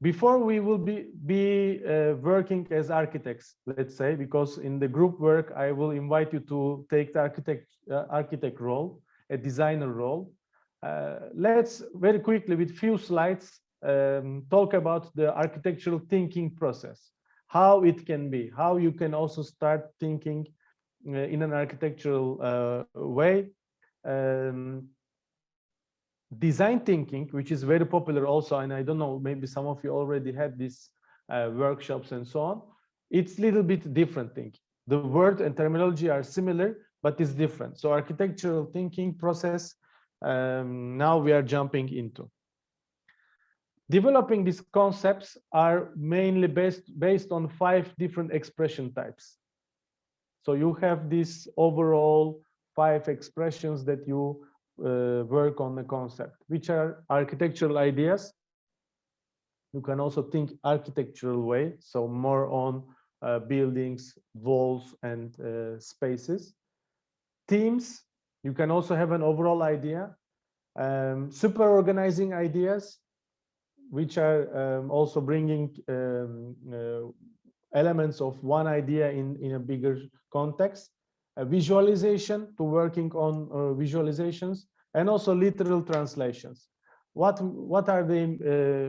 Before we will be working as architects, let's say, because in the group work, I will invite you to take the architect role, a designer role. Let's very quickly, with few slides, talk about the architectural thinking process, how it can be, how you can also start thinking in an architectural way. Design thinking, which is very popular also, and I don't know, maybe some of you already had these workshops and so on. It's a little bit different thinking. The word and terminology are similar, but it's different. So architectural thinking process, now we are jumping into. Developing these concepts are mainly based on 5 different expression types. So you have these overall 5 expressions that you work on the concept, which are architectural ideas. You can also think architectural way, so more on buildings, walls, and spaces. Themes, you can also have an overall idea. Super organizing ideas, which are also bringing elements of one idea in a bigger context. A visualization, to working on visualizations, and also literal translations. What are they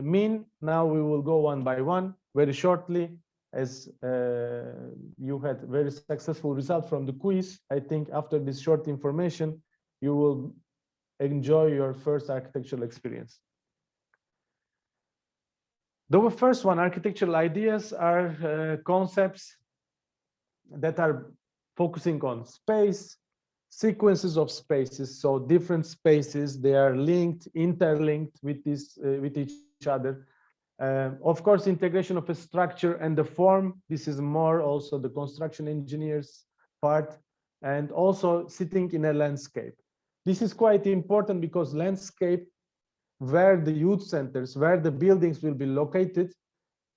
mean? Now we will go one by one very shortly, as you had very successful result from the quiz. I think after this short information, you will enjoy your first architectural experience. The first one, architectural ideas, are concepts that are focusing on space, sequences of spaces, so different spaces, they are linked, interlinked with each other. Of course, integration of a structure and the form, this is more also the construction engineers part, and also sitting in a landscape. This is quite important because landscape, where the youth centers, where the buildings will be located,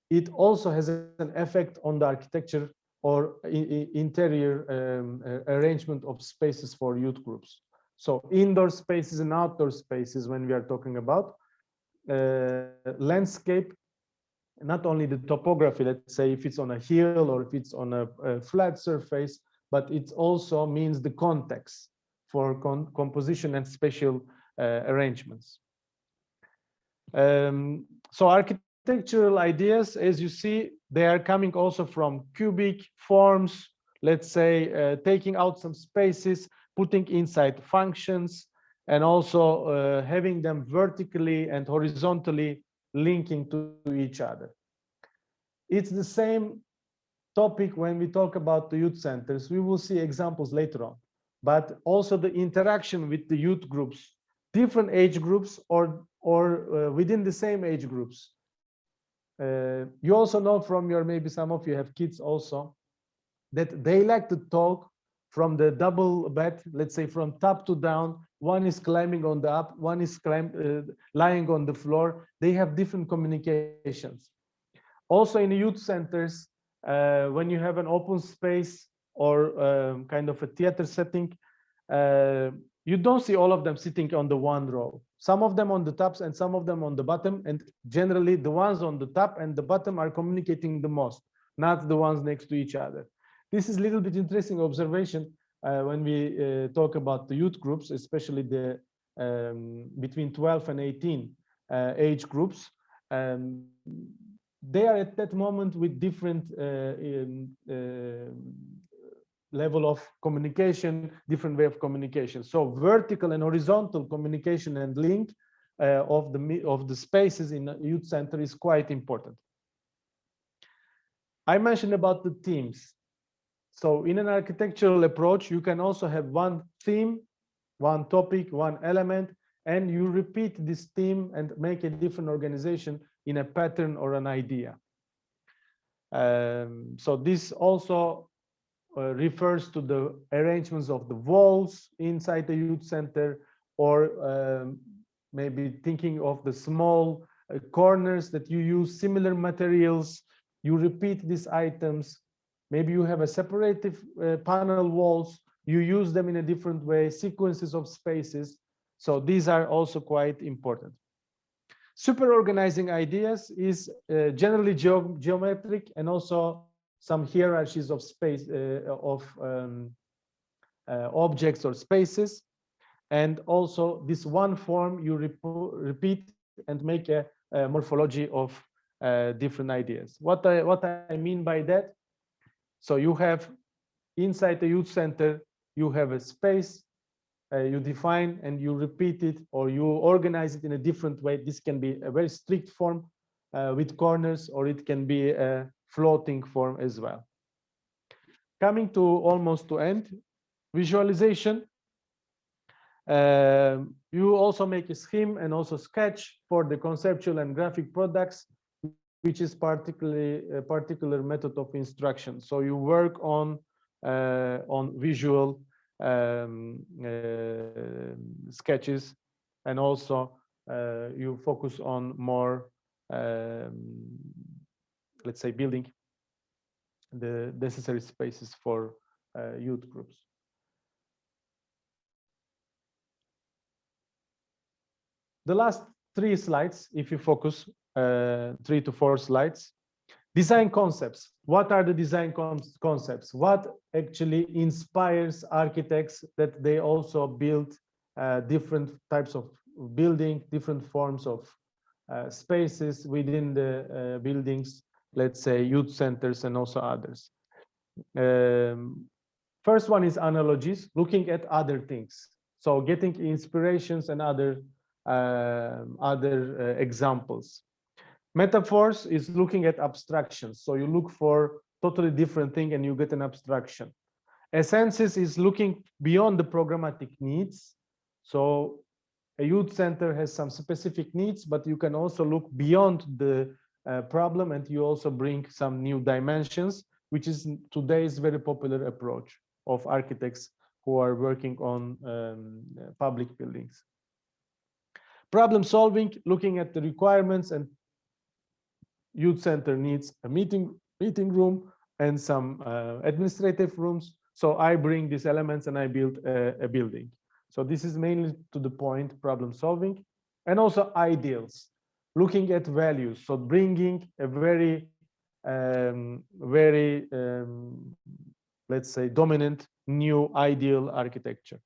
it also has an effect on the architecture or interior arrangement of spaces for youth groups. So indoor spaces and outdoor spaces, when we are talking about landscape, not only the topography, let's say if it's on a hill or if it's on a flat surface, but it also means the context for composition and spatial arrangements. So architectural ideas, as you see, they are coming also from cubic forms, let's say, taking out some spaces, putting inside functions, and also having them vertically and horizontally linking to each other. It's the same topic when we talk about the youth centers. We will see examples later on, but also the interaction with the youth groups, different age groups or within the same age groups. You also know from your, maybe some of you have kids also, that they like to talk from the double bed, let's say from top to down. One is climbing on the up, one is lying on the floor. They have different communications. Also in youth centers, when you have an open space or kind of a theater setting, you don't see all of them sitting on the one row. Some of them on the tops and some of them on the bottom, and generally the ones on the top and the bottom are communicating the most, not the ones next to each other. This is a little bit interesting observation when we talk about the youth groups, especially the between 12 and 18 age groups. They are at that moment with different level of communication, different way of communication. So vertical and horizontal communication and link of the spaces in a youth center is quite important. I mentioned about the themes. So in an architectural approach, you can also have one theme, one topic, one element, and you repeat this theme and make a different organization in a pattern or an idea. So this also refers to the arrangements of the walls inside the youth center, or maybe thinking of the small corners that you use similar materials, you repeat these items. Maybe you have a separative panel walls, you use them in a different way, sequences of spaces. So these are also quite important. Super organizing ideas is generally geometric and also some hierarchies of space of objects or spaces. And also this one form you repeat and make a morphology of different ideas. What I mean by that, so you have inside the youth center, you have a space, you define and you repeat it, or you organize it in a different way. This can be a very strict form with corners, or it can be a floating form as well. Coming to almost to end, visualization. You also make a scheme and also sketch for the conceptual and graphic products, which is particularly a particular method of instruction. So you work on visual sketches, and also you focus on more, let's say, building the necessary spaces for youth groups. The last 3 slides, if you focus 3 to 4 slides, design concepts. What are the design concepts? What actually inspires architects that they also build different types of building, different forms of spaces within the buildings, let's say youth centers and also others. First one is analogies, looking at other things. So getting inspirations and other examples. Metaphors is looking at abstractions. So you look for totally different thing and you get an abstraction. Essences is looking beyond the programmatic needs. So a youth center has some specific needs, but you can also look beyond the problem, and you also bring some new dimensions, which is today's very popular approach of architects who are working on public buildings. Problem solving, looking at the requirements, and youth center needs a meeting room and some administrative rooms. So I bring these elements and I build a building. So this is mainly to the point, problem solving, and also ideals, looking at values. So bringing a very, let's say, dominant new ideal architecture.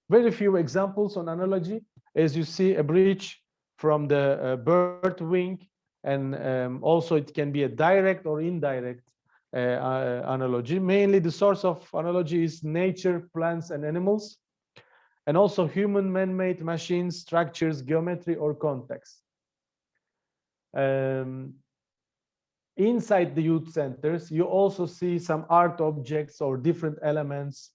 Very few examples on analogy. As you see, a bridge from the bird wing, and also it can be a direct or indirect analogy. Mainly the source of analogy is nature, plants, and animals, and also human man-made machines, structures, geometry, or context. Inside the youth centers, you also see some art objects or different elements,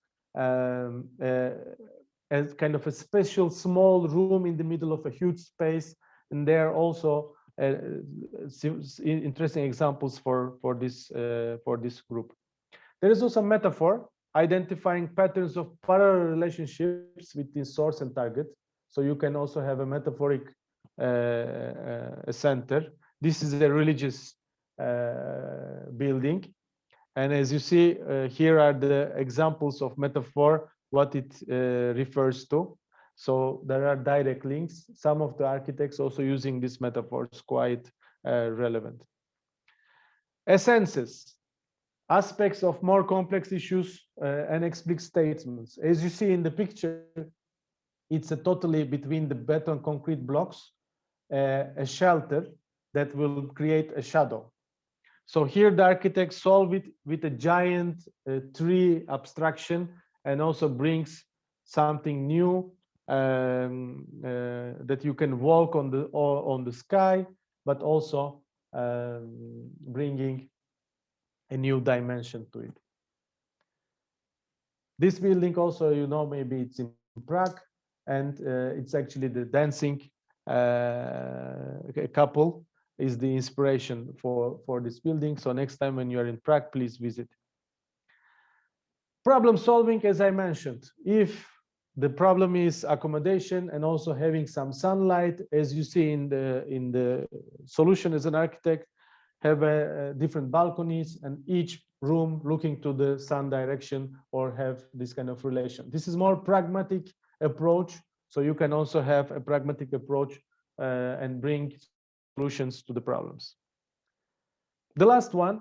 as kind of a special small room in the middle of a huge space. And there are also interesting examples for this group. There is also a metaphor, identifying patterns of parallel relationships between source and target. So you can also have a metaphoric center. This is a religious building. And as you see, here are the examples of metaphor, what it refers to. So there are direct links. Some of the architects also using these metaphors, quite relevant. Essences, aspects of more complex issues and explicit statements. As you see in the picture, it's a totally between the beton concrete blocks, a shelter that will create a shadow. So here the architect solve it with a giant tree abstraction, and also brings something new that you can walk on the sky, but also bringing a new dimension to it. This building also, you know, maybe it's in Prague, and it's actually the dancing couple is the inspiration for this building. So next time when you're in Prague, please visit. Problem solving, as I mentioned, if the problem is accommodation and also having some sunlight, as you see in the solution as an architect, have different balconies and each room looking to the sun direction, or have this kind of relation. This is more pragmatic approach. So you can also have a pragmatic approach and bring solutions to the problems. The last one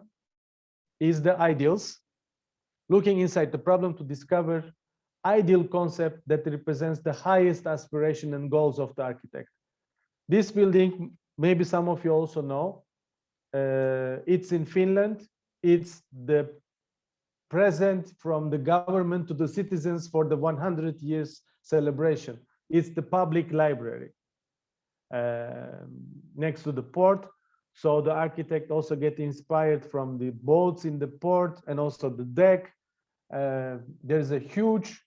is the ideals, looking inside the problem to discover ideal concept that represents the highest aspiration and goals of the architect. This building, maybe some of you also know, it's in Finland. It's the present from the government to the citizens for the 100 years celebration. It's the public library next to the port. So the architect also get inspired from the boats in the port and also the deck. There's a huge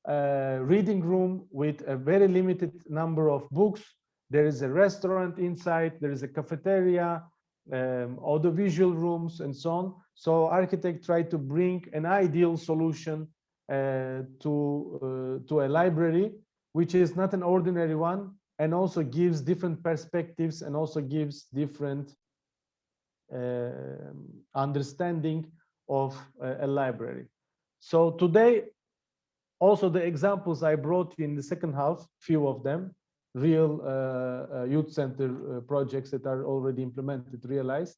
reading room with a very limited number of books. There is a restaurant inside. There is a cafeteria, audiovisual rooms, and so on. So architect tried to bring an ideal solution to a library, which is not an ordinary one, and also gives different perspectives and also gives different understanding of a library. So today, also the examples I brought in the second half, few of them, real youth center projects that are already implemented, realized,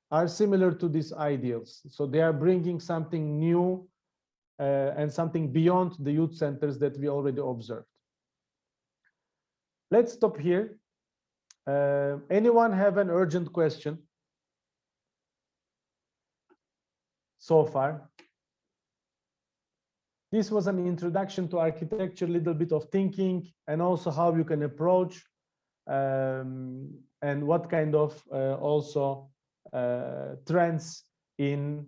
are similar to these ideals. So they are bringing something new and something beyond the youth centers that we already observed. Let's stop here. Anyone have an urgent question so far? This was an introduction to architecture, a little bit of thinking, and also how you can approach and what kind of also trends in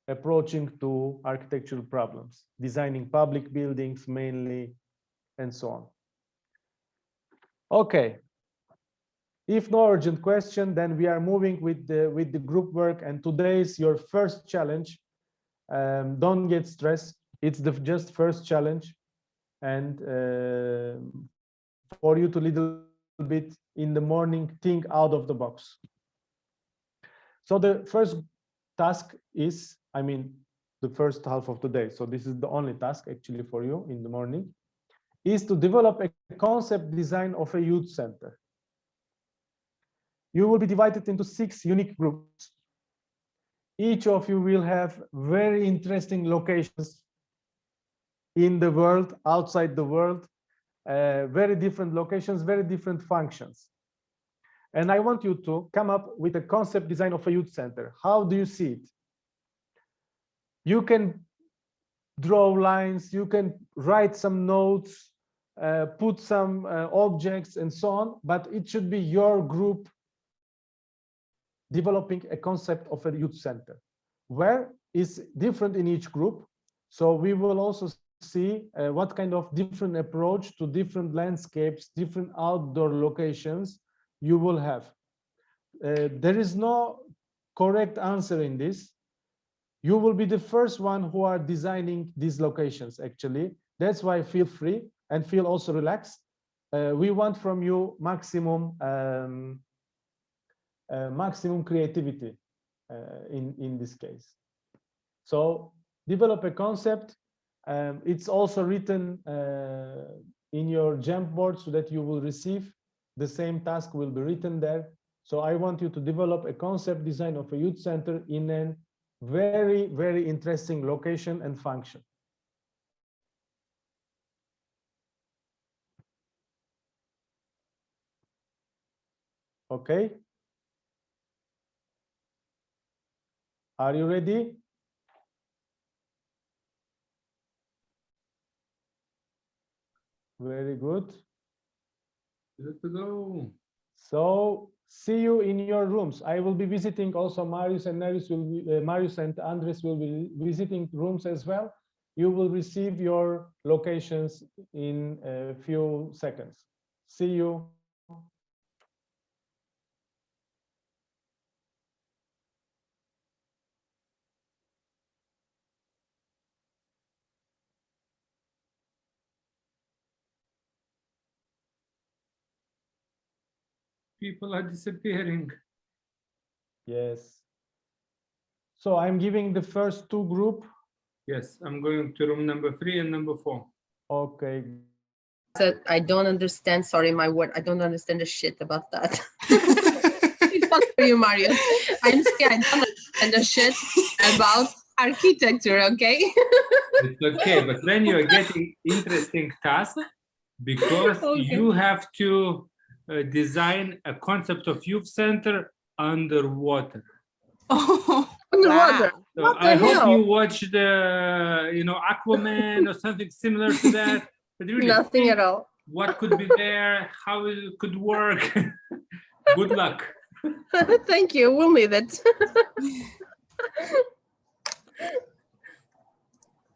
approaching to architectural problems, designing public buildings mainly, and so on. Okay. If no urgent question, then we are moving with the group work, and today is your first challenge. Don't get stressed. It's the just first challenge, and for you to little bit in the morning think out of the box. So the first task is, I mean, the first half of the day. So this is the only task actually for you in the morning, is to develop a concept design of a youth center. You will be divided into 6 unique groups. Each of you will have very interesting locations in the world, outside the world, very different locations, very different functions. And I want you to come up with a concept design of a youth center. How do you see it? You can draw lines, you can write some notes, put some objects and so on, but it should be your group developing a concept of a youth center, where is different in each group. So we will also see what kind of different approach to different landscapes, different outdoor locations you will have. There is no correct answer in this. You will be the first one who are designing these locations, actually. That's why feel free and feel also relaxed. We want from you maximum maximum creativity in this case. So develop a concept. It's also written in your Jamboard so that you will receive the same task will be written there. So I want you to develop a concept design of a youth center in a very, very interesting location and function. Okay. Are you ready? Very good. Good to go. So see you in your rooms. I will be visiting also Marius and Marius and Andres will be visiting rooms as well. You will receive your locations in a few seconds. See you. People are disappearing. Yes. So I'm giving the first 2 group. Yes, I'm going to room number 3 and number 4. Okay, I don't understand. Sorry, my word. I don't understand the shit about that. It's not for you, Mario. I'm scared. I don't understand the shit about architecture. Okay. It's okay, but when you're getting interesting task, because Okay. you have to design a concept of youth center underwater. Oh, Underwater. wow. So What the I hope hell? you watch the, Aquaman or something similar to that. But really Nothing think at all. what could be there, how it could work. Good luck. Thank you. We'll leave it.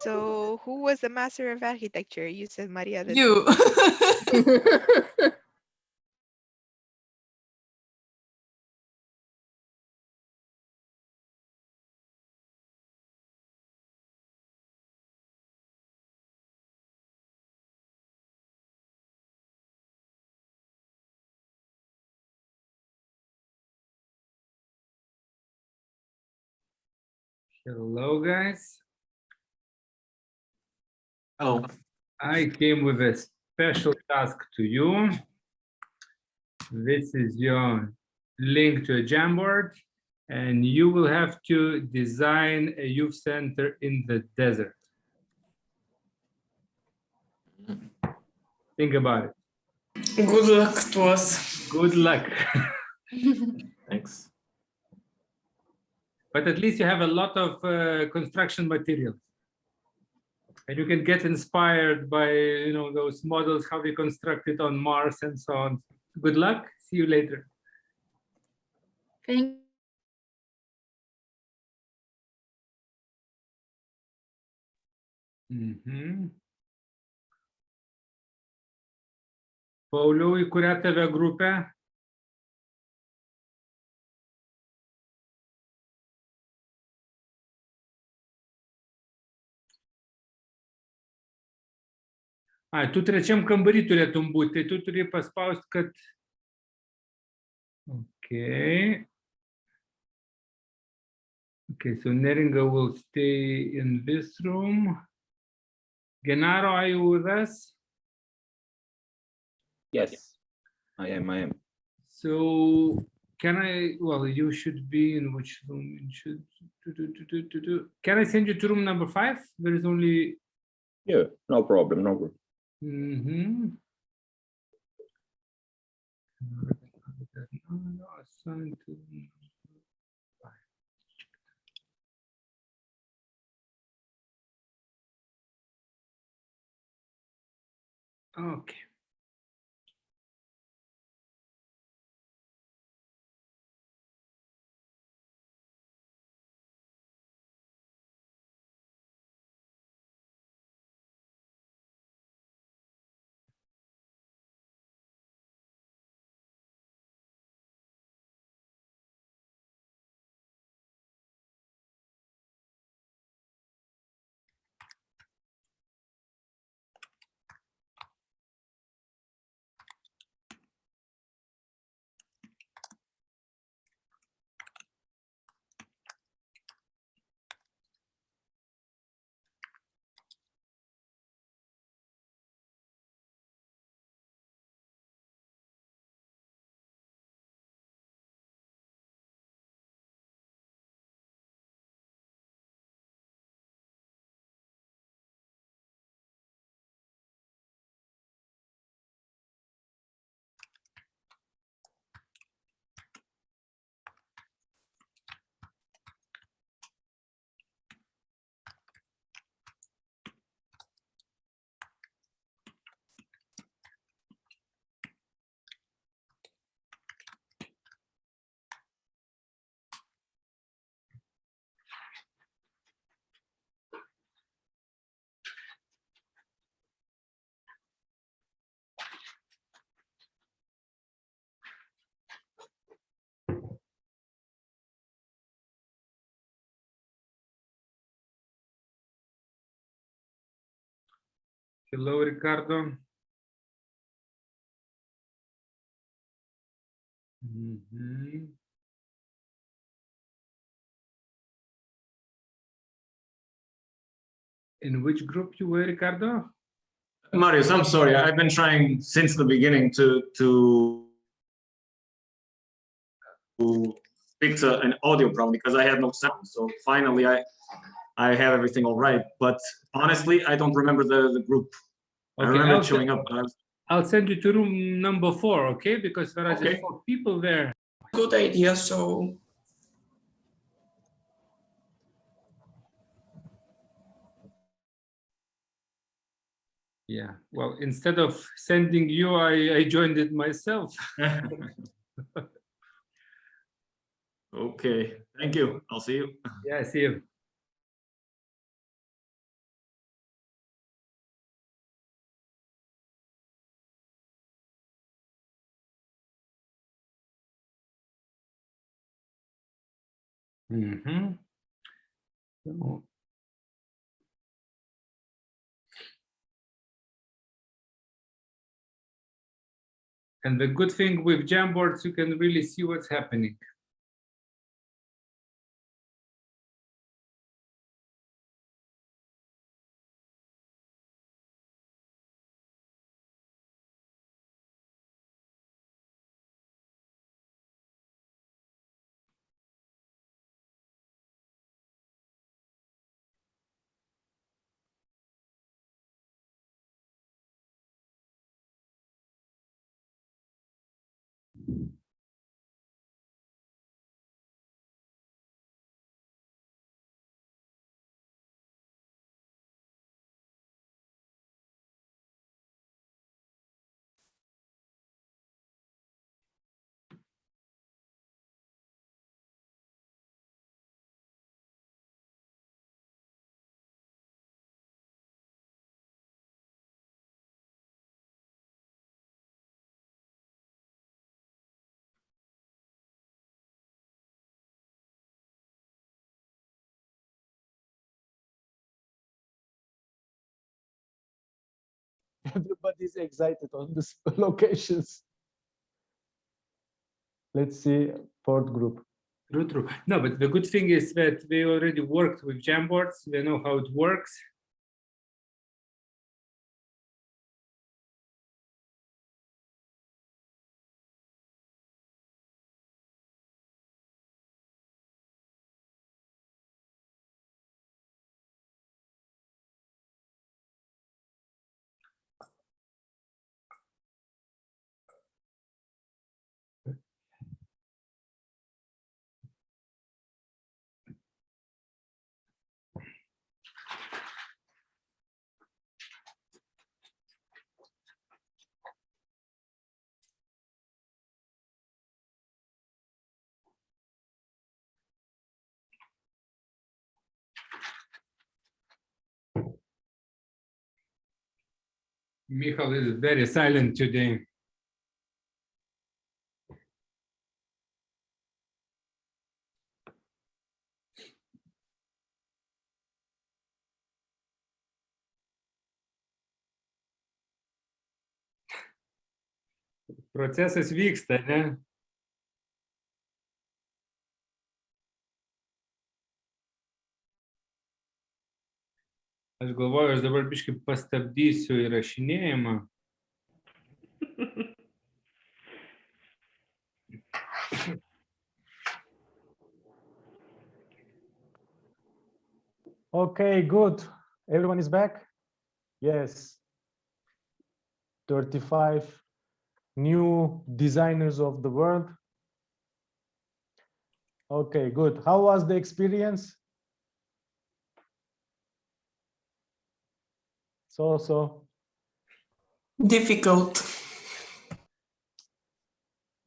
So who was the master of architecture? You said Maria. You. Hello, guys. Hello. I came with a special task to you. This is your link to a Jamboard, and you will have to design a youth center in the desert. Think about it. Good luck to us. Good luck. Thanks. But at least you have a lot of construction materials. And you can get inspired by, those models, how we constructed on Mars and so on. Good luck. See you later. Thank Pauliau, į kurią tave grupę? Ai, tu trečiam kambarį turėtum būti, tai tu turi paspausti, kad... Okay. Okay, so Neringa will stay in this room. Genaro, are you with us? Yes, I am. So can you should be in which room? Can I send you to room number 5? There is only... Yeah, no problem. Assigned to room 5. Okay. Hello, Ricardo. In which group you were, Ricardo? Marius, I'm sorry. I've been trying since the beginning to fix an audio problem because I had no sound. So finally, I have everything all right. But honestly, I don't remember the group. I Okay, remember it showing up. I'll send you to room number 4, okay? Because there are just Okay. 4 people there. Good idea. So Yeah, well, instead of sending you, I joined it myself. Okay, thank you. I'll see you. Yeah, see you. Mm-hmm. So, and the good thing with Jamboards, you can really see what's happening. Everybody's excited on these locations. Let's see, 4th group. True. No, but the good thing is that we already worked with Jamboards. We know how it works. Michal is very silent today. Procesas vyksta, ne? Aš galvoju, aš dabar biškai pastabdysiu įrašinėjimą. Okay, good. Everyone is back? Yes. 35 new designers of the world. Okay, good. How was the experience? So. difficult.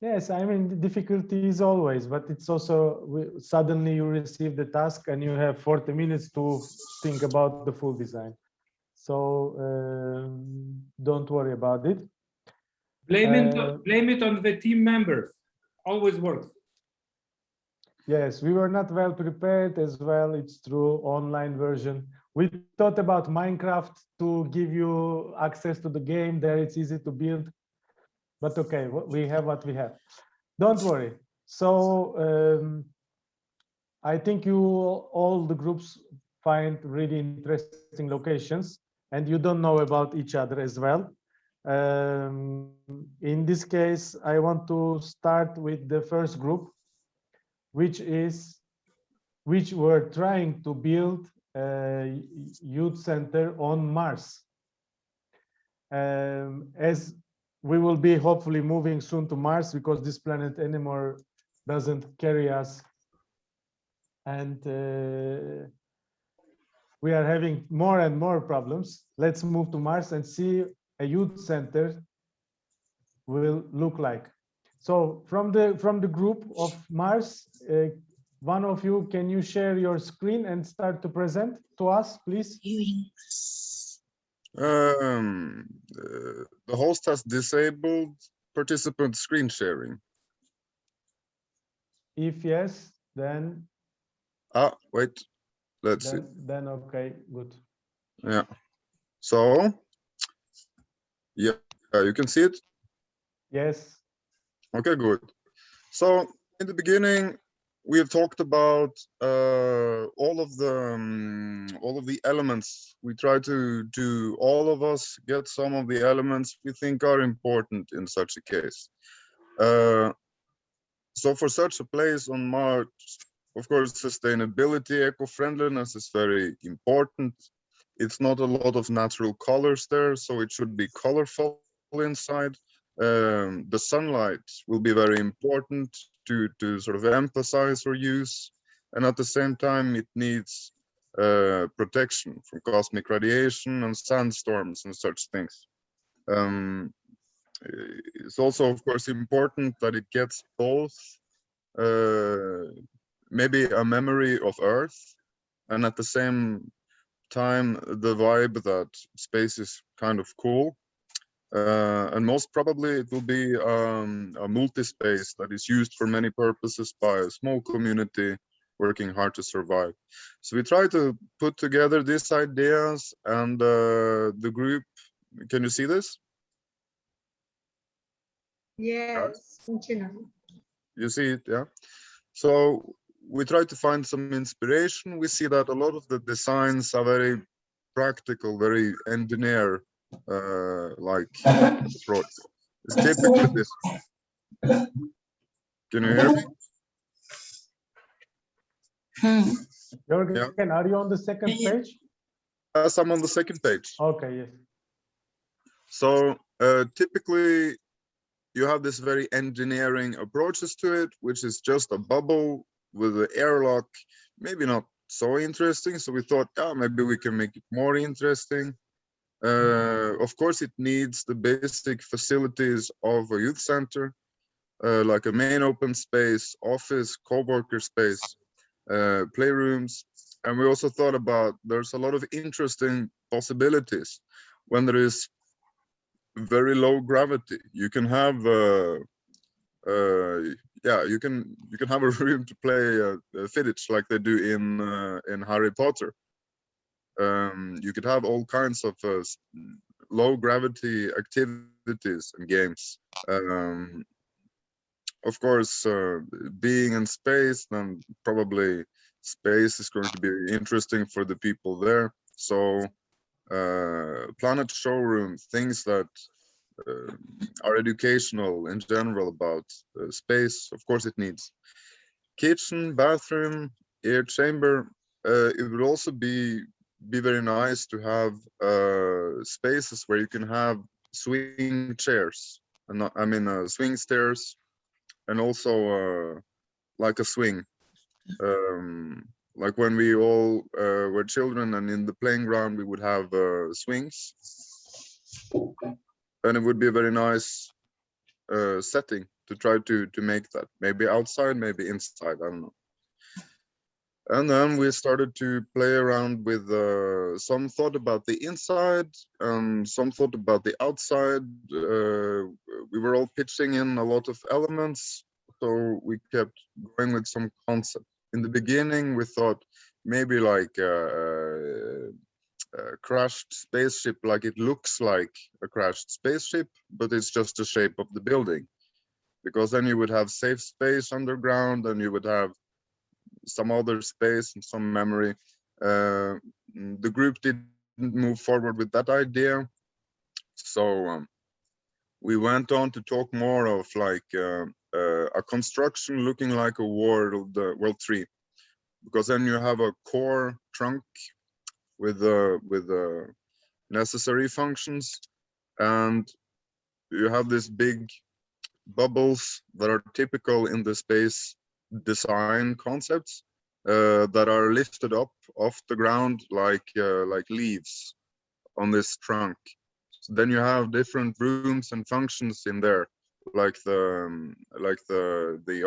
Yes, I mean, the difficulty is always, but it's also suddenly you receive the task and you have 40 minutes to think about the full design. So don't worry about it. Blame it on the team members. Always works. Yes, we were not well prepared as well. It's true, online version. We thought about Minecraft to give you access to the game there. It's easy to build, but okay, we have what we have. Don't worry. So I think you all the groups find really interesting locations. and you don't know about each other as well. In this case, I want to start with the first group, which were trying to build a youth center on Mars. As we will be hopefully moving soon to Mars, because this planet anymore doesn't carry us, and we are having more and more problems. Let's move to Mars and see a youth center will look like. So from the group of Mars, one of you, can you share your screen and start to present to us, please? The host has disabled participant screen sharing. If yes, then Wait, let's see. Then okay, good. Yeah. So, yeah, you can see it. Yes. Okay, good. So in the beginning, we have talked about all of the elements. We try to all of us get some of the elements we think are important in such a case. So for such a place on Mars, of course, sustainability, eco-friendliness is very important. It's not a lot of natural colors there, so it should be colorful inside. The sunlight will be very important to sort of emphasize or use, and at the same time it needs protection from cosmic radiation and sandstorms and such things. It's also, of course, important that it gets both maybe a memory of Earth, and at the same time the vibe that space is kind of cool. And most probably it will be a multi-space that is used for many purposes by a small community working hard to survive. So we try to put together these ideas, and the group, can you see this? Yes. You see it, yeah? So we try to find some inspiration. We see that a lot of the designs are very practical, very engineer like approach. It's typically this. Can you hear me? Jörgen, Yeah. are you on the second page? Yes, I'm on the second page. Okay, yes. So typically you have this very engineering approaches to it, which is just a bubble with an airlock, maybe not so interesting. So we thought, oh, maybe we can make it more interesting. Of course, it needs the basic facilities of a youth center, like a main open space, office, co-worker space, playrooms. And we also thought about, there's a lot of interesting possibilities when there is very low gravity. You can have you can have a room to play Quidditch like they do in Harry Potter. You could have all kinds of low gravity activities and games. Of course, being in space, then probably space is going to be interesting for the people there. So planet showroom, things that are educational in general about space. Of course, it needs kitchen, bathroom, air chamber. It would also be very nice to have spaces where you can have swing chairs, and I mean swing stairs, and also like a swing. Like when we all were children, and in the playing ground we would have swings, and it would be a very nice setting to try to make that, maybe outside, maybe inside, I don't know. And then we started to play around with some thought about the inside and some thought about the outside. We were all pitching in a lot of elements, so we kept going with some concept. In the beginning, we thought maybe like a crashed spaceship, like it looks like a crashed spaceship, but it's just the shape of the building. Because then you would have safe space underground, and you would have some other space and some memory. The group didn't didn't move forward with that idea. So we went on to talk more of like a construction looking like a world 3, because then you have a core trunk with necessary functions, and you have this big bubbles that are typical in the space design concepts that are lifted up off the ground like leaves on this trunk. So then you have different rooms and functions in there, like the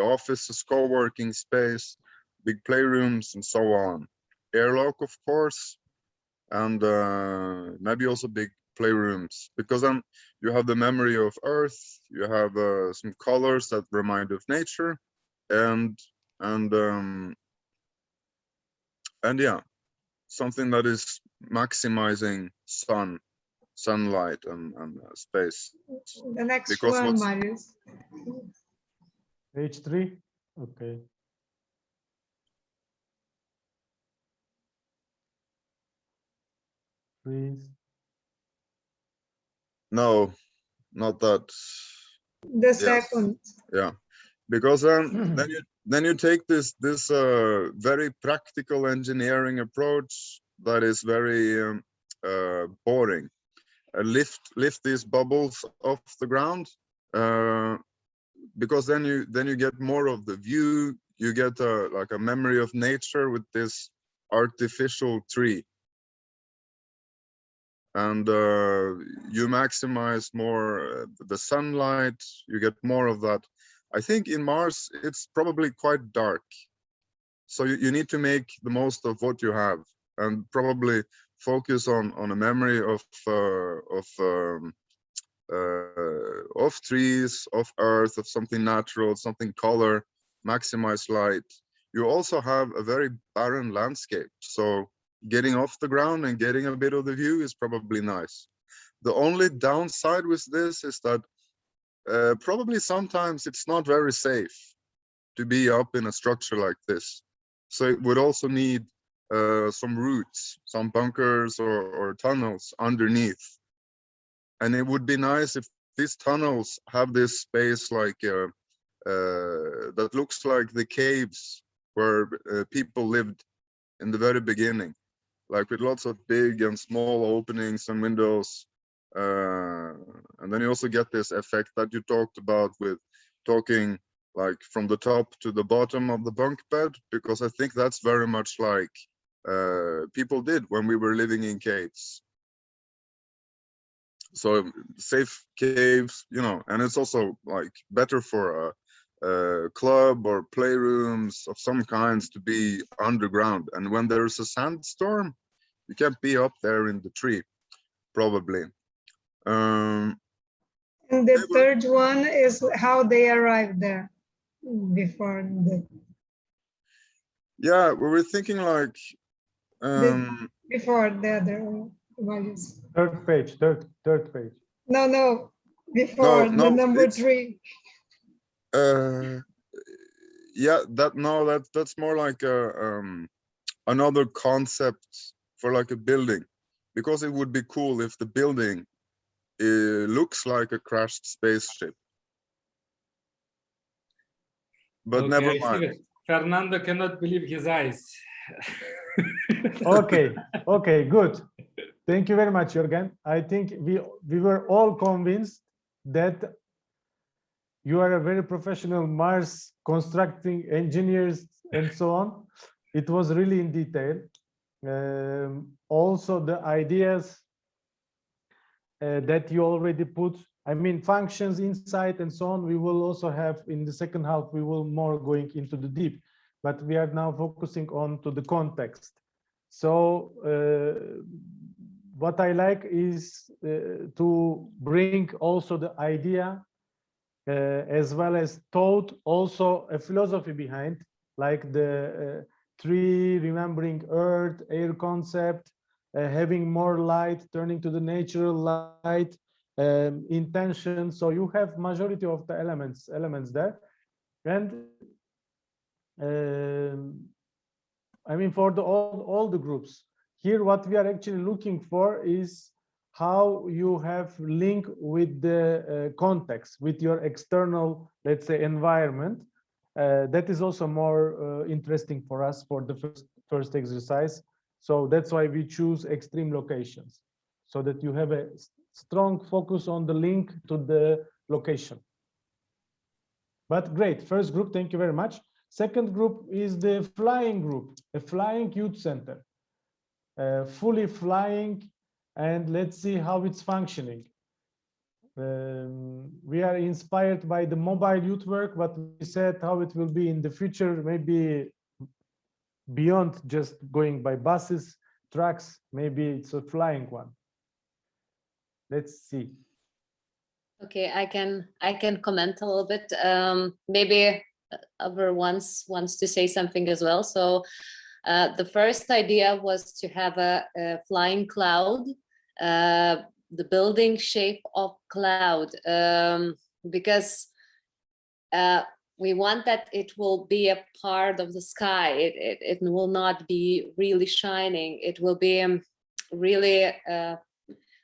office, co-working space, big playrooms, and so on. Airlock, of course, and maybe also big playrooms, because then you have the memory of Earth, you have some colors that remind of nature, and yeah, something that is maximizing sunlight and space. The next Because one, what's- Marius. H3. Okay. Please. No, not that. The Yes. second. Yeah, because then you take this very practical engineering approach that is very boring. Lift these bubbles off the ground, because then you get more of the view. You get like a memory of nature with this artificial tree, and you maximize more the sunlight. You get more of that. I think in Mars it's probably quite dark, so you need to make the most of what you have, and probably focus on a memory of trees, of earth, of something natural, something color, maximize light. You also have a very barren landscape, so getting off the ground and getting a bit of the view is probably nice. The only downside with this is that probably sometimes it's not very safe to be up in a structure like this. So it would also need some routes, some bunkers or tunnels underneath. And it would be nice if these tunnels have this space like that looks like the caves where people lived in the very beginning, like with lots of big and small openings and windows. And then you also get this effect that you talked about with talking like from the top to the bottom of the bunk bed, because I think that's very much like people did when we were living in caves. So safe caves, you know, and it's also like better for a club or playrooms of some kinds to be underground. And when there's a sandstorm, you can't be up there in the tree, probably. And the third one is how they arrived there before the Yeah, we were thinking like before the other values. Third page. No, before No, the number it's- 3. yeah, that's more like another concept for like a building, because it would be cool if the building looks like a crashed spaceship. But Okay, never I see mind. that Fernando cannot believe his eyes. Okay, good. Thank you very much, Jürgen. I think we were all convinced that you are a very professional Mars constructing engineers and so on. It was really in detail. Also the ideas that you already put, I mean, functions inside and so on, we will also have in the second half, we will more going into the deep, but we are now focusing on to the context. So what I like is to bring also the idea as well as thought, also a philosophy behind, like the tree, remembering earth, air concept, having more light, turning to the natural light, intention. So you have majority of the elements there. And I mean, for all the groups, here what we are actually looking for is how you have link with the context, with your external, let's say, environment. That is also more interesting for us for the first exercise. So that's why we choose extreme locations, so that you have a strong focus on the link to the location. But great, first group, thank you very much. Second group is the flying group, a flying youth center, fully flying, and let's see how it's functioning. We are inspired by the mobile youth work, but we said how it will be in the future, maybe beyond just going by buses, trucks, maybe it's a flying one. Let's see. Okay, I can comment a little bit. Maybe Albert wants to say something as well. So the first idea was to have a flying cloud, the building shape of cloud, because we want that it will be a part of the sky. It will not be really shining. It will be really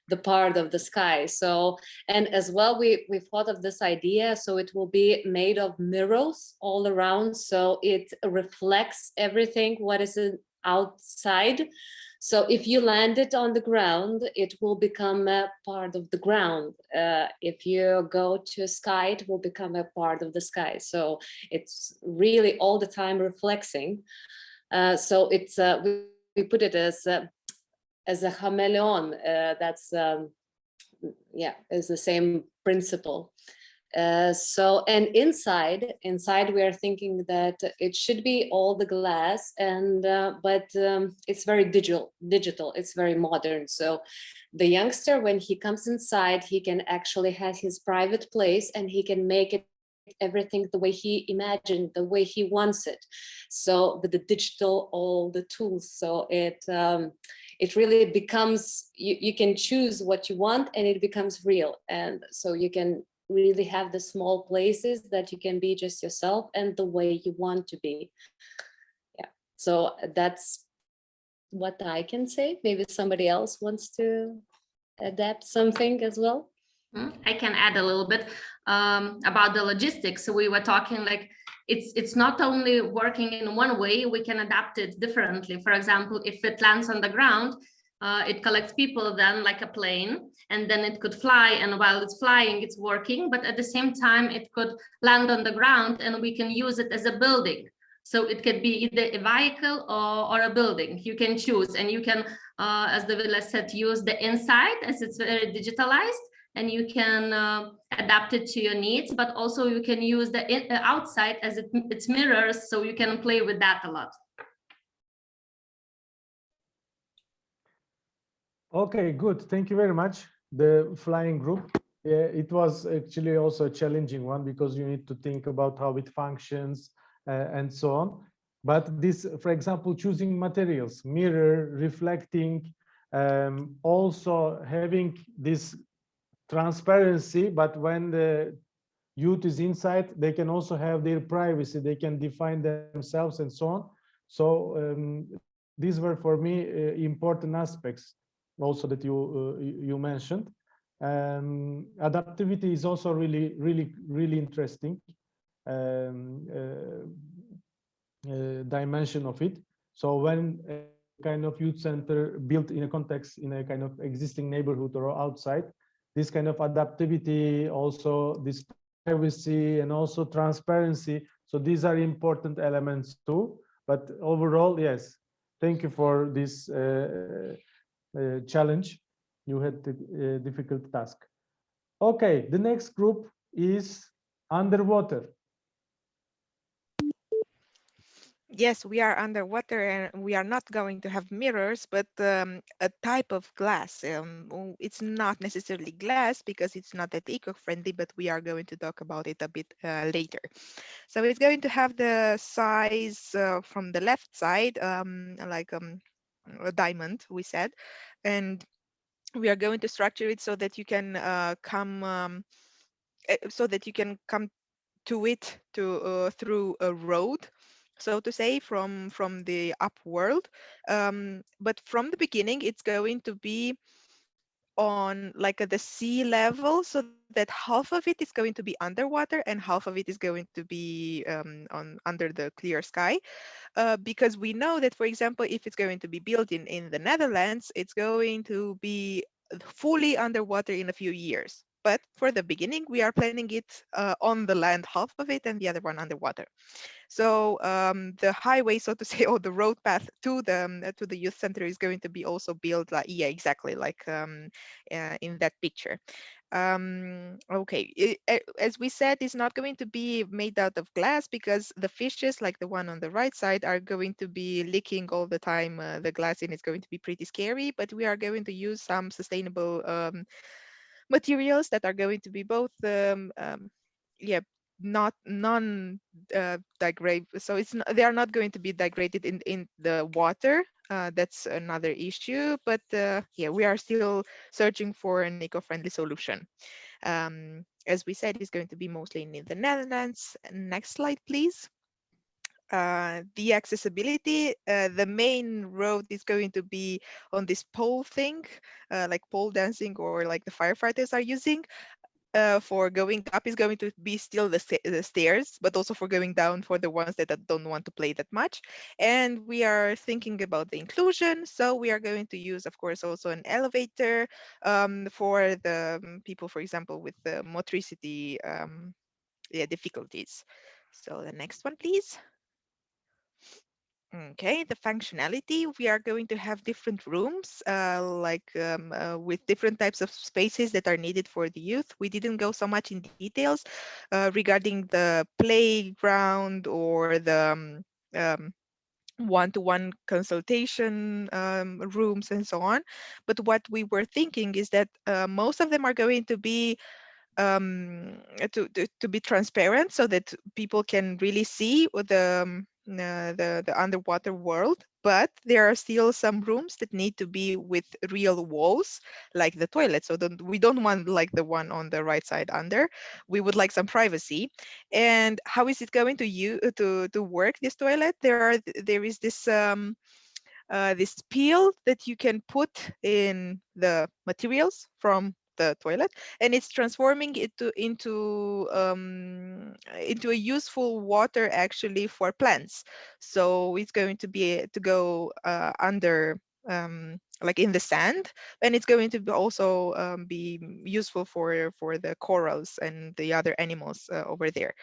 the part of the sky. So, and as well, we thought of this idea, so it will be made of mirrors all around, so it reflects everything what is outside. So if you land it on the ground, it will become a part of the ground. If you go to sky, it will become a part of the sky. So it's really all the time reflecting. So it's we put it as a chameleon. That's yeah, is the same principle. So, and inside we are thinking that it should be all the glass, and but it's very digital, it's very modern. So the youngster, when he comes inside, he can actually have his private place, and he can make it everything the way he imagined, the way he wants it. So with the digital, all the tools, so it really becomes, you can choose what you want, and it becomes real. And so you can really have the small places that you can be just yourself and the way you want to be. Yeah, so that's what I can say. Maybe somebody else wants to adapt something as well. I can add a little bit about the logistics. So we were talking like it's not only working in one way, we can adapt it differently. For example, if it lands on the ground, it collects people then like a plane, and then it could fly, and while it's flying, it's working, but at the same time, it could land on the ground and we can use it as a building. So it could be either a vehicle or a building. You can choose, and you can, as Davila said, use the inside as it's very digitalized, and you can adapt it to your needs, but also you can use the outside as it's mirrors, so you can play with that a lot. Okay, good. Thank you very much. The flying group. It was actually also a challenging one, because you need to think about how it functions and so on. But this, for example, choosing materials, mirror, reflecting, also having this transparency, but when the youth is inside, they can also have their privacy, they can define themselves and so on. So these were for me important aspects also that you mentioned. Adaptivity is also really interesting dimension of it. So when a kind of youth center built in a context, in a kind of existing neighborhood or outside, this kind of adaptivity, also this privacy and also transparency, so these are important elements too. But overall, yes, thank you for this challenge. You had a difficult task. Okay, the next group is underwater. Yes, we are underwater, and we are not going to have mirrors, but a type of glass. It's not necessarily glass because it's not that eco-friendly, but we are going to talk about it a bit later. So it's going to have the size from the left side, like a diamond, we said, and we are going to structure it so that you can come to it through a road. so to say, from the up world. But from the beginning, it's going to be on like at the sea level, so that half of it is going to be underwater and half of it is going to be on under the clear sky. Because we know that, for example, if it's going to be built in the Netherlands, it's going to be fully underwater in a few years. But for the beginning, we are planning it on the land, half of it, and the other one underwater. So the highway, so to say, or the road path to the youth center is going to be also built like, yeah, exactly like in that picture. Okay, as we said, it's not going to be made out of glass because the fishes, like the one on the right side, are going to be licking all the time the glass, and it's going to be pretty scary. But we are going to use some sustainable materials that are going to be both yeah, not non degrade, so they are not going to be degraded in the water. That's another issue, but yeah, we are still searching for an eco-friendly solution. As we said, it's going to be mostly in the Netherlands. Next slide, please. The accessibility, the main road is going to be on this pole thing, like pole dancing, or like the firefighters are using. For going up is going to be still the stairs, but also for going down for the ones that don't want to play that much. And we are thinking about the inclusion, so we are going to use, of course, also an elevator for the people, for example, with the motricity yeah, difficulties. So the next one, please. Okay, the functionality, we are going to have different rooms, with different types of spaces that are needed for the youth. We didn't go so much in details regarding the playground or the one-to-one consultation rooms and so on. But what we were thinking is that most of them are going to be to be transparent, so that people can really see the underwater world. But there are still some rooms that need to be with real walls, like the toilet. So we don't want like the one on the right side under. We would like some privacy. And how is it going to work, this toilet? There is this peel that you can put in the materials from the toilet, and it's transforming it into a useful water actually for plants. So it's going to be to go under like in the sand, and it's going to be also be useful for the corals and the other animals over there.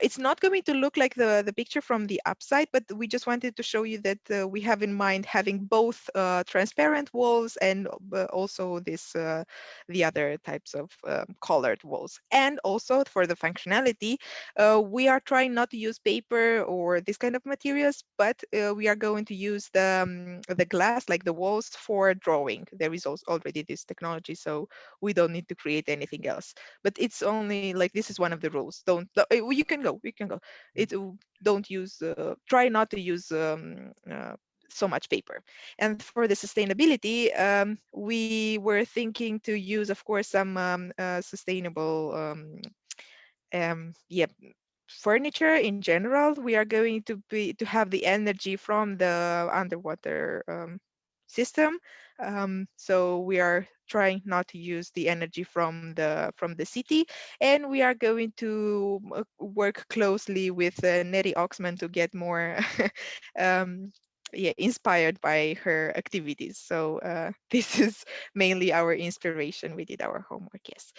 It's not going to look like the picture from the upside, but we just wanted to show you that we have in mind having both transparent walls and also the other types of colored walls. And also for the functionality, we are trying not to use paper or this kind of materials, but we are going to use the glass, like the walls, for drawing. There is also already this technology, so we don't need to create anything else. But it's only like, this is one of the rules. You can go. Don't use. Try not to use so much paper. And for the sustainability, we were thinking to use, of course, some sustainable yeah, furniture in general. We are going to have the energy from the underwater system. So we are trying not to use the energy from the city, and we are going to work closely with Nettie Oxman to get more yeah, inspired by her activities. So this is mainly our inspiration. We did our homework, yes.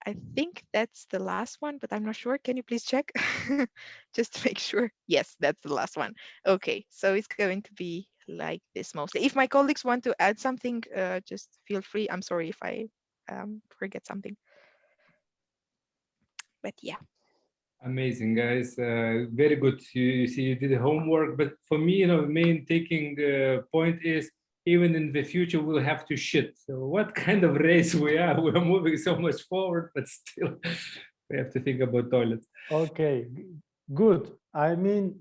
I think that's the last one, but I'm not sure. Can you please check? Just to make sure. Yes, that's the last one. Okay, so it's going to be like this mostly. If my colleagues want to add something, just feel free. I'm sorry if I forget something. But yeah. Amazing, guys. Very good. You see, you did homework. But for me, the main taking point is, even in the future, we'll have to shit. So what kind of race we are? We're moving so much forward, but still, we have to think about toilets. Okay, good. I mean,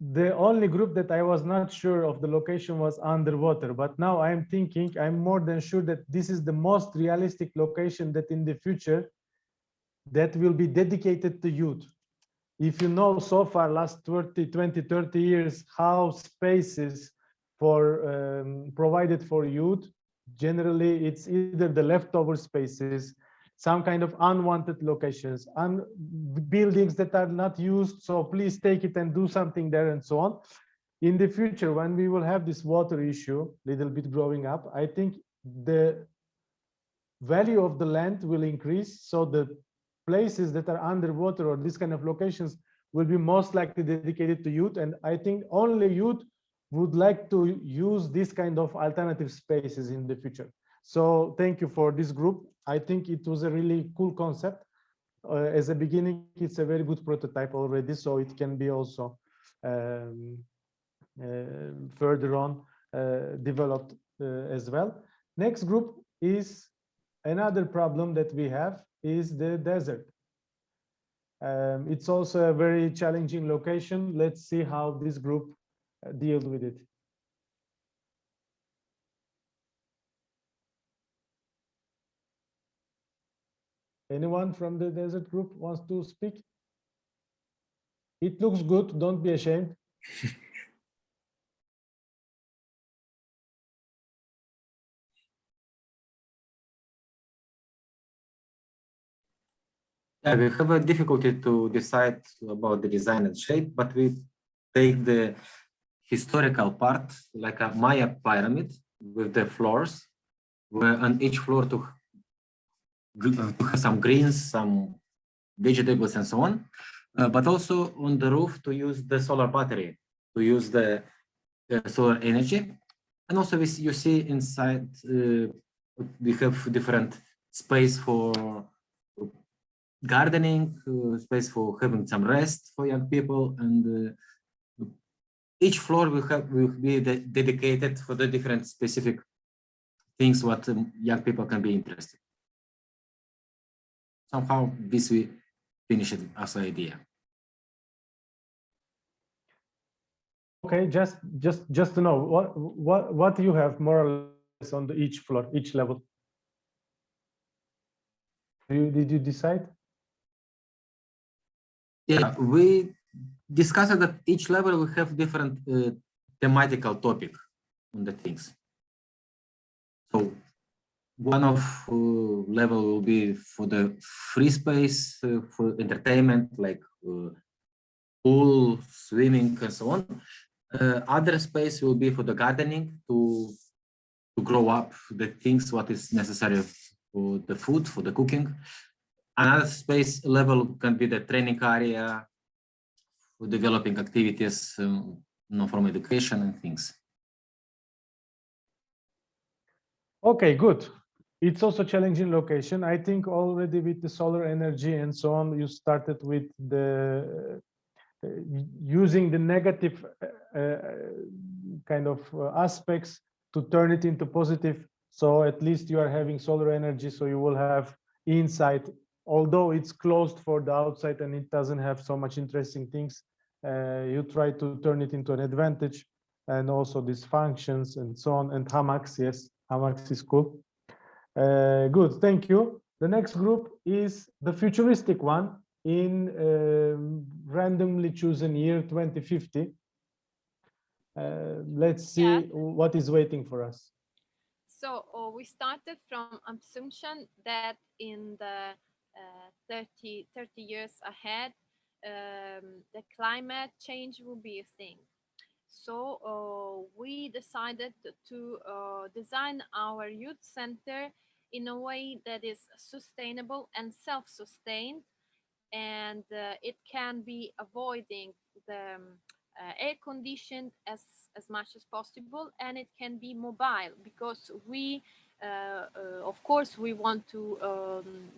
the only group that I was not sure of the location was underwater, but now I'm thinking, I'm more than sure that this is the most realistic location that in the future that will be dedicated to youth. if you know so far last 20, 30 years, how spaces for provided for youth, generally it's either the leftover spaces, some kind of unwanted locations, buildings that are not used, so please take it and do something there and so on. In the future, when we will have this water issue little bit growing up, I think the value of the land will increase, so the places that are underwater or this kind of locations will be most likely dedicated to youth, and I think only youth would like to use this kind of alternative spaces in the future. So thank you for this group. I think it was a really cool concept. As a beginning, it's a very good prototype already, so it can be also further on developed as well. Next group is another problem that we have is the desert. It's also a very challenging location. Let's see how this group deals with it. Anyone from the desert group wants to speak? It looks good, don't be ashamed. Yeah, we have a difficulty to decide about the design and shape, but we take the historical part, like a Maya pyramid with the floors, where on each floor to have some greens, some vegetables and so on, but also on the roof to use the solar battery, to use the solar energy. And also you see inside, we have different space for gardening, space for having some rest for young people, and each floor will be dedicated for the different specific things what young people can be interested. Somehow this we finish it as an idea. Okay, just to know what you have more or less on each floor, each level. Did you decide? Yeah, we discussed that each level will have different thematical topic on the things. So one of level will be for the free space for entertainment, like pool, swimming, and so on. Other space will be for the gardening to grow up the things what is necessary for the food, for the cooking. Another space level can be the training area for developing activities, from education and things. Okay, good. It's also challenging location. I think already with the solar energy and so on, you started with the using the negative kind of aspects to turn it into positive. So at least you are having solar energy, so you will have inside, although it's closed for the outside and it doesn't have so much interesting things, you try to turn it into an advantage, and also these functions and so on, and hammocks. Yes, hammocks is cool. Good, thank you. The next group is the futuristic one in randomly chosen year 2050. Let's see what is waiting for us. So we started from assumption that in the 30 years ahead, the climate change will be a thing. So we decided to design our youth center in a way that is sustainable and self-sustained, and it can be avoiding the air conditioned as much as possible, and it can be mobile, because we of course we want to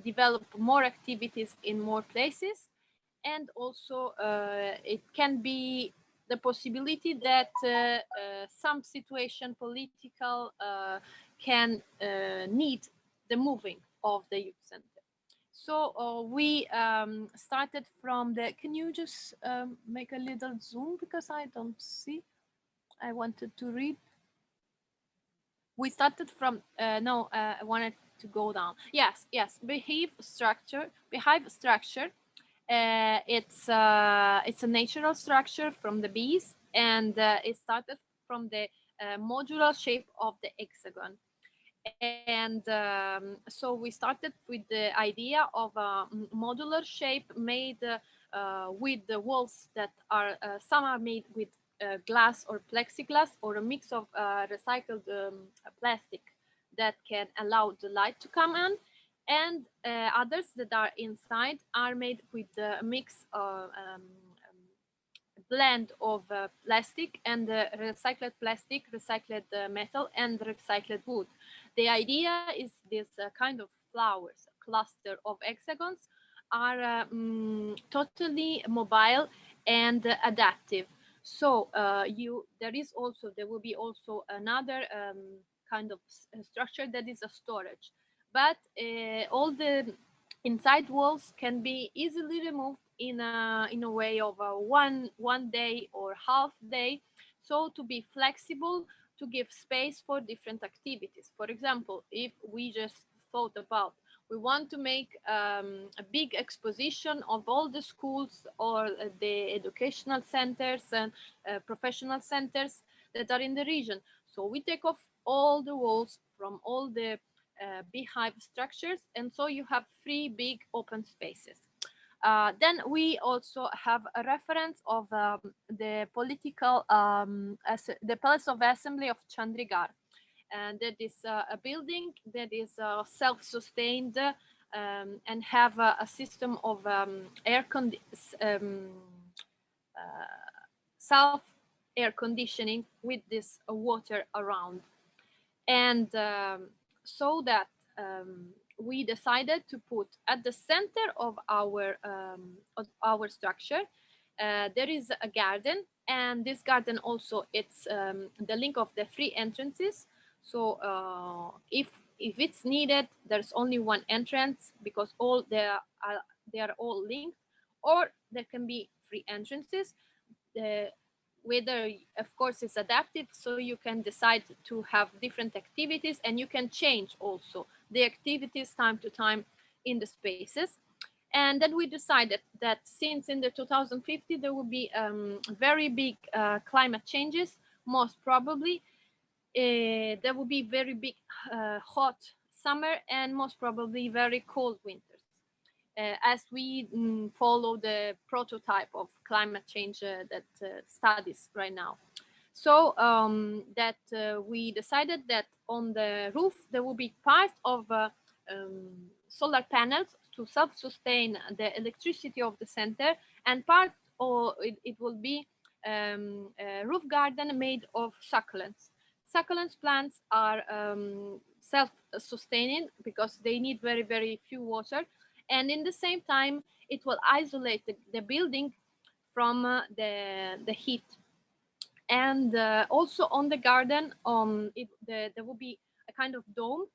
develop more activities in more places, and also it can be the possibility that some situation political can need the moving of the youth center. So we started from the, can you just make a little zoom, because I don't see, I wanted to read. We started from, I wanted to go down. Yes, behive structure, It's a natural structure from the bees, and it started from the modular shape of the hexagon. And so we started with the idea of a modular shape made with the walls that are some are made with glass or plexiglass or a mix of recycled plastic that can allow the light to come in, and others that are inside are made with a mix of blend of plastic and recycled plastic, recycled metal, and recycled wood. The idea is this kind of flowers, cluster of hexagons, are totally mobile and adaptive. So there will be also another kind of structure that is a storage, but all the inside walls can be easily removed in a way of a one day or half day, so to be flexible, to give space for different activities. For example, if we just thought about we want to make a big exposition of all the schools or the educational centers and professional centers that are in the region, so we take off all the walls from all the beehive structures, and so you have 3 big open spaces. Then we also have a reference of the political, the Palace of Assembly of Chandigarh, and that is a building that is self-sustained and have a system of self-air conditioning with this water around. And so that we decided to put at the center of our structure, there is a garden, and this garden also, it's the link of the 3 entrances. So if it's needed, there's only one entrance because they are all linked, or there can be 3 entrances. Whether, of course, it's adaptive, so you can decide to have different activities, and you can change also the activities time to time in the spaces. And then we decided that since in the 2050 there will be very big climate changes, most probably there will be very big hot summer and most probably very cold winters. As we follow the prototype of climate change that studies right now. So we decided that on the roof there will be part of solar panels to self-sustain the electricity of the center, and part or it will be a roof garden made of succulents. Succulents plants are self-sustaining because they need very, very few water. And in the same time, it will isolate the building from the heat. And also on the garden, there will be a kind of dome.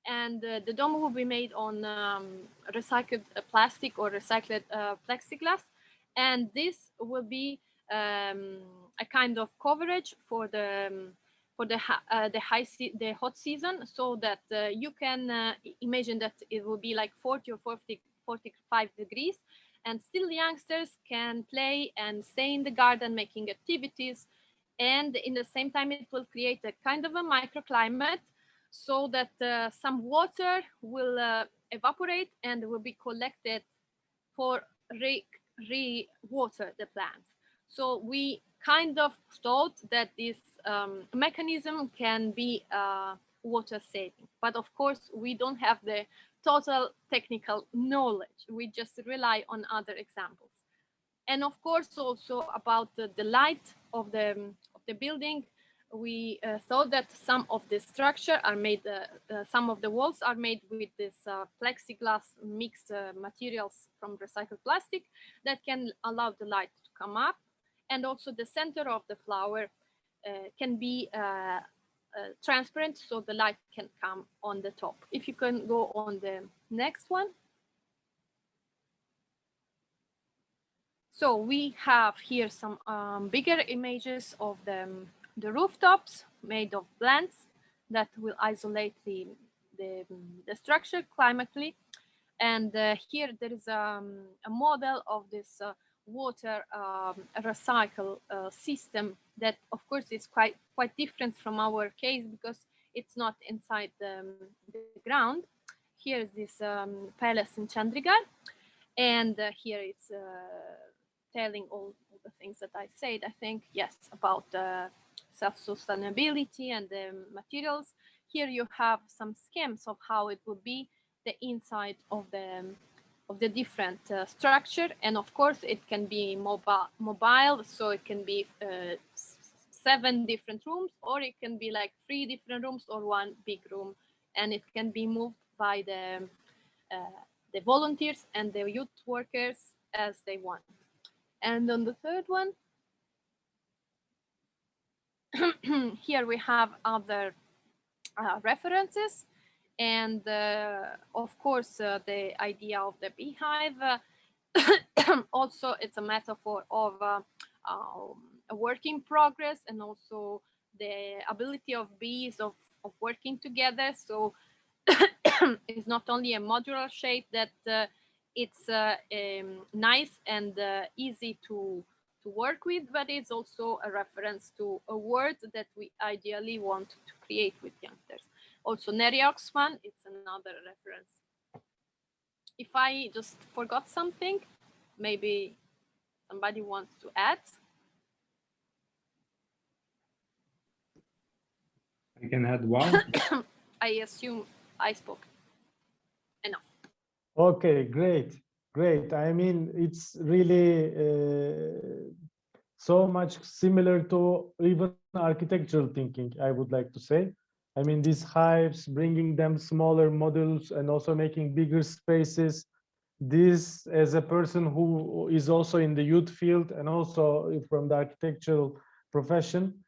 And the dome will be made on recycled plastic or recycled plexiglass. And this will be a kind of coverage for the hot season, so that you can imagine that it will be like 40 or 45 degrees, and still youngsters can play and stay in the garden making activities, and in the same time it will create a kind of a microclimate, so that some water will evaporate and will be collected for re-water the plants. So we kind of thought that this mechanism can be water saving, but of course we don't have the total technical knowledge. We just rely on other examples. And of course also about the light of the building, we thought that some of the structure are made, some of the walls are made with this plexiglass mixed materials from recycled plastic that can allow the light to come up. And also the center of the flower can be transparent, so the light can come on the top. If you can go on the next one. So we have here some bigger images of the rooftops made of plants that will isolate the structure climatically. And here there is a model of this water recycle system that, of course, is quite different from our case because it's not inside the ground. Here is this palace in Chandigarh, and here it's telling all the things that I said. I think, yes, about self-sustainability and the materials. Here you have some schemes of how it would be the inside of the different structure, and of course it can be mobile, so it can be 7 different rooms, or it can be like 3 different rooms or 1 big room, and it can be moved by the volunteers and the youth workers as they want. And on the third one, here we have other references, and of course the idea of the beehive. Also, it's a metaphor of a work in progress, and also the ability of bees of working together. So it's not only a modular shape that it's nice and easy to work with, but it's also a reference to a word that we ideally want to create with youngsters. Also, Neri Oxman, it's another reference. If I just forgot something, maybe somebody wants to add. I can add wow. I assume I spoke enough. Okay, great, great. I mean, it's really so much similar to even architectural thinking, I would like to say. I mean, these hives, bringing them smaller modules and also making bigger spaces. This, as a person who is also in the youth field and also from the architectural profession,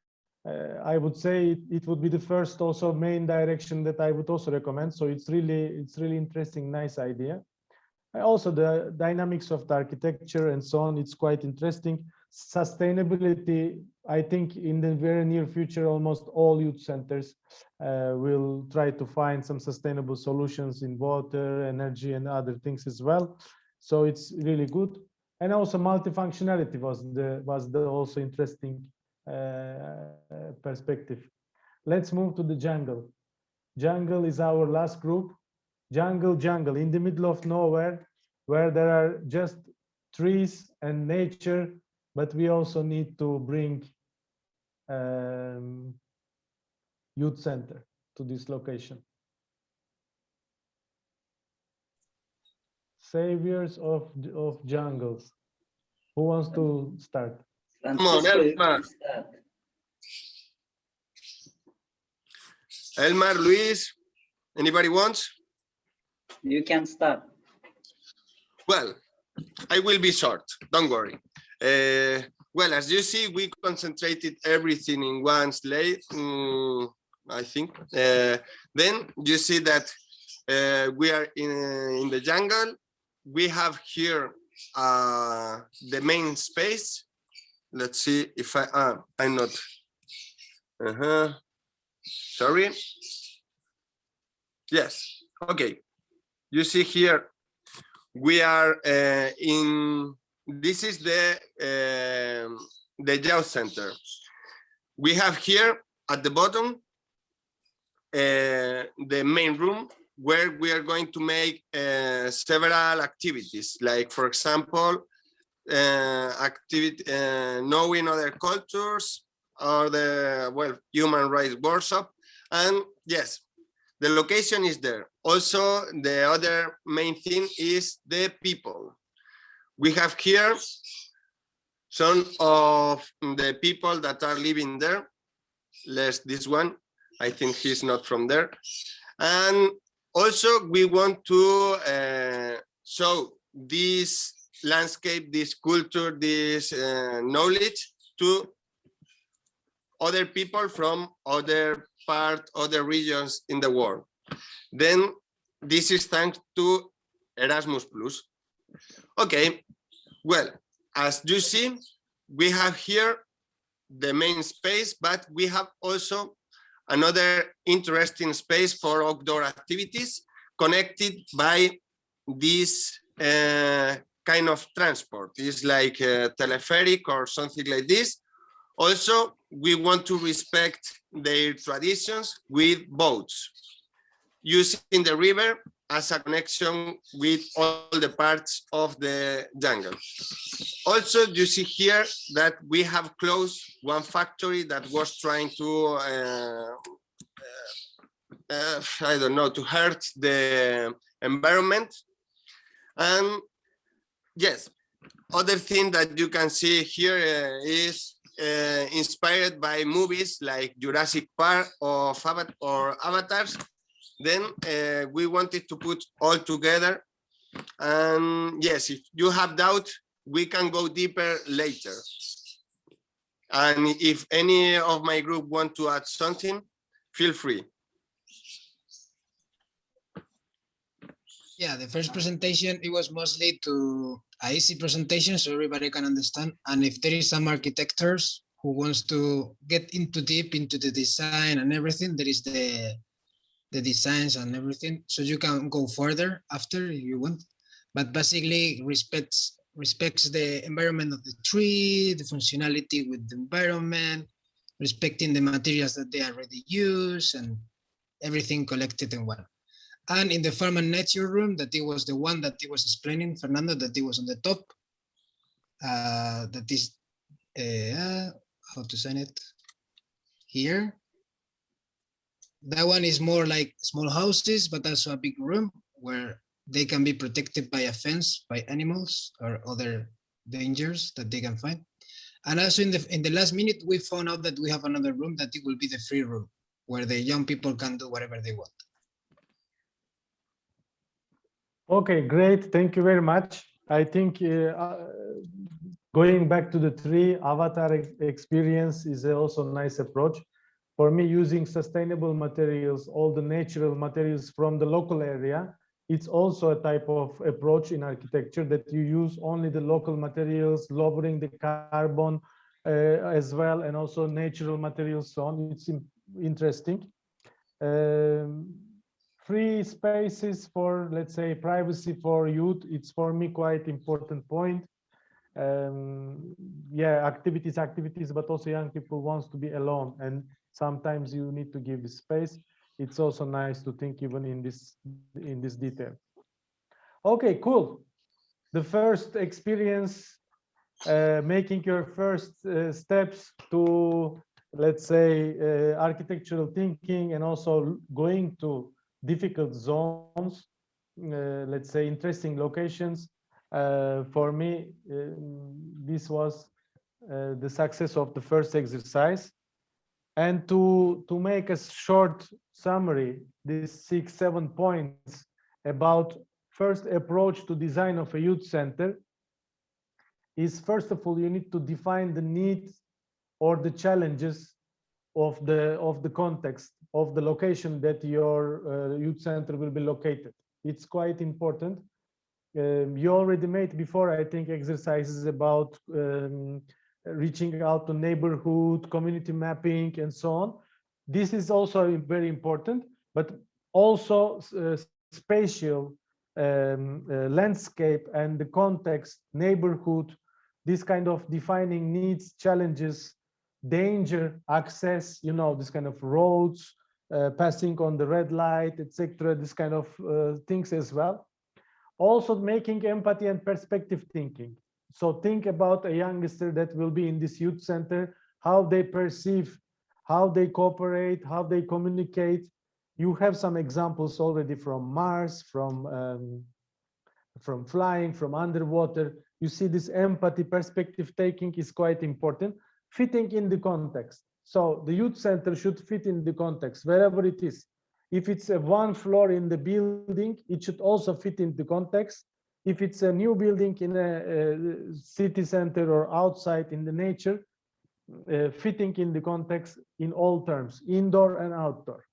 I would say it would be the first also main direction that I would also recommend. So it's really interesting, nice idea. Also the dynamics of the architecture and so on, it's quite interesting. Sustainability, I think in the very near future, almost all youth centers will try to find some sustainable solutions in water, energy, and other things as well. So it's really good. And also multifunctionality was the also interesting perspective. Let's move to the jungle. Jungle is our last group. Jungle in the middle of nowhere, where there are just trees and nature, but we also need to bring youth center to this location. Saviors of jungles. Who wants to start? Come on, Elmar. Elmar, Luis, anybody wants? You can start. Well, I will be short, don't worry. Well, as you see, we concentrated everything in one slide, I think. Then you see that we are in the jungle. We have here the main space. Let's see if I'm not. Sorry. Yes. Okay. You see here, we are this is the youth center. We have here at the bottom the main room where we are going to make several activities, like, for example, knowing other cultures, or the, well, human rights workshop. And yes, the location is there. Also, the other main thing is the people. We have here some of the people that are living there. This one, I think he's not from there. And also, we want to show this landscape, this culture, this knowledge to other people from other regions in the world. Then this is thanks to Erasmus+. Okay, well, as you see, we have here the main space, but we have also another interesting space for outdoor activities connected by this kind of transport. It's like a telepheric or something like this. Also, we want to respect their traditions with boats, using the river as a connection with all the parts of the jungle. Also, you see here that we have closed one factory that was trying to, I don't know, to hurt the environment. And yes, other thing that you can see here is inspired by movies like Jurassic Park or Avatars. Then we wanted to put all together. And yes, if you have doubt, we can go deeper later. And if any of my group want to add something, feel free. Yeah, the first presentation, it was mostly to an easy presentation so everybody can understand. And if there is some architects who wants to get into deep into the design and everything, there is the designs and everything. So you can go further after if you want. But basically respects the environment of the tree, the functionality with the environment, respecting the materials that they already use and everything collected in one. And in the farm and nature room, that it was the one that he was explaining, Fernando, that it was on the top. That is, how to sign it here. That one is more like small houses, but also a big room where they can be protected by a fence, by animals or other dangers that they can find. And also in the last minute, we found out that we have another room that it will be the free room where the young people can do whatever they want. Okay, great. Thank you very much. I think going back to the tree avatar experience is also a nice approach. For me, using sustainable materials, all the natural materials from the local area, it's also a type of approach in architecture that you use only the local materials, lowering the carbon as well, and also natural materials, so on. It's interesting. Free spaces for, let's say, privacy for youth, it's for me quite important point. Yeah, activities, but also young people wants to be alone, and sometimes you need to give space. It's also nice to think even in this detail. Okay, cool. The first experience, making your first steps to, let's say, architectural thinking, and also going to difficult zones, let's say interesting locations. For me, this was the success of the first exercise. And to make a short summary, these 6-7 points about first approach to design of a youth center is, first of all, you need to define the needs or the challenges of the context of the location that your youth center will be located. It's quite important. You already made before, I think, exercises about reaching out to neighborhood, community mapping, and so on. This is also very important, but also spatial landscape and the context, neighborhood, this kind of defining needs, challenges, danger, access, you know, this kind of roads, passing on the red light, etc., this kind of things as well. Also making empathy and perspective thinking. So think about a youngster that will be in this youth center, how they perceive, how they cooperate, how they communicate. You have some examples already from Mars, from flying, from underwater. You see this empathy, perspective taking is quite important. Fitting in the context. So the youth center should fit in the context, wherever it is. If it's a one floor in the building, it should also fit in the context. If it's a new building in a city center or outside in the nature, fitting in the context in all terms, indoor and outdoor.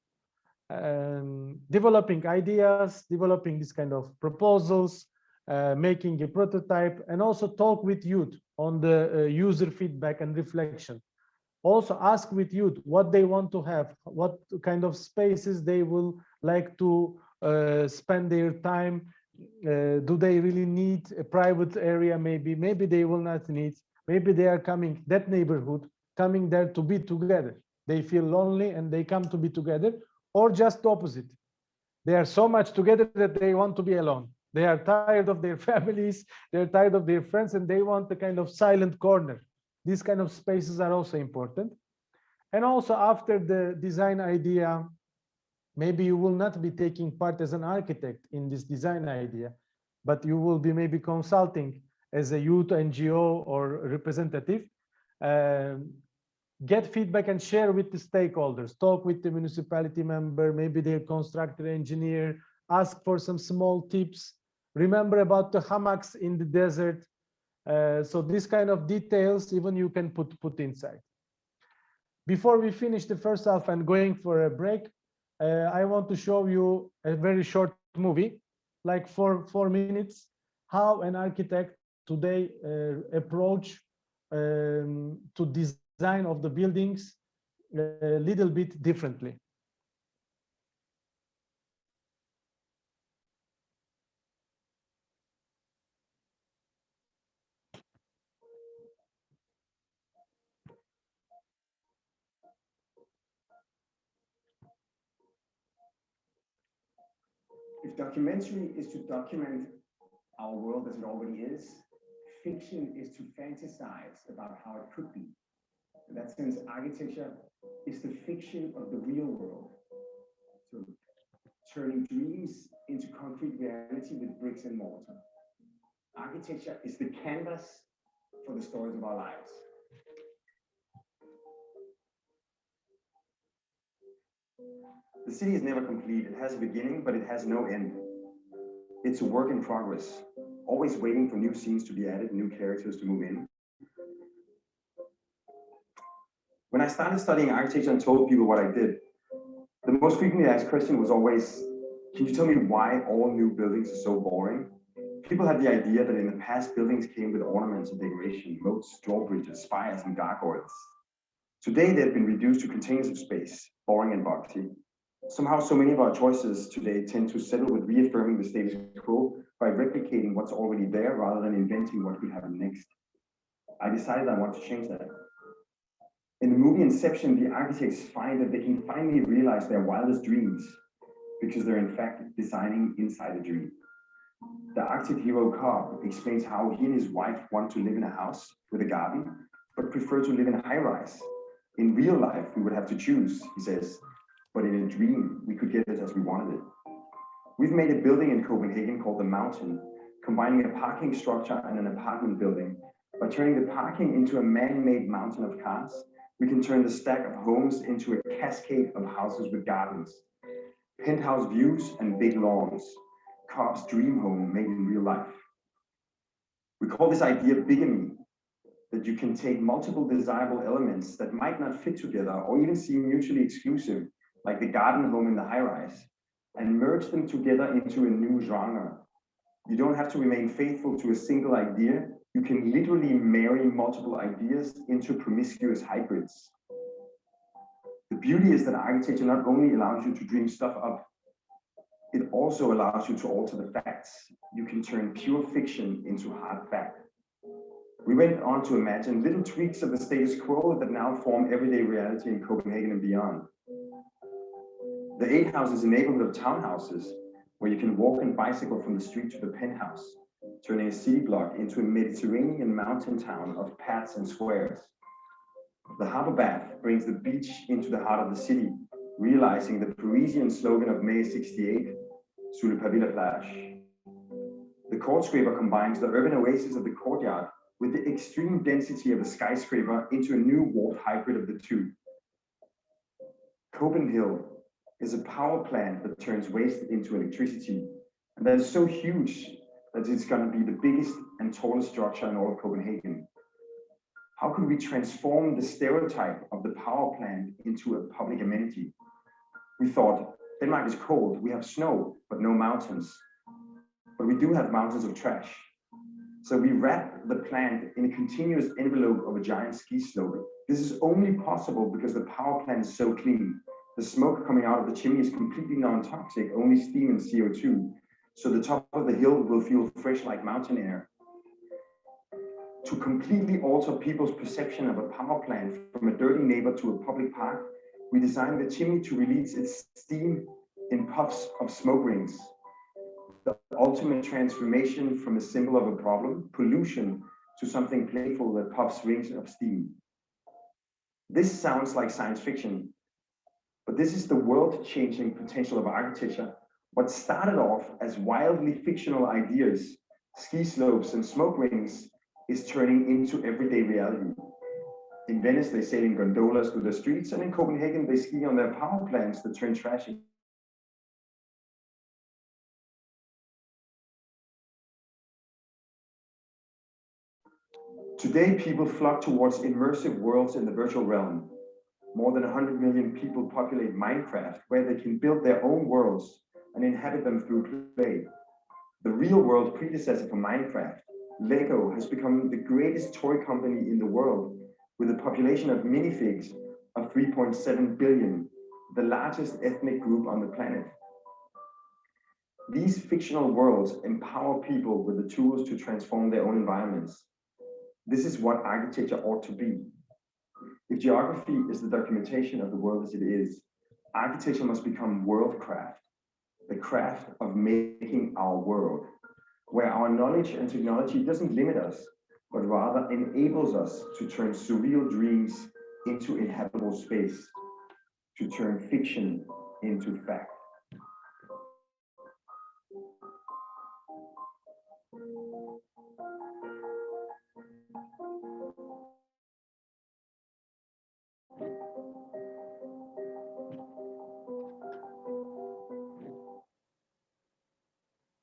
Developing ideas, developing this kind of proposals, making a prototype, and also talk with youth on the user feedback and reflection. Also ask with youth what they want to have, what kind of spaces they will like to spend their time Do they really need a private area? Maybe they will not need. Maybe they are coming, that neighborhood, coming there to be together. They feel lonely and they come to be together, or just the opposite. They are so much together that they want to be alone. They are tired of their families, they're tired of their friends, and they want a kind of silent corner. These kind of spaces are also important. And also after the design idea, maybe you will not be taking part as an architect in this design idea, but you will be maybe consulting as a youth NGO or representative. Get feedback and share with the stakeholders, talk with the municipality member, maybe their constructor engineer, ask for some small tips. Remember about the hammocks in the desert. So this kind of details, even you can put inside. Before we finish the first half and going for a break, I want to show you a very short movie, like 4 minutes, how an architect today approach to design of the buildings a little bit differently. If documentary is to document our world as it already is, fiction is to fantasize about how it could be. In that sense, architecture is the fiction of the real world. So turning dreams into concrete reality with bricks and mortar. Architecture is the canvas for the stories of our lives. The city is never complete. It has a beginning, but it has no end. It's a work in progress, always waiting for new scenes to be added, new characters to move in. When I started studying architecture and told people what I did, the most frequently asked question was always, can you tell me why all new buildings are so boring? People had the idea that in the past, buildings came with ornaments and decoration, moats, drawbridges, spires, and gargoyles. Today, they've been reduced to containers of space, boring and boxy. Somehow, so many of our choices today tend to settle with reaffirming the status quo by replicating what's already there rather than inventing what could happen next. I decided I want to change that. In the movie Inception, the architects find that they can finally realize their wildest dreams because they're in fact designing inside a dream. The architect hero Cobb explains how he and his wife want to live in a house with a garden, but prefer to live in a high-rise. In real life, we would have to choose, he says, but in a dream, we could get it as we wanted it. We've made a building in Copenhagen called The Mountain, combining a parking structure and an apartment building. By turning the parking into a man-made mountain of cars, we can turn the stack of homes into a cascade of houses with gardens, penthouse views and big lawns, Cobb's dream home made in real life. We call this idea bigamy, that you can take multiple desirable elements that might not fit together or even seem mutually exclusive, like the garden home in the high-rise, and merge them together into a new genre. You don't have to remain faithful to a single idea. You can literally marry multiple ideas into promiscuous hybrids. The beauty is that architecture not only allows you to dream stuff up, it also allows you to alter the facts. You can turn pure fiction into hard fact. We went on to imagine little tweaks of the status quo that now form everyday reality in Copenhagen and beyond. The 8 House is a neighborhood of townhouses where you can walk and bicycle from the street to the penthouse, turning a city block into a Mediterranean mountain town of paths and squares. The harbor bath brings the beach into the heart of the city, realizing the Parisian slogan of May 68, Sous le pavé la plage. The court scraper combines the urban oasis of the courtyard with the extreme density of a skyscraper into a new warped hybrid of the two. Copenhagen is a power plant that turns waste into electricity, and that is so huge that it's going to be the biggest and tallest structure in all of Copenhagen. How could we transform the stereotype of the power plant into a public amenity? We thought, Denmark is cold, we have snow, but no mountains. But we do have mountains of trash. So we wrap the plant in a continuous envelope of a giant ski slope. This is only possible because the power plant is so clean. The smoke coming out of the chimney is completely non-toxic, only steam and CO2. so the top of the hill will feel fresh like mountain air. To completely alter people's perception of a power plant from a dirty neighbor to a public park, we designed the chimney to release its steam in puffs of smoke rings. The ultimate transformation from a symbol of a problem, pollution, to something playful that puffs rings of steam. This sounds like science fiction, but this is the world-changing potential of architecture. What started off as wildly fictional ideas, ski slopes and smoke rings, is turning into everyday reality. In Venice, they sail in gondolas through the streets, and in Copenhagen, they ski on their power plants that turn trash into. Today, people flock towards immersive worlds in the virtual realm. More than 100 million people populate Minecraft, where they can build their own worlds and inhabit them through play. The real-world predecessor for Minecraft, Lego, has become the greatest toy company in the world, with a population of minifigs of 3.7 billion, the largest ethnic group on the planet. These fictional worlds empower people with the tools to transform their own environments. This is what architecture ought to be. If geography is the documentation of the world as it is, architecture must become worldcraft, the craft of making our world, where our knowledge and technology doesn't limit us, but rather enables us to turn surreal dreams into inhabitable space, to turn fiction into fact.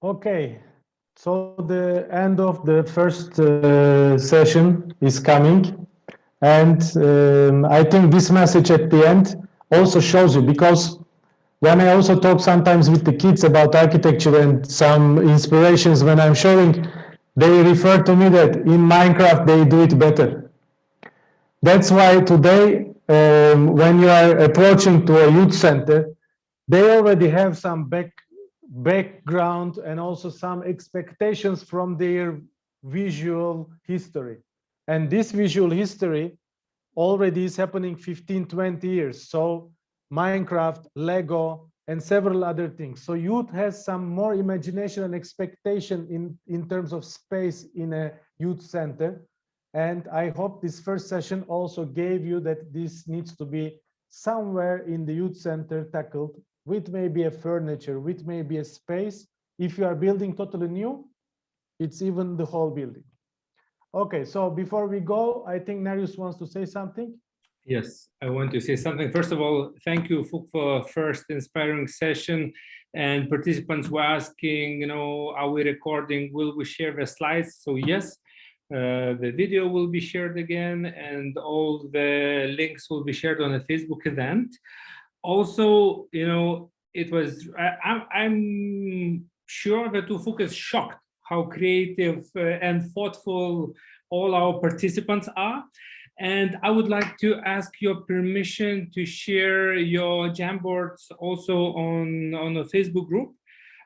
Okay, so the end of the first session is coming, and I think this message at the end also shows you, because when I also talk sometimes with the kids about architecture and some inspirations when I'm showing, they refer to me that in Minecraft they do it better. That's why today, when you are approaching to a youth center, they already have some background and also some expectations from their visual history. And this visual history already is happening 15, 20 years. So Minecraft, Lego, and several other things. So youth has some more imagination and expectation in terms of space in a youth center. And I hope this first session also gave you that this needs to be somewhere in the youth center tackled, with maybe a furniture, with maybe a space. If you are building totally new, it's even the whole building. Okay, so before we go, I think Narius wants to say something. Yes, I want to say something. First of all, thank you for first inspiring session, and participants were asking, you know, are we recording? Will we share the slides? So yes, the video will be shared again, and all the links will be shared on a Facebook event. Also, you know, it was, I'm sure that Ufuk is shocked how creative and thoughtful all our participants are. And I would like to ask your permission to share your Jamboards also on a Facebook group.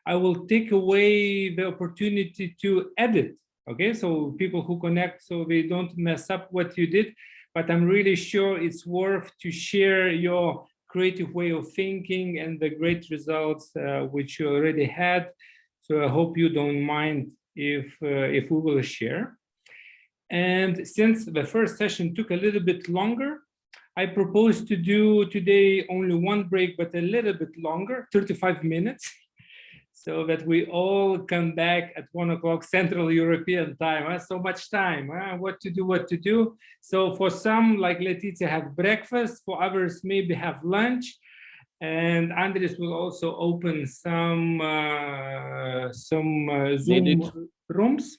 I will take away the opportunity to edit, okay? So people who connect, so they don't mess up what you did, but I'm really sure it's worth to share your creative way of thinking and the great results which you already had. So I hope you don't mind if we will share. And since the first session took a little bit longer, I propose to do today only one break, but a little bit longer, 35 minutes, so that we all come back at 1 o'clock Central European time. So much time, what to do. So for some, like Letizia, have breakfast, for others maybe have lunch, and Andres will also open some Zoom rooms,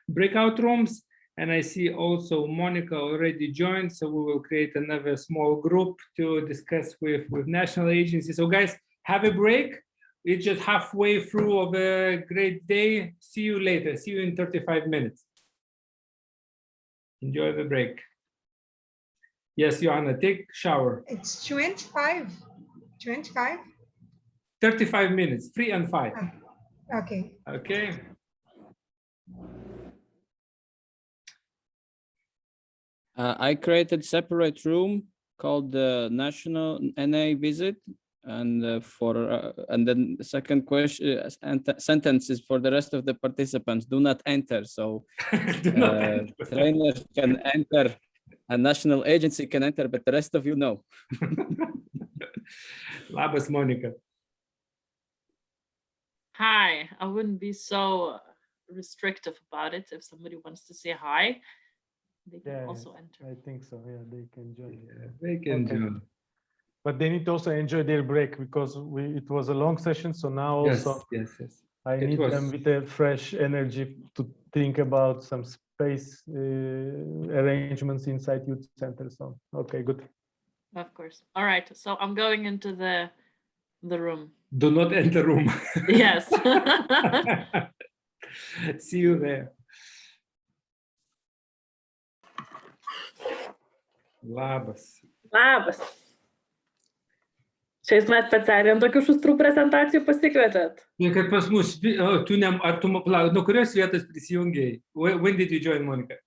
breakout rooms. And I see also Monica already joined, so we will create another small group to discuss with national agencies. So guys, have a break. It's just halfway through of a great day. See you later. See you in 35 minutes. Enjoy the break. Yes, Joanna, take shower. It's 25. 25? 35 minutes, 3 and 5. Okay. Okay. I created separate room called the National NA Visit, and and then the second question sentence is for the rest of the participants: do not enter. So trainers can enter, a national agency can enter, but the rest of you know. Labas, Monica. Hi, I wouldn't be so restrictive about it. If somebody wants to say hi, they can also enter. I think so. Yeah, they can join. They can join. But they need to also enjoy their break because it was a long session. So now also Yes. I It need was. them with a fresh energy to think about some space arrangements inside youth center. So okay, good. Of course. All right. So I'm going into the room. Do not enter room. Yes. See you there. Labas. Labas. Čia jūs mes specialiai ant tokių šustrų prezentacijų pasikvietėt? Ne, kad pas mus, ar tu nuo kurios vietos prisijungiai? When did you join, Monica?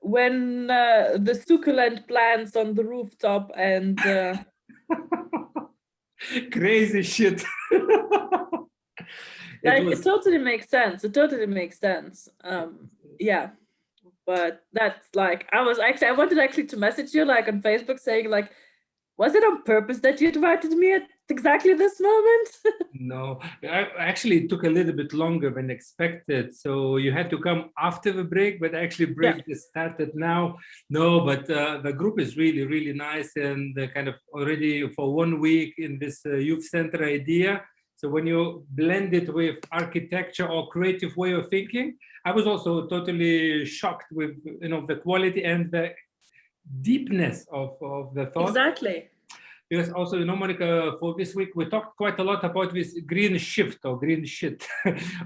When the succulent plants on the rooftop and crazy shit. It totally makes sense. It totally makes sense. Yeah, but that's like I wanted actually to message you like on Facebook saying like, was it on purpose that you invited me at exactly this moment? No, actually it took a little bit longer than expected. So you had to come after the break, but actually break just started now. No, but the group is really, really nice and kind of already for 1 week in this youth center idea. So when you blend it with architecture or creative way of thinking, I was also totally shocked with the quality and the deepness of the thought. Exactly. Because also, Monica, for this week, we talked quite a lot about this green shift or green shit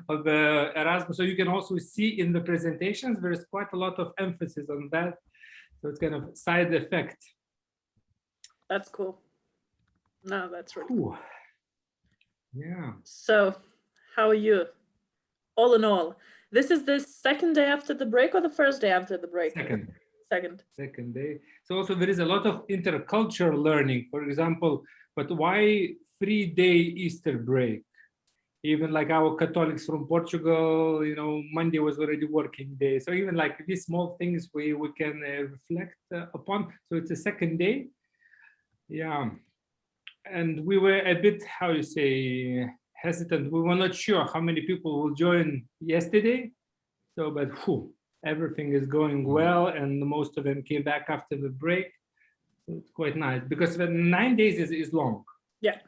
of Erasmus. So you can also see in the presentations, there is quite a lot of emphasis on that. So it's kind of side effect. That's cool. No, that's really cool. Yeah. So how are you? All in all, this is the second day after the break or the first day after the break? Second day. So also there is a lot of intercultural learning, for example, but why 3-day Easter break? Even like our Catholics from Portugal, Monday was already working day. So even like these small things we can reflect upon. So it's a second day. Yeah. And we were a bit, how you say, hesitant. We were not sure how many people will join yesterday. So, but everything is going well, and most of them came back after the break. So it's quite nice because the 9 days is long. Yeah.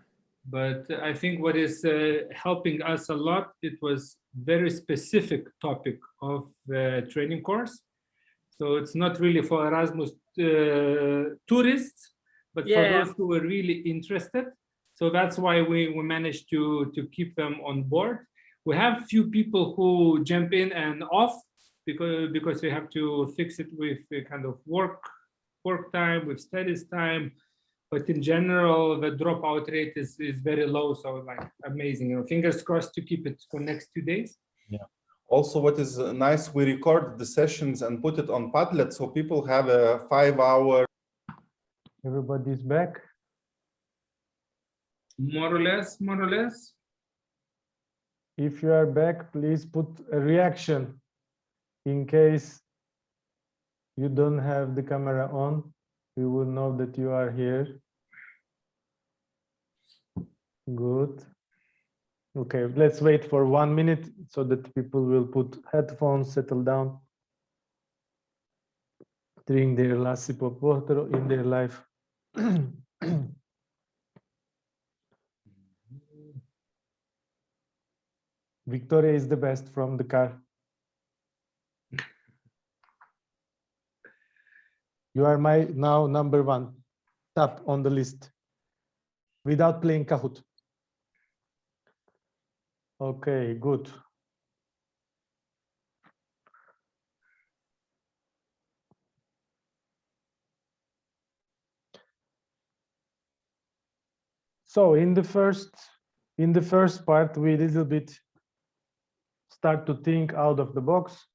But I think what is helping us a lot, it was very specific topic of the training course. So it's not really for Erasmus tourists, but for those who were really interested. So that's why we managed to keep them on board. We have few people who jump in and off because we have to fix it with a kind of work time, with studies time. But in general, the dropout rate is very low. So like amazing, fingers crossed to keep it for next 2 days. Yeah. Also, what is nice, we record the sessions and put it on Padlet, so people have a 5-hour. Everybody's back. More or less. If you are back, please put a reaction in case you don't have the camera on. We will know that you are here. Good. Okay, let's wait for 1 minute so that people will put headphones, settle down, drink their last sip of water in their life. Victoria is the best from the car. You are my now number 1, top on the list, without playing Kahoot. Okay, good. So in the first In the first part, we a little bit start to think out of the box.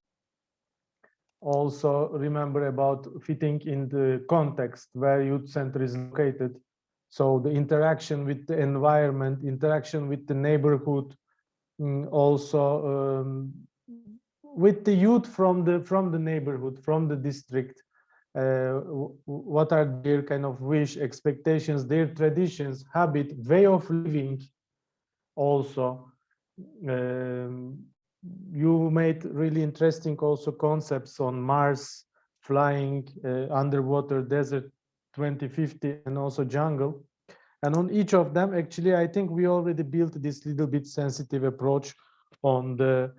Also remember about fitting in the context where youth center is located. So the interaction with the environment, interaction with the neighborhood, also with the youth from the neighborhood, from the district. What are their kind of wish, expectations, their traditions, habit, way of living also. You made really interesting also concepts on Mars, flying, underwater, desert 2050, and also jungle. And on each of them, actually, I think we already built this little bit sensitive approach on the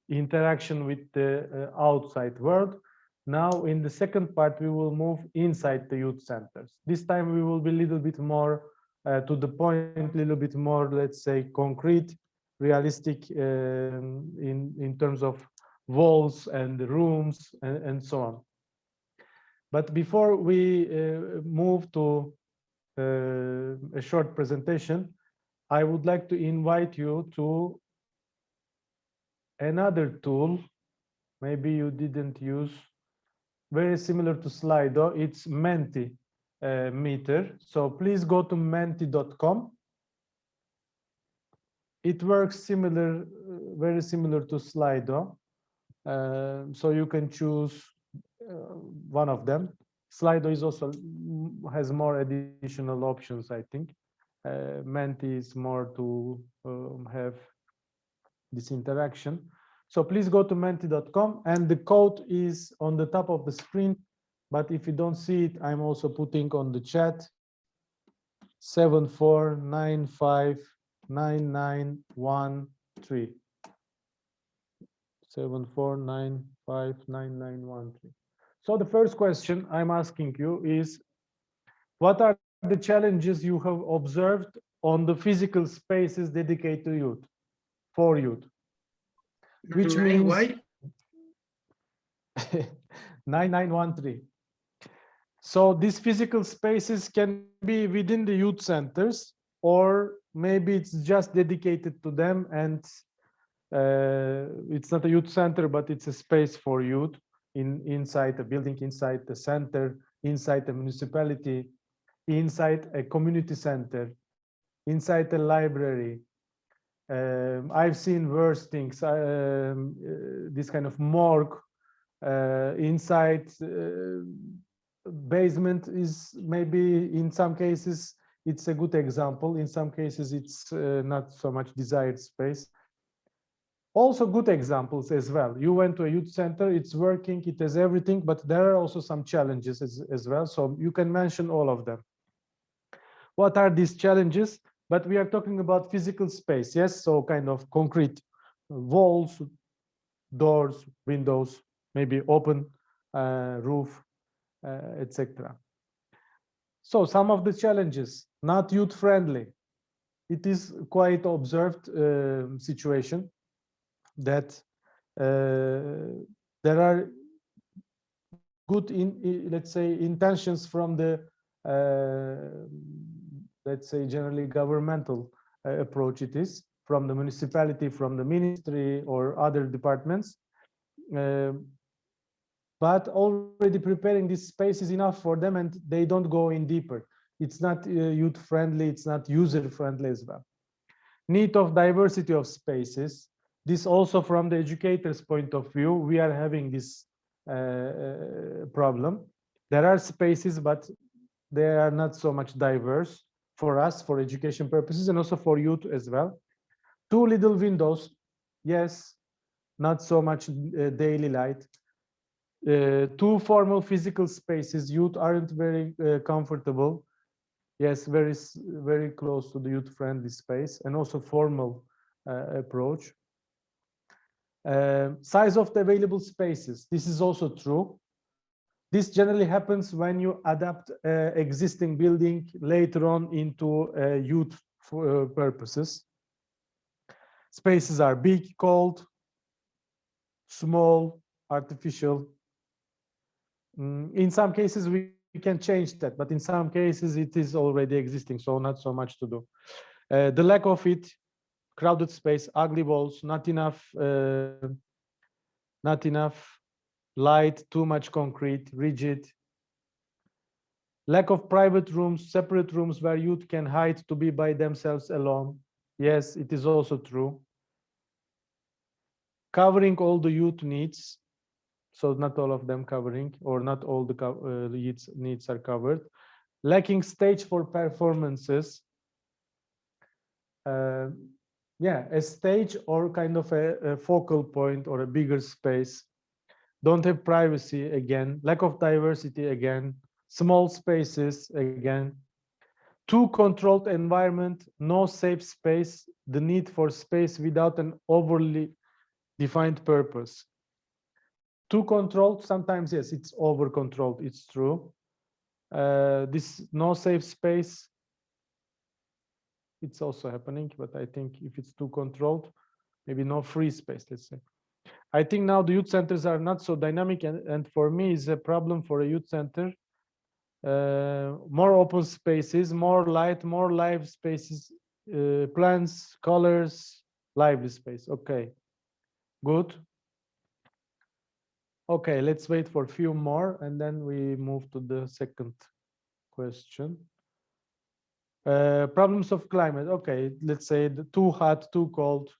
interaction with the outside world. Now, in the second part, we will move inside the youth centers. This time, we will be a little bit more to the point, a little bit more, let's say, concrete, realistic in terms of walls and rooms and so on. But before we move to a short presentation, I would like to invite you to another tool, maybe you didn't use, very similar to Slido. It's Menti Meter. So please go to menti.com. It works similar, very similar to Slido. So you can choose one of them. Slido is also has more additional options, I think. Menti is more to have this interaction. So please go to menti.com, and the code is on the top of the screen. But if you don't see it, I'm also putting on the chat 74959913. 74959913. So the first question I'm asking you is, what are the challenges you have observed on the physical spaces dedicated to youth, for youth? Which means Why? 9913. So these physical spaces can be within the youth centers, or maybe it's just dedicated to them, and it's not a youth center, but it's a space for youth inside a building, inside the center, inside the municipality, inside a community center, inside a library. I've seen worse things, this kind of morgue, inside basement is maybe in some cases it's a good example, in some cases it's not so much desired space. Also good examples as well. You went to a youth center, it's working, it has everything, but there are also some challenges as well. So you can mention all of them. What are these challenges? But we are talking about physical space, yes? So kind of concrete walls, doors, windows, maybe open roof, etc. So some of the challenges, not youth friendly. It is quite observed situation that there are good, let's say, intentions from the, let's say, generally governmental approach. It is from the municipality, from the ministry or other departments. But already preparing this space is enough for them, and they don't go in deeper. It's not youth friendly, it's not user friendly as well. Need of diversity of spaces. This also from the educator's point of view, we are having this problem. There are spaces, but they are not so much diverse for us, for education purposes, and also for youth as well. Too little windows, yes, not so much daily light. Too formal physical spaces, youth aren't very comfortable. Yes, very close to the youth-friendly space, and also formal approach. Size of the available spaces, this is also true. This generally happens when you adapt existing building later on into youth purposes. Spaces are big, cold, small, artificial. In some cases, we can change that, but in some cases it is already existing, so not so much to do. The lack of it, crowded space, ugly walls, not enough light, too much concrete, rigid. Lack of private rooms, separate rooms where youth can hide to be by themselves alone. Yes, it is also true. Covering all the youth needs, so not all of them covering, or not all the youth needs are covered. Lacking stage for performances. Yeah, a stage or kind of a focal point or a bigger space. Don't have privacy again. Lack of diversity again. Small spaces again. Too controlled environment, no safe space, the need for space without an overly defined purpose. Too controlled, sometimes yes, it's over controlled, it's true. This no safe space, it's also happening, but I think if it's too controlled, maybe no free space, let's say. I think now the youth centers are not so dynamic, and for me is a problem for a youth center. More open spaces, more light, more live spaces, plants, colors, lively space. Okay, good. Okay, let's wait for a few more and then we move to the second question. Problems of climate. Okay, let's say too hot, too cold.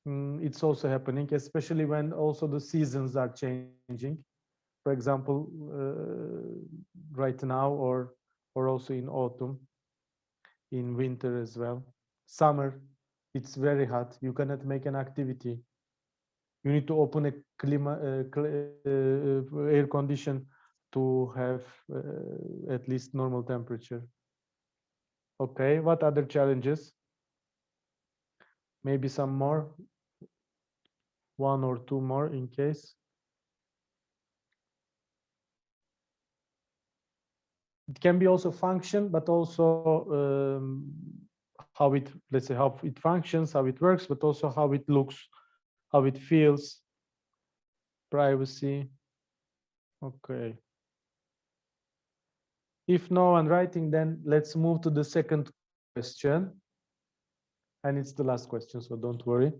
It's also happening, especially when also the seasons are changing. For example, right now or also in autumn, in winter as well. Summer, it's very hot. You cannot make an activity. You need to open a air condition to have at least normal temperature. Okay, what other challenges? Maybe some more, one or two more in case. It can be also function, but also how it, let's say, how it functions, how it works, but also how it looks, how it feels, privacy. Okay. If no one writing, then let's move to the second question. And it's the last question, so don't worry.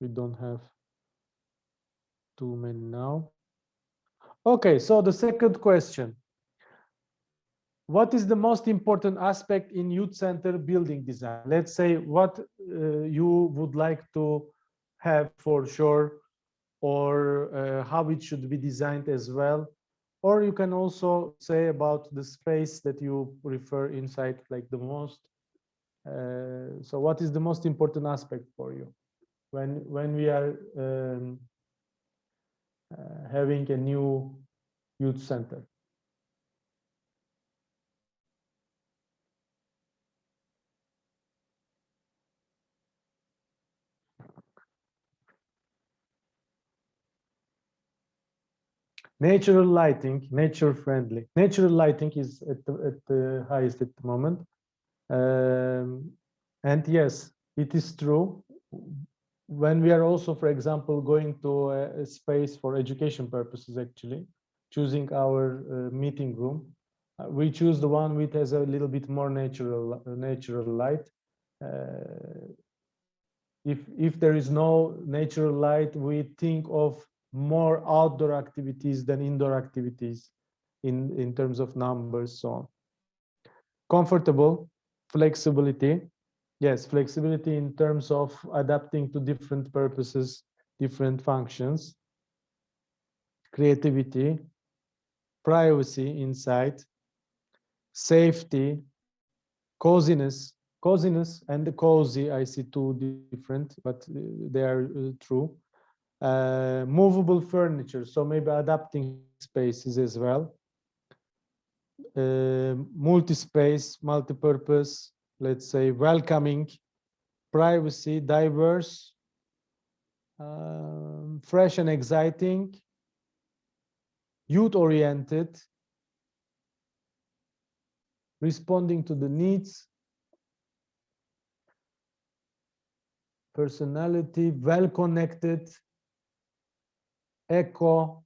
We don't have too many now. Okay, so the second question. What is the most important aspect in youth center building design? Let's say what you would like to have for sure, or how it should be designed as well. Or you can also say about the space that you prefer inside like the most. So what is the most important aspect for you when we are having a new youth center? Natural lighting, nature friendly. Natural lighting is at the highest at the moment. And yes, it is true. When we are also, for example, going to a space for education purposes, actually, choosing our meeting room, we choose the one which has a little bit more natural light. If there is no natural light, we think of more outdoor activities than indoor activities in terms of numbers, so on. Comfortable, flexibility. Yes, flexibility in terms of adapting to different purposes, different functions. Creativity, privacy inside, safety, coziness. Coziness and the cozy, I see two different, but they are true. Movable furniture, so maybe adapting spaces as well. Multi-space, multi-purpose, let's say welcoming, privacy, diverse, fresh and exciting, youth-oriented, responding to the needs, personality, well-connected, eco,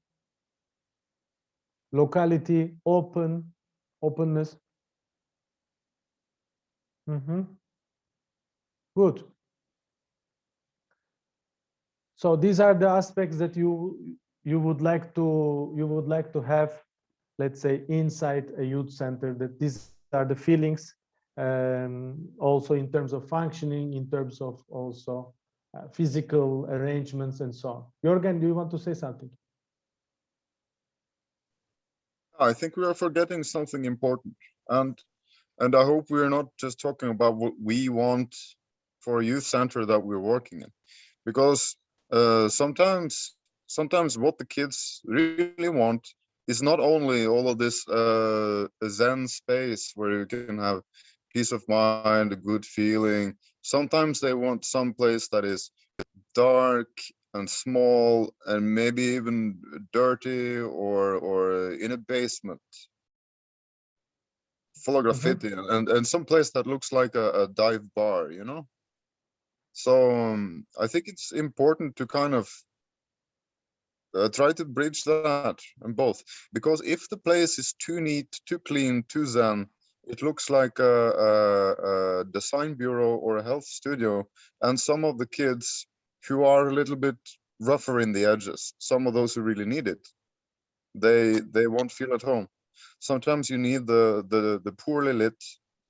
locality, open, openness. Good. So these are the aspects that you would like to have, let's say, inside a youth center. That these are the feelings, also in terms of functioning, in terms of also physical arrangements and so on. Jürgen, do you want to say something? I think we are forgetting something important, and I hope we're not just talking about what we want for a youth center that we're working in, because sometimes what the kids really want is not only all of this Zen space where you can have peace of mind, a good feeling. Sometimes they want some place that is dark and small and maybe even dirty or in a basement full of graffiti and some place that looks like a dive bar, you know. So I think it's important to kind of try to bridge that and both, because if the place is too neat, too clean, too zen, it looks like a design bureau or a health studio, and some of the kids who are a little bit rougher in the edges, some of those who really need it, they won't feel at home. Sometimes you need the poorly lit,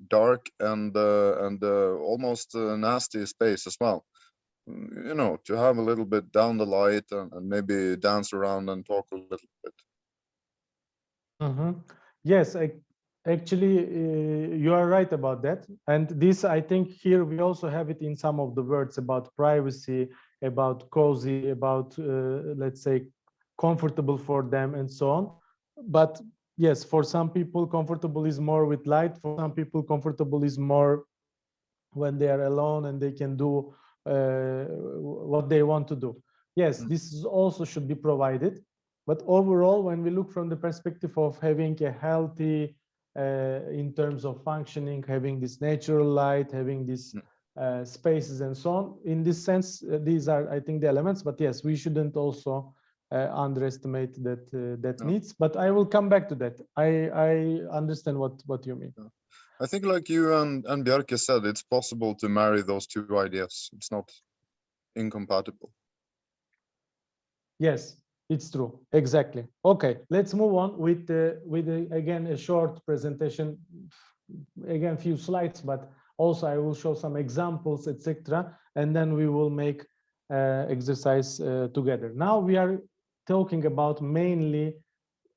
dark and almost nasty space as well, you know, to have a little bit down the light and maybe dance around and talk a little bit. Yes, actually, you are right about that. And this, I think here we also have it in some of the words about privacy, about cozy, about, let's say, comfortable for them and so on. But yes, for some people, comfortable is more with light. For some people, comfortable is more when they are alone and they can do what they want to do. Yes, this is also should be provided. But overall, when we look from the perspective of having a healthy, in terms of functioning, having this natural light, having these spaces and so on, in this sense, these are, I think, the elements. But yes, we shouldn't also underestimate that needs. But I will come back to that. I understand what you mean. I think, like you and Bjarke said, it's possible to marry those two ideas. It's not incompatible. Yes, it's true. Exactly. Okay, let's move on with again a short presentation. Again, few slides, but also I will show some examples, etc., and then we will make exercise together. Now we are talking about mainly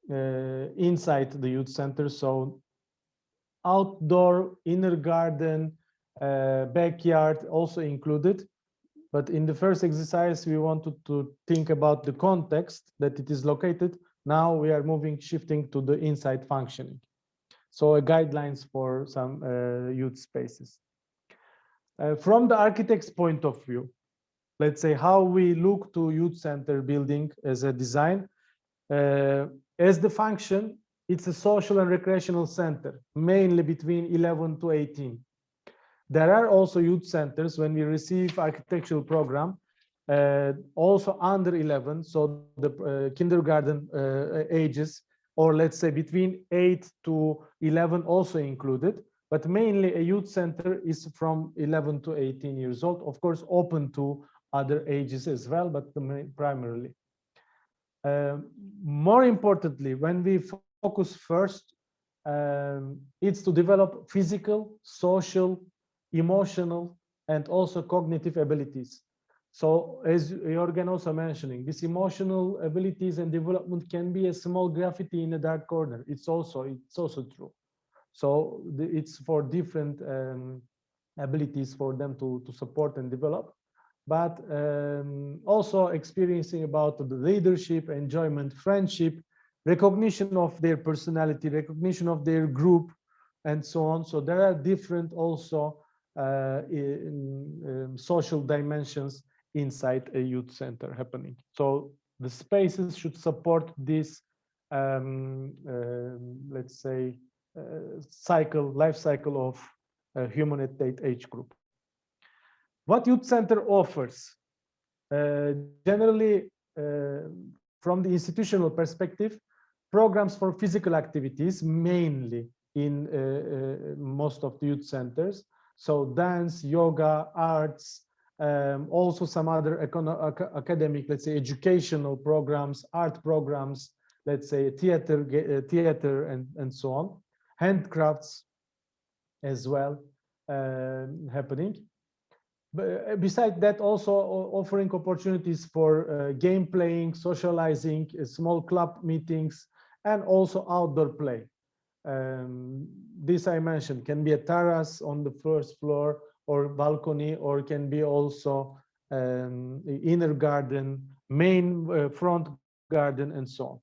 inside the youth center, so outdoor, inner garden, backyard also included. But in the first exercise, we wanted to think about the context that it is located. Now we are shifting to the inside functioning. So guidelines for some youth spaces. From the architect's point of view, let's say how we look to youth center building as a design. As the function, it's a social and recreational center, mainly between 11 to 18. There are also youth centers when we receive architectural program, also under 11, so the kindergarten ages, or let's say between 8 to 11 also included, but mainly a youth center is from 11 to 18 years old, of course open to other ages as well, but primarily. More importantly, when we focus first, it's to develop physical, social, emotional, and also cognitive abilities. So as Jürgen also mentioning, these emotional abilities and development can be a small graffiti in a dark corner. It's also true. So it's for different abilities for them to support and develop, but also experiencing about the leadership, enjoyment, friendship, recognition of their personality, recognition of their group, and so on. So there are different also social dimensions inside a youth center happening. So the spaces should support this, let's say, life cycle of human at that age group. What youth center offers? Generally, from the institutional perspective, programs for physical activities mainly, in most of the youth centers. So dance, yoga, arts, also some other academic, let's say, educational programs, art programs, let's say theater and so on, handcrafts as well happening. But besides that, also offering opportunities for game playing, socializing, small club meetings, and also outdoor play. This I mentioned can be a terrace on the first floor or balcony, or can be also inner garden, main front garden, and so on.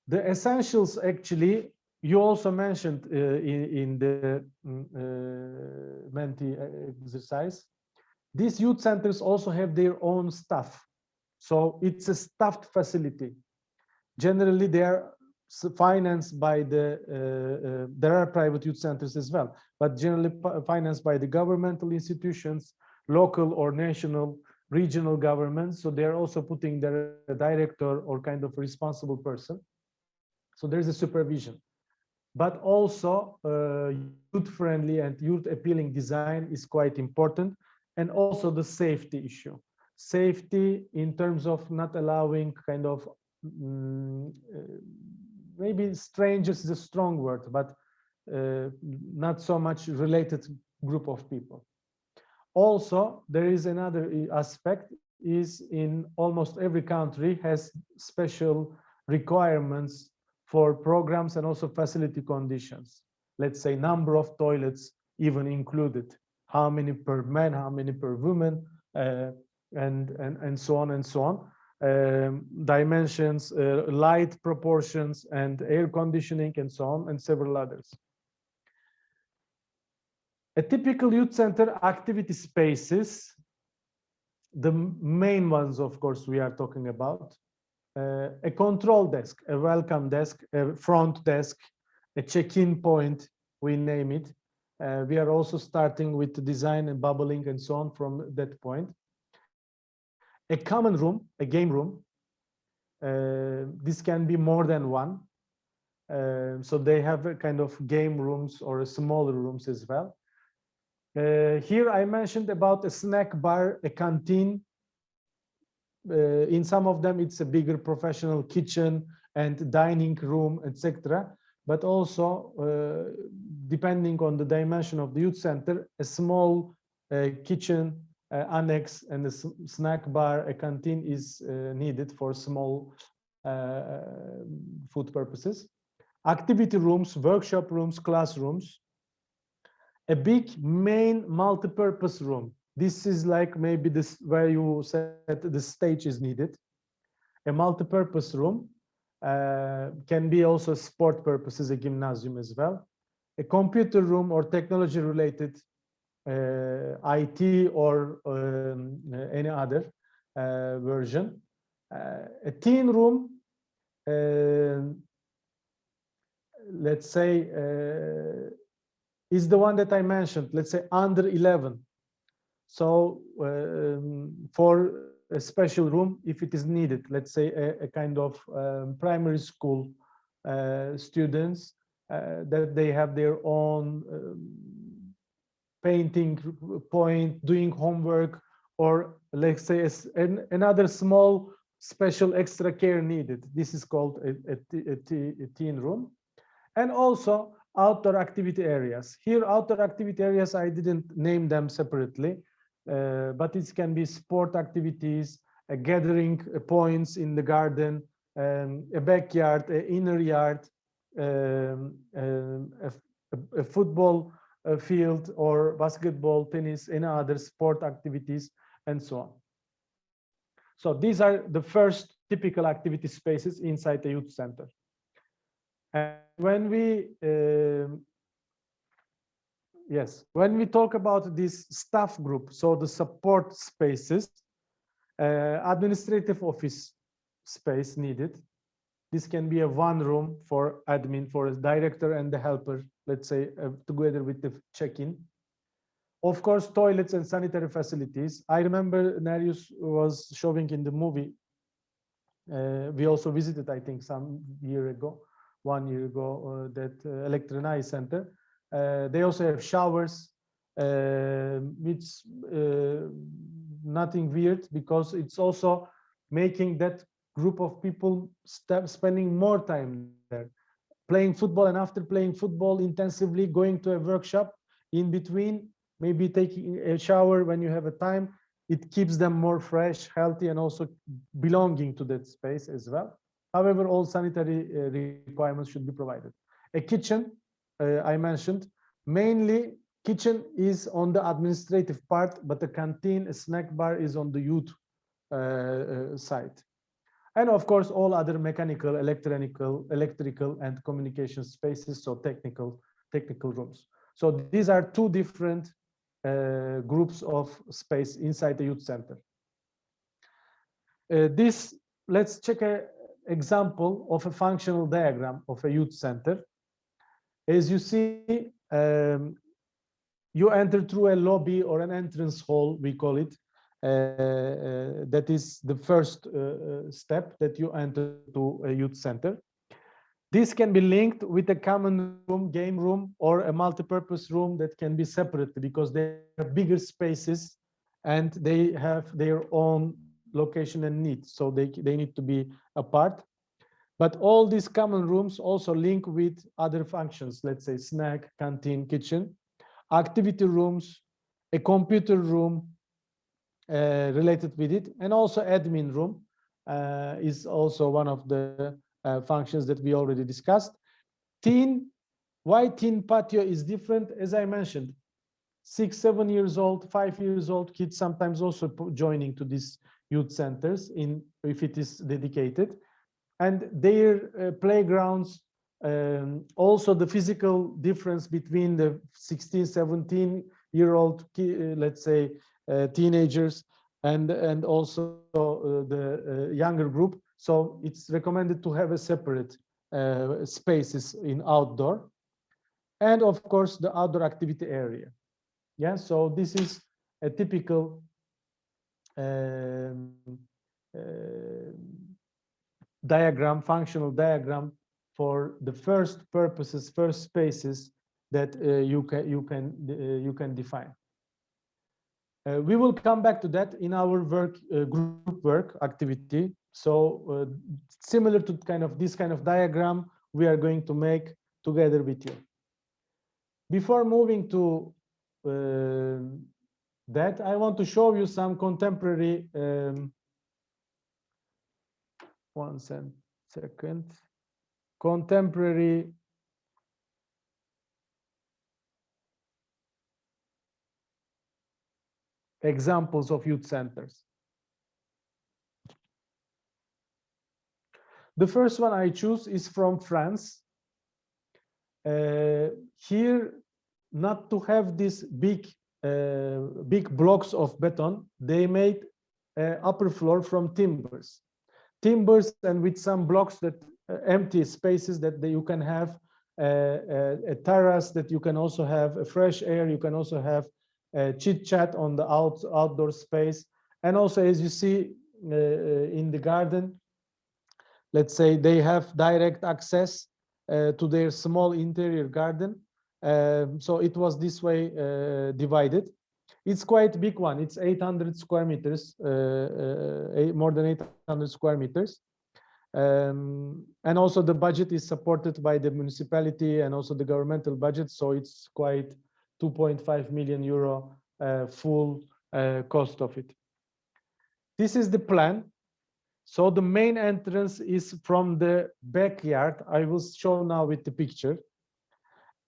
The essentials, actually, you also mentioned in the Menti exercise. These youth centers also have their own staff. So it's a staffed facility. Generally, they are financed by there are private youth centers as well, but generally financed by the governmental institutions, local or national, regional governments. So they're also putting their director or kind of responsible person. So there's a supervision. But also youth-friendly and youth-appealing design is quite important, and also the safety issue. Safety in terms of not allowing kind of maybe strangers is a strong word, but not so much related group of people. Also, there is another aspect, is in almost every country has special requirements for programs and also facility conditions. Let's say number of toilets even included, how many per man, how many per woman, and so on and so on. Dimensions, light proportions, and air conditioning, and so on, and several others. A typical youth center activity spaces, the main ones, of course, we are talking about. A control desk, a welcome desk, a front desk, a check-in point, we name it. We are also starting with the design and bubbling and so on from that point. A common room, a game room. This can be more than one. So they have a kind of game rooms or smaller rooms as well. Here I mentioned about a snack bar, a canteen. In some of them, it's a bigger professional kitchen and dining room, etc. But also, depending on the dimension of the youth center, a small kitchen annex and a snack bar, a canteen is needed for small food purposes. Activity rooms, workshop rooms, classrooms. A big main multi-purpose room. This is like maybe this where you said the stage is needed. A multi-purpose room can be also sport purposes, a gymnasium as well. A computer room or technology related IT or any other version. A teen room, let's say, is the one that I mentioned, let's say under 11. So for a special room, if it is needed, let's say a kind of primary school students, that they have their own painting point, doing homework, or let's say another small special extra care needed. This is called a teen room. And also outdoor activity areas. Here, outdoor activity areas, I didn't name them separately, but it can be sport activities, a gathering points in the garden, a backyard, an inner yard, a football field or basketball, tennis, any other sport activities, and so on. So these are the first typical activity spaces inside the youth center. And when we when we talk about this staff group, so the support spaces, administrative office space needed. This can be a one room for admin, for a director and the helper, let's say, together with the check-in. Of course, toilets and sanitary facilities. I remember Narius was showing in the movie. We also visited, I think, some year ago. 1 year ago, that Electronic Center. They also have showers. It's nothing weird because it's also making that group of people spending more time there, playing football, and after playing football intensively, going to a workshop in between, maybe taking a shower when you have a time. It keeps them more fresh, healthy, and also belonging to that space as well. However, all sanitary requirements should be provided. A kitchen, I mentioned, mainly kitchen is on the administrative part, but the canteen, a snack bar is on the youth side. And of course, all other mechanical, electrical, and communication spaces, so technical rooms. So these are two different groups of space inside the youth center. Let's check an example of a functional diagram of a youth center. As you see, you enter through a lobby or an entrance hall, we call it. That is the first step that you enter to a youth center. This can be linked with a common room, game room, or a multi-purpose room that can be separate because they have bigger spaces and they have their own location and needs. So they need to be apart. But all these common rooms also link with other functions, let's say snack, canteen, kitchen, activity rooms, a computer room related with it, and also admin room is also one of the functions that we already discussed. Why teen patio is different, as I mentioned, 6, 7 years old, 5 years old kids sometimes also joining to these youth centers if it is dedicated. And their playgrounds, also the physical difference between the 16, 17-year-old, let's say, teenagers and also the younger group. So it's recommended to have a separate spaces in outdoor. And of course, the outdoor activity area. Yeah, so this is a typical diagram, functional diagram for the first purposes, first spaces that you can define. We will come back to that in our group work activity. So similar to this kind of diagram, we are going to make together with you. Before moving to that, I want to show you some contemporary, contemporary examples of youth centers. The first one I choose is from France. Here, not to have these big blocks of beton, they made upper floor from timbers and with some blocks that empty spaces that you can have a terrace, that you can also have a fresh air, you can also have chit chat on the outdoor space. And also, as you see in the garden, let's say they have direct access to their small interior garden. So it was this way divided. It's quite a big one. It's 800 square meters, more than 800 square meters. And also the budget is supported by the municipality and also the governmental budget. So it's quite 2.5 million euro full cost of it. This is the plan. So the main entrance is from the backyard. I will show now with the picture.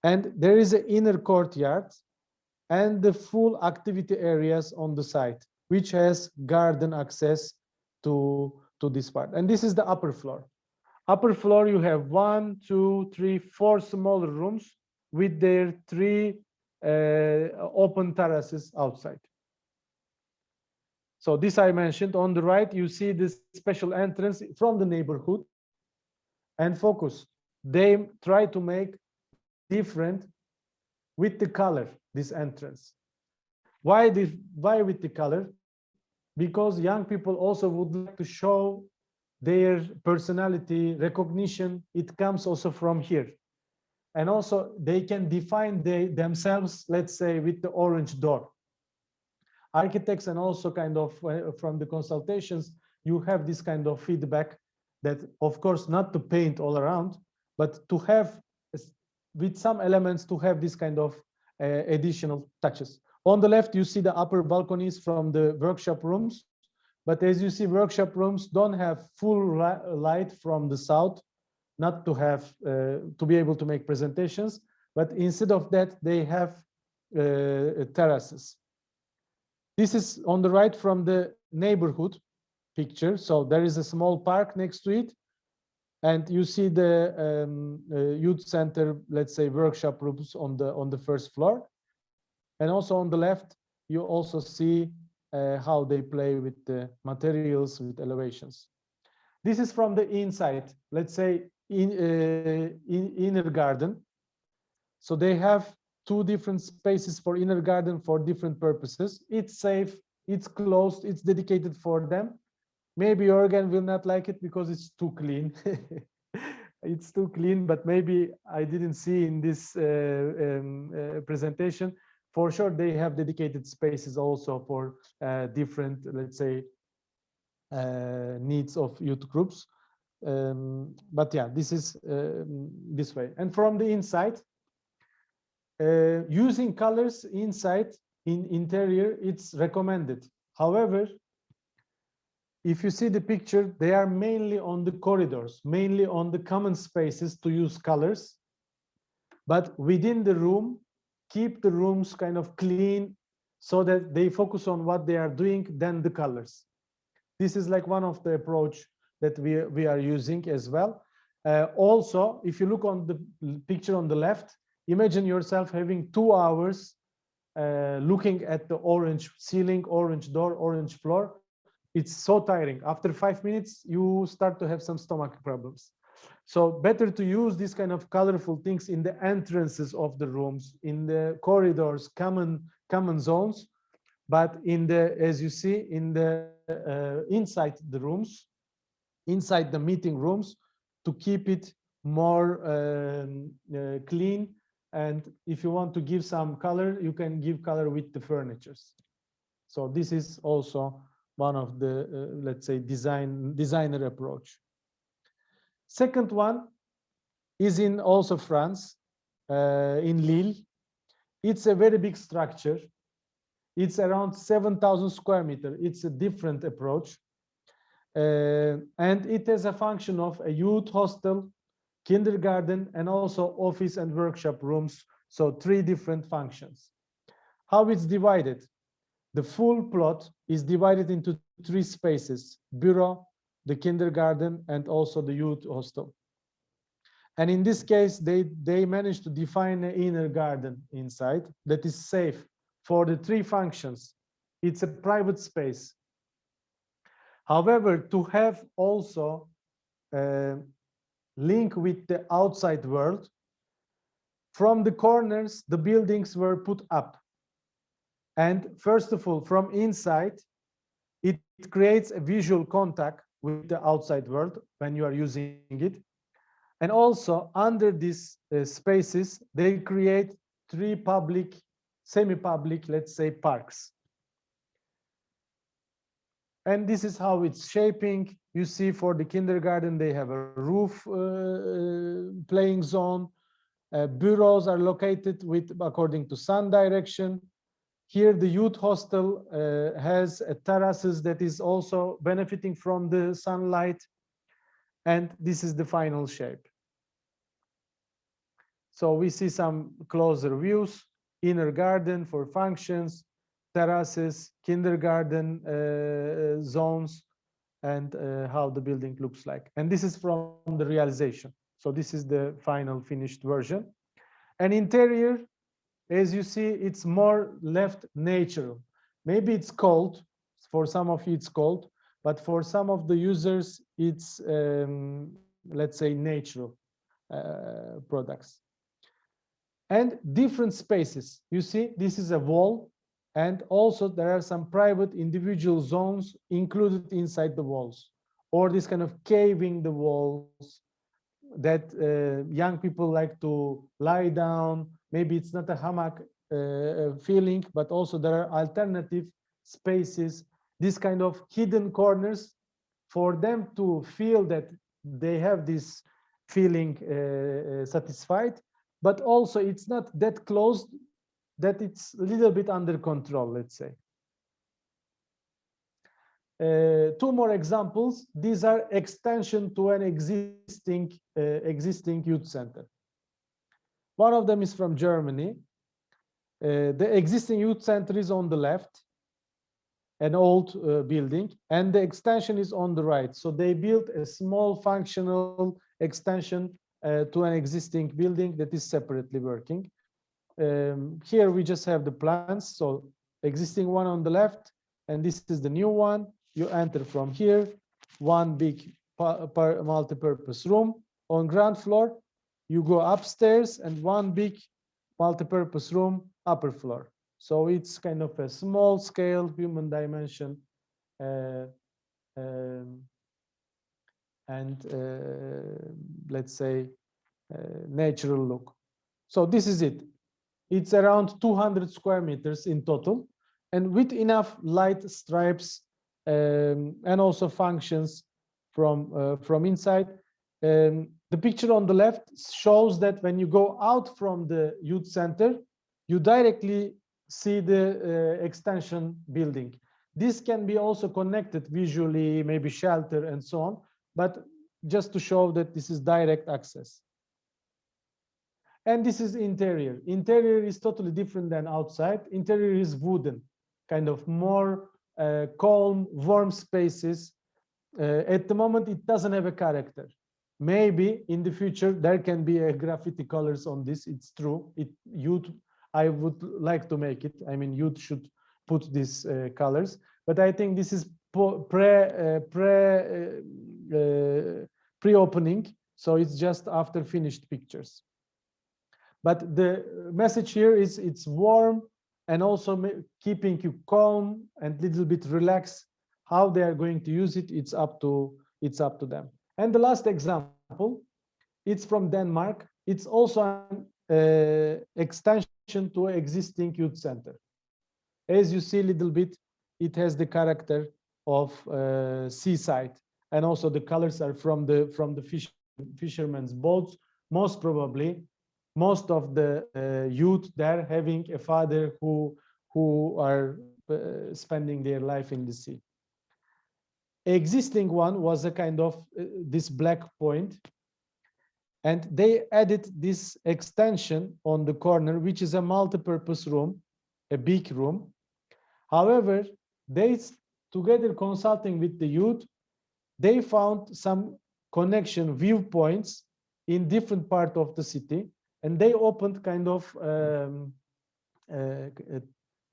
And there is an inner courtyard and the full activity areas on the side, which has garden access to this part. And this is the upper floor. Upper floor, you have 1, 2, 3, 4 smaller rooms with their 3 open terraces outside. So this I mentioned. On the right, you see this special entrance from the neighborhood. And focus, they try to make different with the color, this entrance. Why with the color? Because young people also would like to show their personality recognition, it comes also from here. And also they can define themselves, let's say, with the orange door. Architects and also kind of from the consultations, you have this kind of feedback that, of course, not to paint all around, but to have, with some elements, to have this kind of additional touches. On the left, you see the upper balconies from the workshop rooms. But as you see, workshop rooms don't have full light from the south, not to have, to be able to make presentations. But instead of that, they have terraces. This is on the right from the neighborhood picture. So there is a small park next to it. And you see the youth center, let's say, workshop rooms on the first floor. And also on the left, you also see how they play with the materials, with elevations. This is from the inside, let's say, inner garden. So they have two different spaces for inner garden for different purposes. It's safe, it's closed, it's dedicated for them. Maybe Jürgen will not like it because it's too clean. It's too clean, but maybe I didn't see in this presentation. For sure, they have dedicated spaces also for different, let's say, needs of youth groups. But yeah, this is this way. And from the inside, using colors inside in interior, it's recommended. However, if you see the picture, they are mainly on the corridors, mainly on the common spaces to use colors. But within the room, keep the rooms kind of clean so that they focus on what they are doing than the colors. This is like one of the approach that we are using as well. Also, if you look on the picture on the left, imagine yourself having 2 hours looking at the orange ceiling, orange door, orange floor. It's so tiring. After 5 minutes, you start to have some stomach problems. So better to use this kind of colorful things in the entrances of the rooms, in the corridors, common zones, but in the, as you see, in the inside the rooms, inside the meeting rooms, to keep it more clean. And if you want to give some color, you can give color with the furnitures. So this is also one of the, let's say, designer approach. Second one is in also France, in Lille. It's a very big structure. It's around 7,000 square meters. It's a different approach. And it has a function of a youth hostel, kindergarten, and also office and workshop rooms. So 3 different functions. How it's divided? The full plot is divided into 3 spaces: bureau, the kindergarten, and also the youth hostel. And in this case, they managed to define an inner garden inside that is safe for the 3 functions. It's a private space. However, to have also a link with the outside world, from the corners, the buildings were put up. And first of all, from inside, it creates a visual contact with the outside world when you are using it. And also under these spaces, they create 3 public, semi-public, let's say, parks. And this is how it's shaping. You see for the kindergarten, they have a roof playing zone. Bureaus are located with according to sun direction. Here, the youth hostel has terraces that is also benefiting from the sunlight. And this is the final shape. So we see some closer views: inner garden for functions, terraces, kindergarten zones, and how the building looks like. And this is from the realization. So this is the final finished version. And interior, as you see, it's more left natural. Maybe it's cold. For some of you, it's cold. But for some of the users, it's, let's say, natural products. And different spaces. You see, this is a wall. And also there are some private individual zones included inside the walls. or this kind of caving the walls that young people like to lie down. Maybe it's not a hammock feeling, but also there are alternative spaces, this kind of hidden corners for them to feel that they have this feeling satisfied, but also it's not that closed that it's a little bit under control, let's say. Two more examples. These are extension to an existing youth center. One of them is from Germany. The existing youth center is on the left, an old building, and the extension is on the right. So they built a small functional extension to an existing building that is separately working. Here we just have the plans. So existing one on the left, and this is the new one. You enter from here, one big multi-purpose room. On ground floor, you go upstairs and one big multi-purpose room, upper floor. So it's kind of a small scale human dimension and let's say natural look. So this is it. It's around 200 square meters in total, and with enough light stripes and also functions from inside. The picture on the left shows that when you go out from the youth center, you directly see the extension building. This can be also connected visually, maybe shelter and so on, but just to show that this is direct access. And this is interior. Interior is totally different than outside. Interior is wooden, kind of more calm, warm spaces. At the moment, it doesn't have a character. Maybe in the future, there can be a graffiti colors on this. It's true. I would like to make it. I mean, youth should put these colors. But I think this is pre-opening. So it's just after finished pictures. But the message here is it's warm and also keeping you calm and a little bit relaxed. How they are going to use it, it's up to them. And the last example, it's from Denmark. It's also an extension to an existing youth center. As you see a little bit, it has the character of seaside, and also the colors are from the fishermen's boats. Most probably, most of the youth there having a father who are spending their life in the sea. Existing one was a kind of this black point, and they added this extension on the corner, which is a multi-purpose room, a big room. However, they together consulting with the youth, they found some connection viewpoints in different parts of the city, and they opened kind of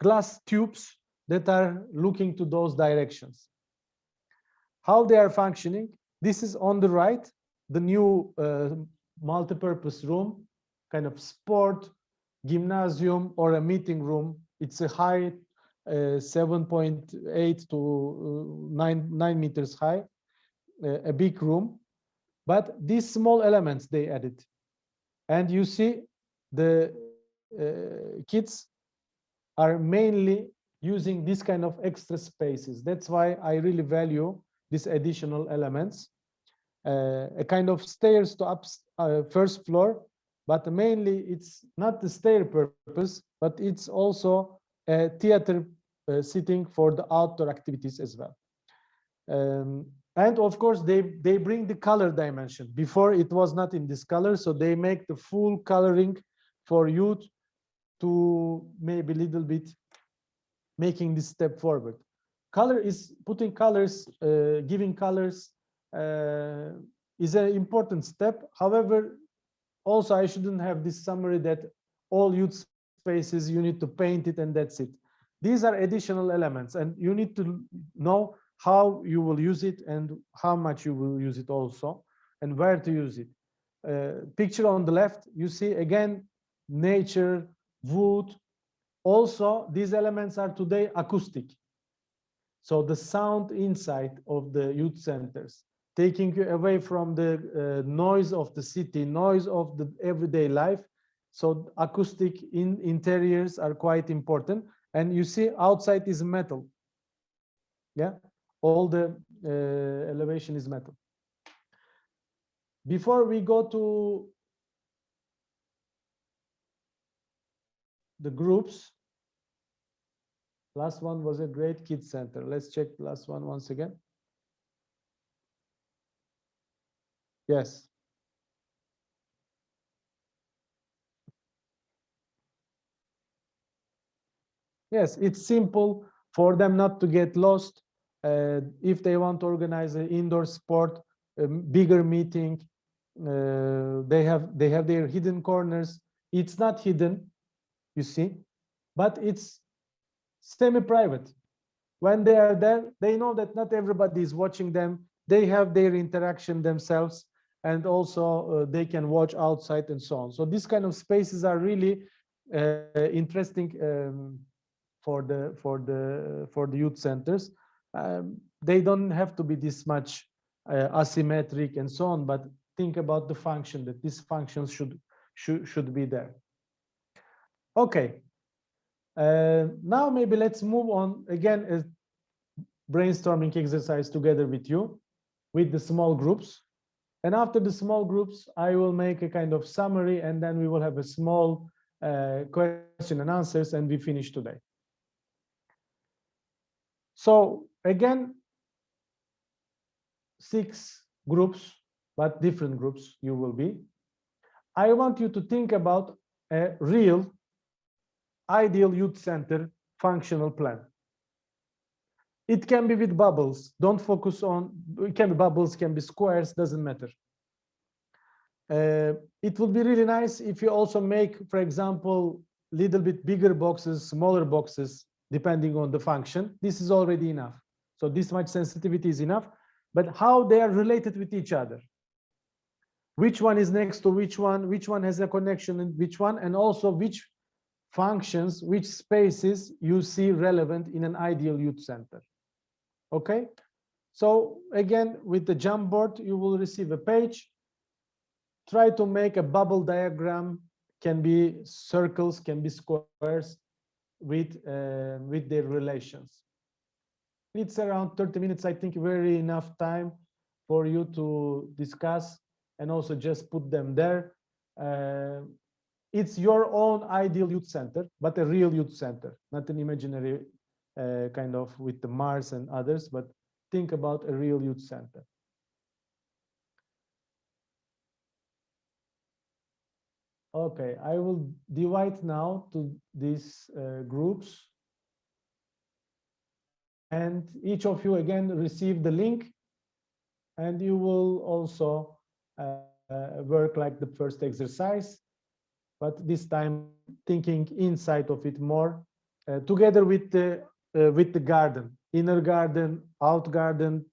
glass tubes that are looking to those directions. How they are functioning, this is on the right, the new multi-purpose room, kind of sport, gymnasium, or a meeting room. It's a high 7.8 to 9 meters high, a big room. But these small elements they added. And you see the kids are mainly using this kind of extra spaces. That's why I really value these additional elements. A kind of stairs to up first floor, but mainly it's not the stair purpose, but it's also a theater sitting for the outdoor activities as well. And of course, they bring the color dimension. Before it was not in this color, so they make the full coloring for youth to maybe a little bit making this step forward. Color is putting colors, giving colors is an important step. However, also I shouldn't have this summary that all youth spaces, you need to paint it and that's it. These are additional elements, and you need to know how you will use it and how much you will use it also, and where to use it. Picture on the left, you see again, nature, wood. Also, these elements are today acoustic. So the sound inside of the youth centers. taking you away from the noise of the city, noise of the everyday life. So acoustic interiors are quite important. And you see outside is metal. Yeah, all the elevation is metal. Before we go to the groups, last one was a great kids center. Let's check the last one once again. Yes. Yes, it's simple for them not to get lost. If they want to organize an indoor sport, a bigger meeting, they have their hidden corners. It's not hidden, you see, but it's semi-private. When they are there, they know that not everybody is watching them. They have their interaction themselves, and also they can watch outside and so on. So these kind of spaces are really interesting for the youth centers. They don't have to be this much asymmetric and so on, but think about the function, that these functions should be there. Okay. Now maybe let's move on again, a brainstorming exercise together with you, with the small groups. And after the small groups, I will make a kind of summary, and then we will have a small question and answers, and we finish today. So again, 6 groups, but different groups you will be. I want you to think about a real ideal youth center functional plan. It can be with bubbles. Don't focus on, it can be bubbles, can be squares, doesn't matter. It would be really nice if you also make, for example, little bit bigger boxes, smaller boxes, depending on the function. This is already enough. So this much sensitivity is enough, but how they are related with each other. Which one is next to which one has a connection in which one, and also which functions, which spaces you see relevant in an ideal youth center. Okay, so again, with the Jamboard, you will receive a page. Try to make a bubble diagram, can be circles, can be squares, with their relations. It's around 30 minutes, I think, very enough time for you to discuss and also just put them there. It's your own ideal youth center, but a real youth center, not an imaginary kind of with the Mars and others, but think about a real youth center. Okay, I will divide now to these groups. And each of you again receive the link, and you will also work like the first exercise, but this time thinking inside of it more, together with the garden, inner garden, out garden,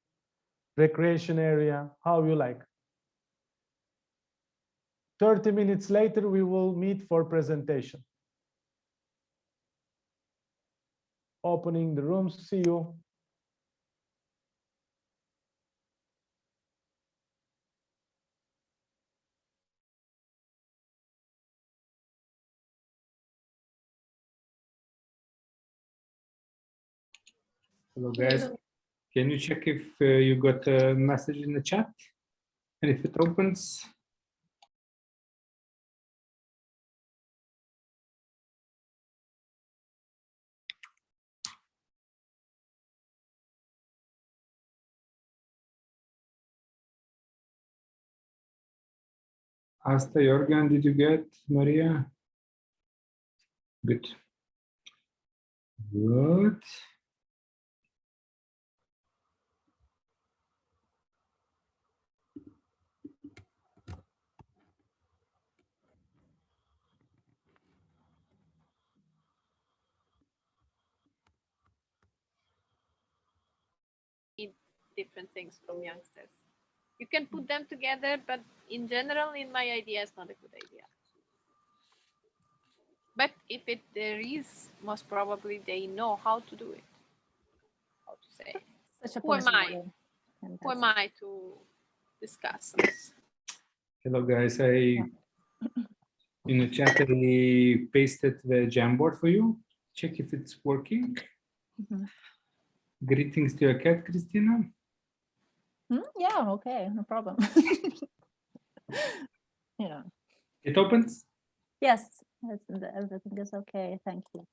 recreation area, how you like. 30 minutes later, we will meet for presentation. Opening the rooms, see you. Hello guys, can you check if you got a message in the chat and if it opens? Asta, Jorgen, did you get Maria? Good. Good. Different things from youngsters. You can put them together, but in general, in my idea, it's not a good idea. But if there is, most probably they know how to do it. How to say? Such a Who am I? possibility. Who am I to discuss. Hello guys, in the chat I pasted the Jamboard for you. Check if it's working. Greetings to your cat, Christina. Yeah, okay, no problem. Yeah. It opens? Yes, everything is okay. Thank you.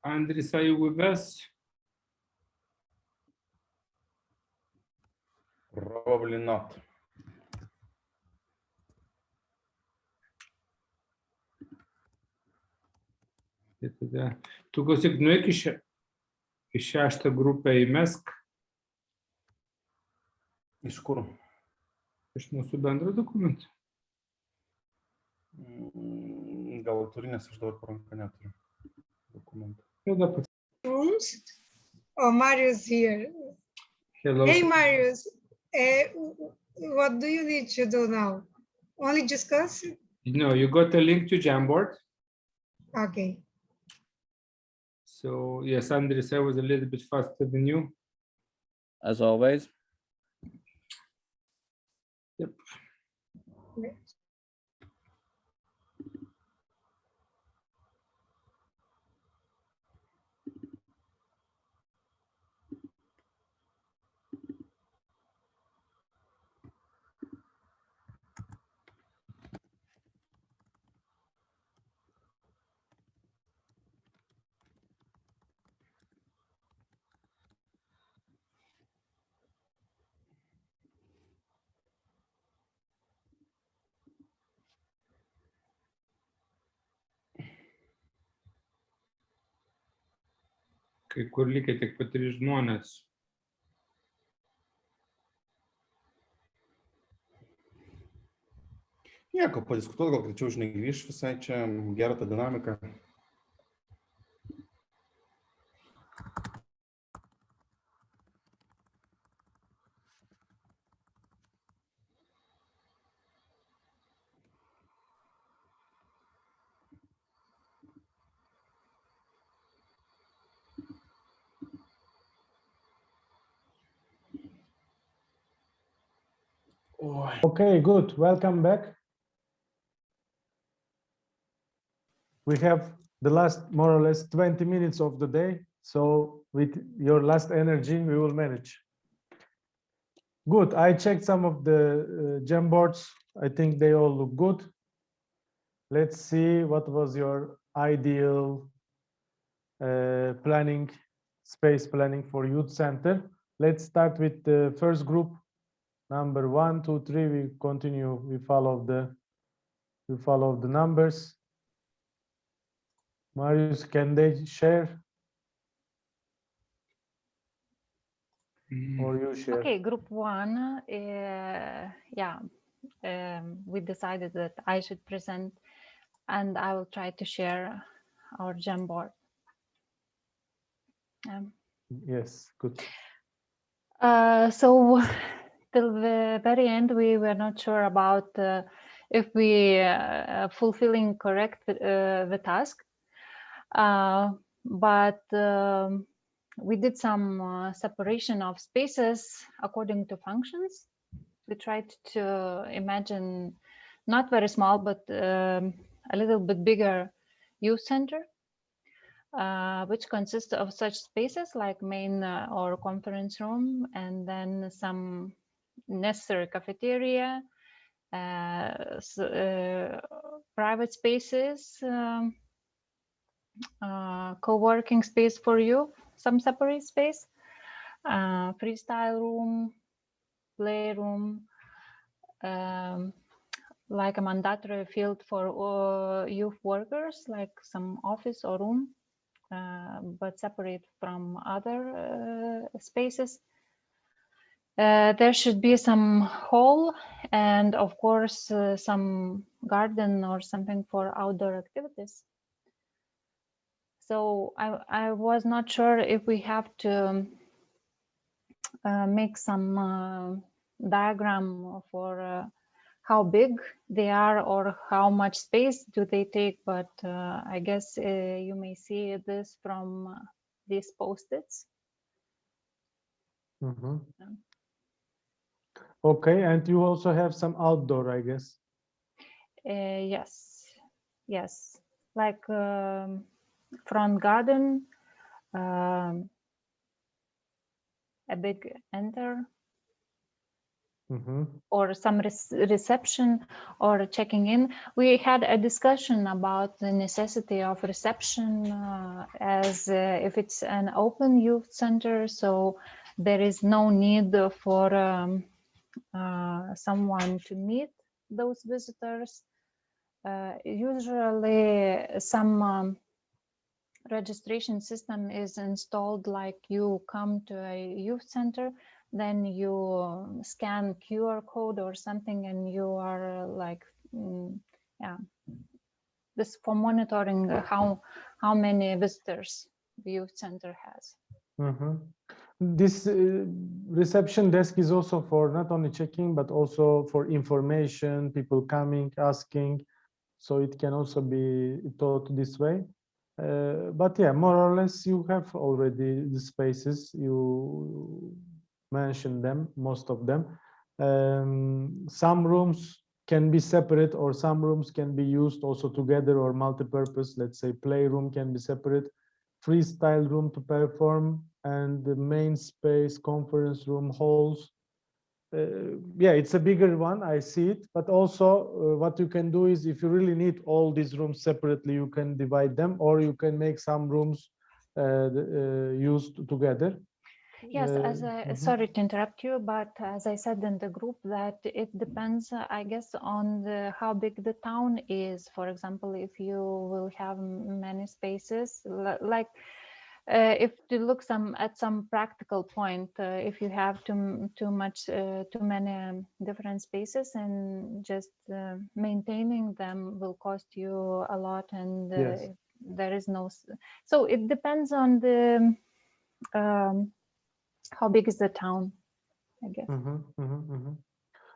Andres, are you with us? Probably not. Tai tada tu klausyk, nueik į šeštą grupę įmesk. Iš kur? Iš mūsų bendro dokumento. Gal turi, nes aš dabar ranką neturiu dokumentų. Rooms? Oh, Marius here. Hello. Hey, Marius. What do you need to do now? Only discuss? No, you got a link to Jamboard. Okay. So yes, Andres, I was a little bit faster than you. As always. Yep. Kai kur likę tik po 3 žmonės. Nieko, padiskutuot, gal greičiau žinai grįš visai čia, gera ta dinamika. Okay, good. Welcome back. We have the last more or less 20 minutes of the day. So with your last energy, we will manage. Good. I checked some of the Jamboards. I think they all look good. Let's see what was your ideal planning, space planning for youth center. Let's start with the first group. Number 1, 2, 3. We continue. We follow the numbers. Marius, can they share? Or you share? Okay, group 1. Yeah, we decided that I should present, and I will try to share our Jamboard. Yes, good. So till the very end, we were not sure about if we fulfilling correct the task, but we did some separation of spaces according to functions. We tried to imagine not very small, but a little bit bigger youth center, which consists of such spaces like main or conference room, and then some necessary cafeteria, private spaces, co-working space for you, some separate space, freestyle room, playroom, like a mandatory field for youth workers, like some office or room, but separate from other spaces. There should be some hall and of course some garden or something for outdoor activities. So I was not sure if we have to make some diagram for how big they are or how much space do they take, but I guess you may see this from these post-its. Mhm. Okay, and you also have some outdoor, I guess. Yes, like front garden, a big enter, or some reception or checking in. We had a discussion about the necessity of reception as if it's an open youth center, so there is no need for someone to meet those visitors. Usually some registration system is installed, like you come to a youth center, then you scan QR code or something, and you are like, yeah, this for monitoring how many visitors the youth center has. This reception desk is also for not only checking, but also for information, people coming, asking. So it can also be taught this way. But yeah, more or less you have already the spaces. You mentioned them, most of them. Some rooms can be separate, or some rooms can be used also together or multi-purpose. Let's say playroom can be separate, freestyle room to perform, and the main space, conference room, halls. Yeah, it's a bigger one, I see it, but also what you can do is, if you really need all these rooms separately, you can divide them, or you can make some rooms used together. Yes, as sorry to interrupt you, but as I said in the group, that it depends, I guess, on how big the town is. For example, if you will have many spaces, like if you look at some practical point, if you have too many different spaces, and just maintaining them will cost you a lot, and Yes. there is no. So it depends on the how big is the town, I guess.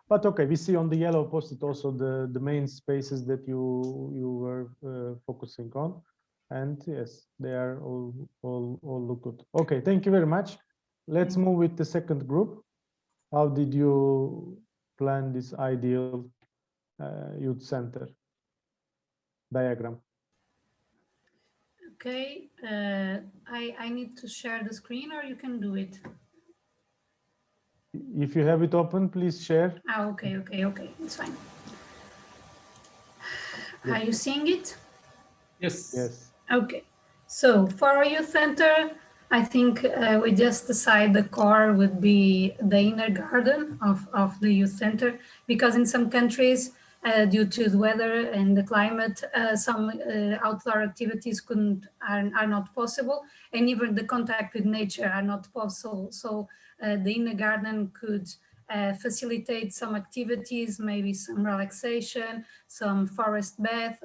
But okay, we see on the yellow post-it also the main spaces that you were focusing on, and yes, they are all look good. Okay, thank you very much. Let's move with the second group. How did you plan this ideal youth center diagram? Okay, I need to share the screen, or you can do it. If you have it open, please share. Okay, it's fine. Are you seeing it? Yes. Yes. Okay, so for our youth center, I think we just decided the core would be the inner garden of the youth center, because in some countries, due to the weather and the climate, some outdoor activities are not possible, and even the contact with nature are not possible. So the inner garden could facilitate some activities, maybe some relaxation, some forest bath.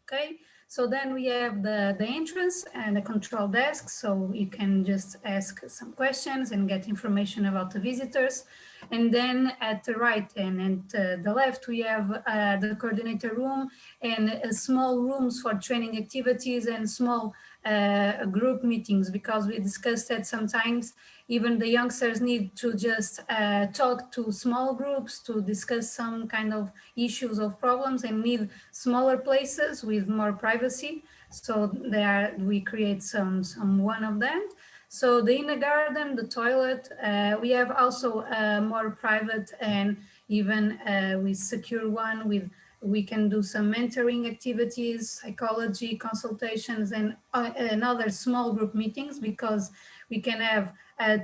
Okay, so then we have the entrance and the control desk, so you can just ask some questions and get information about the visitors. And then at the right and the left, we have the coordinator room and small rooms for training activities and small group meetings, because we discussed that sometimes even the youngsters need to just talk to small groups to discuss some kind of issues or problems, and need smaller places with more privacy. So we create some one of them. So the inner garden, the toilet, we have also a more private and even with secure one. We can do some mentoring activities, psychology consultations, and other small group meetings, because we can have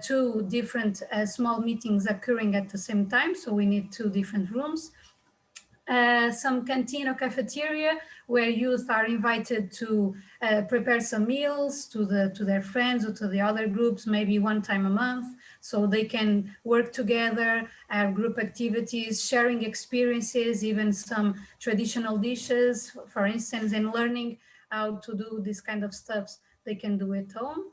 two different small meetings occurring at the same time. So we need two different rooms. Some canteen or cafeteria where youth are invited to prepare some meals to their friends or to the other groups, maybe one time a month, so they can work together, have group activities, sharing experiences, even some traditional dishes, for instance, and learning how to do this kind of stuff they can do at home.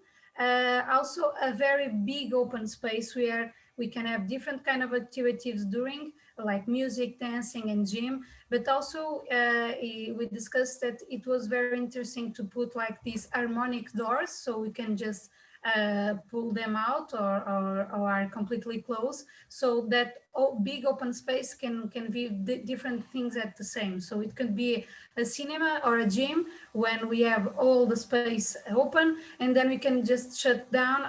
Also a very big open space where we can have different kind of activities during, like music, dancing, and gym. But also we discussed that it was very interesting to put like these harmonic doors, so we can just pull them out or are completely closed, so that big open space can be different things at the same. So it could be a cinema or a gym when we have all the space open, and then we can just shut down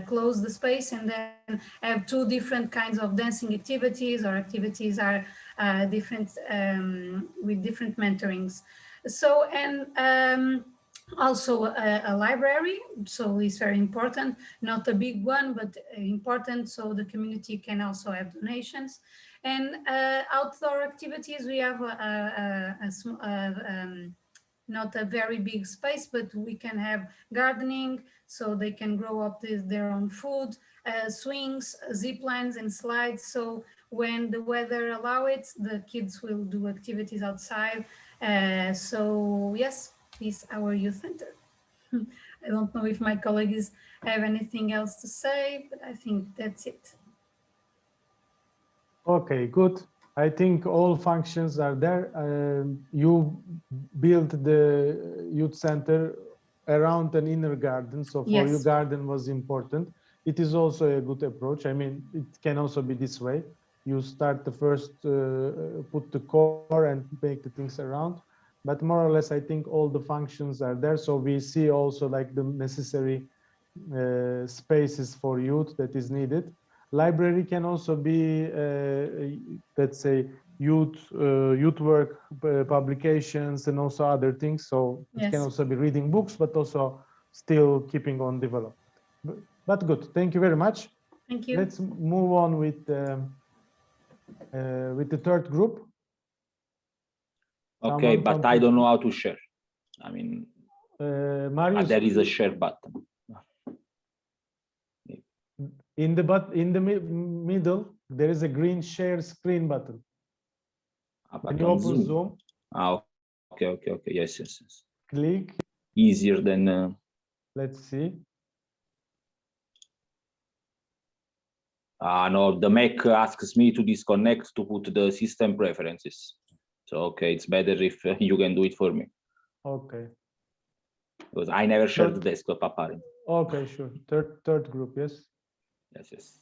close the space, and then have two different kinds of dancing activities, or activities are different with different mentorings. So, and also a library, so it's very important, not a big one, but important, so the community can also have donations. And outdoor activities, we have not a very big space, but we can have gardening, so they can grow up their own food, swings, zip lines, and slides. So when the weather allow it, the kids will do activities outside. So yes, this is our youth center. I don't know if my colleagues have anything else to say, but I think that's it. Okay, good. I think all functions are there. You built the youth center around an inner garden, so for you, Yes. garden was important. It is also a good approach. I mean, it can also be this way. You start the first, put the core and make the things around. But more or less, I think all the functions are there. So we see also like the necessary spaces for youth that is needed. Library can also be, let's say, youth work publications and also other things. So it can Yes. also be reading books, but also still keeping on development. But good, thank you very much. Thank you. Let's move on with the third group. Okay, Someone but from- I don't know how to share. I mean, Marius, there is a share button. in the middle, there is a green share screen button. When But you on open Zoom, okay. Yes. click. Easier than. Let's see. No, the Mac asks me to disconnect to put the system preferences. So, okay, it's better if you can do it for me. Okay. Because I never shared the desktop apparently. Okay, sure. Third group, yes. Yes.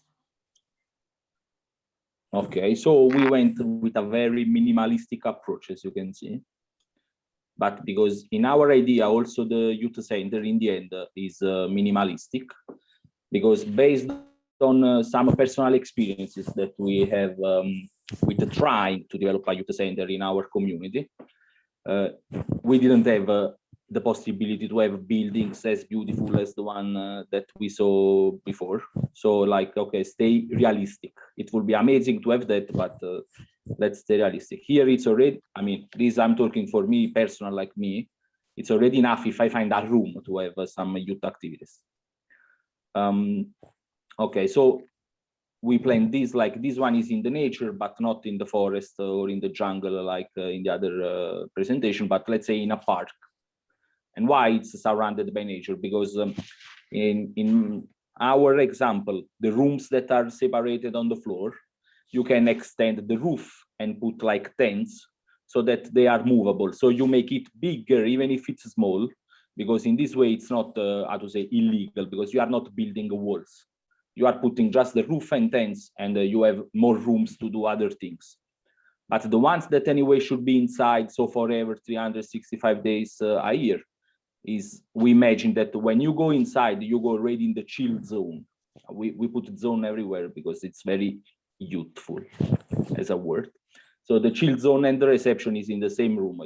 Okay, so we went with a very minimalistic approach, as you can see. But because in our idea, also the youth center in the end is minimalistic, because based on some personal experiences that we have with trying to develop a youth center in our community, we didn't have the possibility to have buildings as beautiful as the one that we saw before. So like, okay, stay realistic. It would be amazing to have that, but let's stay realistic. Here it's already, I mean, this I'm talking for me, personal like me, it's already enough if I find a room to have some youth activities. Okay, so we plan this, like this one is in the nature, but not in the forest or in the jungle like in the other presentation, but let's say in a park. And why it's surrounded by nature? Because in our example, the rooms that are separated on the floor, you can extend the roof and put like tents so that they are movable. So you make it bigger, even if it's small, because in this way, it's not, how to say, illegal, because you are not building walls. You are putting just the roof and tents, and you have more rooms to do other things. But the ones that anyway should be inside, so forever, 365 days a year, is we imagine that when you go inside, you go already in the chill zone. We put zone everywhere because it's very youthful as a word. So the chill zone and the reception is in the same room,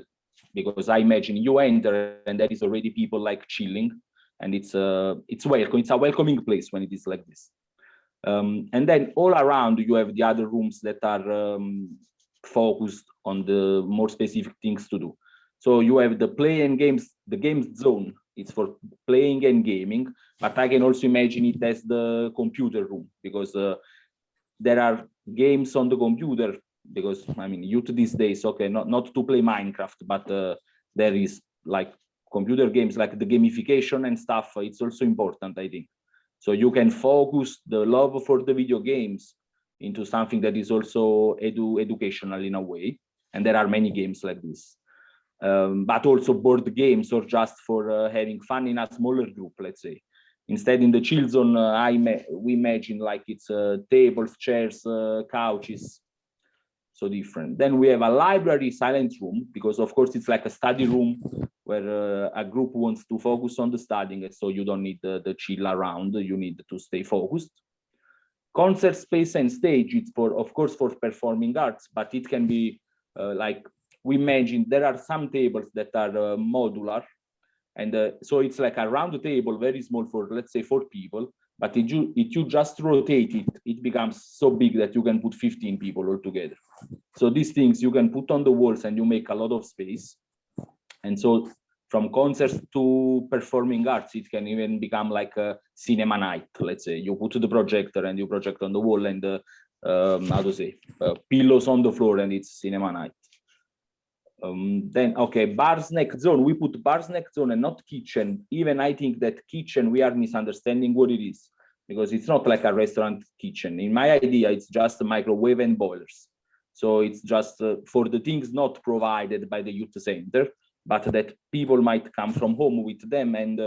because I imagine you enter and there is already people like chilling, and it's welcome. It's a welcoming place when it is like this. And then all around you have the other rooms that are focused on the more specific things to do. So you have the play and games, the games zone, it's for playing and gaming, but I can also imagine it as the computer room, because there are games on the computer, because I mean, youth these days, okay, not to play Minecraft, but there is like computer games, like the gamification and stuff, it's also important, I think. So you can focus the love for the video games into something that is also educational in a way. And there are many games like this. But also board games or just for having fun in a smaller group, let's say. Instead, in the chill zone, we imagine like it's tables, chairs, couches, so different. Then we have a library silent room, because of course it's like a study room where a group wants to focus on the studying, so you don't need the chill around, you need to stay focused. Concert space and stage, it's for, of course, for performing arts, but it can be like, we imagine there are some tables that are modular, and so it's like a round table, very small for, let's say, 4 people, but if you just rotate it, it becomes so big that you can put 15 people all together. So these things you can put on the walls and you make a lot of space. And so from concerts to performing arts, it can even become like a cinema night, let's say. You put the projector and you project on the wall, and how to say, pillows on the floor, and it's cinema night. Then, okay, bar snack zone. We put bar snack zone and not kitchen. Even I think that kitchen, we are misunderstanding what it is, because it's not like a restaurant kitchen. In my idea, it's just a microwave and boilers. So it's just for the things not provided by the youth center, but that people might come from home with them and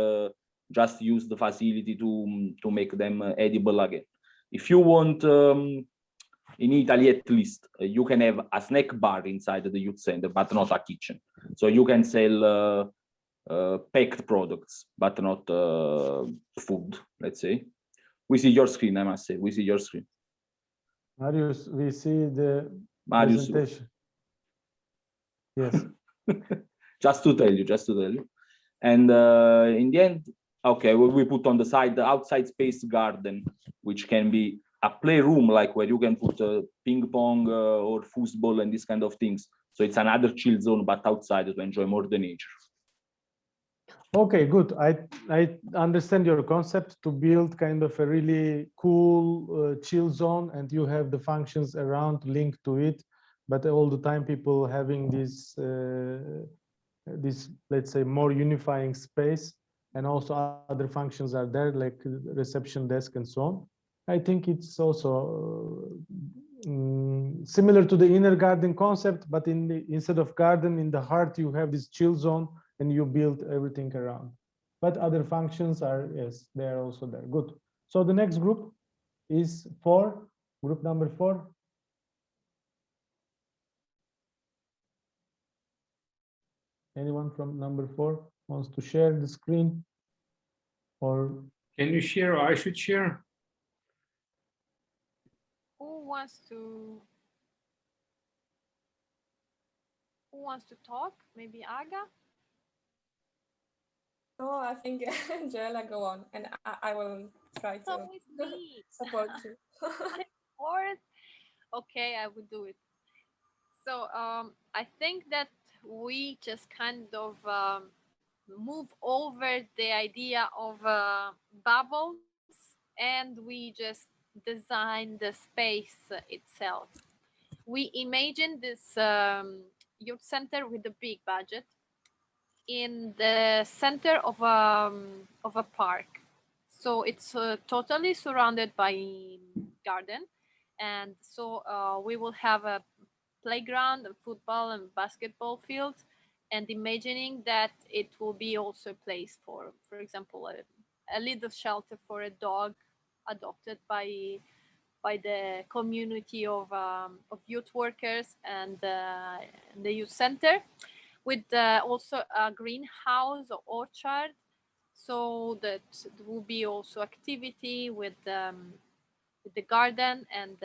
just use the facility to make them edible again. If you want, in Italy at least, you can have a snack bar inside the youth center, but not a kitchen. So you can sell packed products, but not food, let's say. We see your screen, I must say. We see your screen. Marius, we see the Marius. presentation. Yes. Just to tell you. And in the end, okay, we put on the side the outside space garden, which can be a playroom, like where you can put ping pong or foosball and these kind of things. So it's another chill zone, but outside to enjoy more the nature. Okay, good. I understand your concept to build kind of a really cool chill zone, and you have the functions around linked to it, but all the time people having this let's say more unifying space, and also other functions are there like reception desk and so on. I think it's also similar to the inner garden concept, but instead of garden in the heart, you have this chill zone and you build everything around. But other functions are, yes, they are also there. Good. So the next group is group number 4. Anyone from number 4 wants to share the screen? Or can you share, or I should share? Who wants to talk? Maybe Aga? Oh, I think Joella, go on, and I will try to support you. Okay, I will do it. So I think that we just kind of move over the idea of bubbles, and we just design the space itself. We imagine this youth center with a big budget in the center of a park. So it's totally surrounded by garden, and so we will have a playground, a football and basketball field, and imagining that it will be also a place for example, a little shelter for a dog adopted by the community of youth workers and the youth center, with also a greenhouse or orchard, so that there will be also activity with the garden and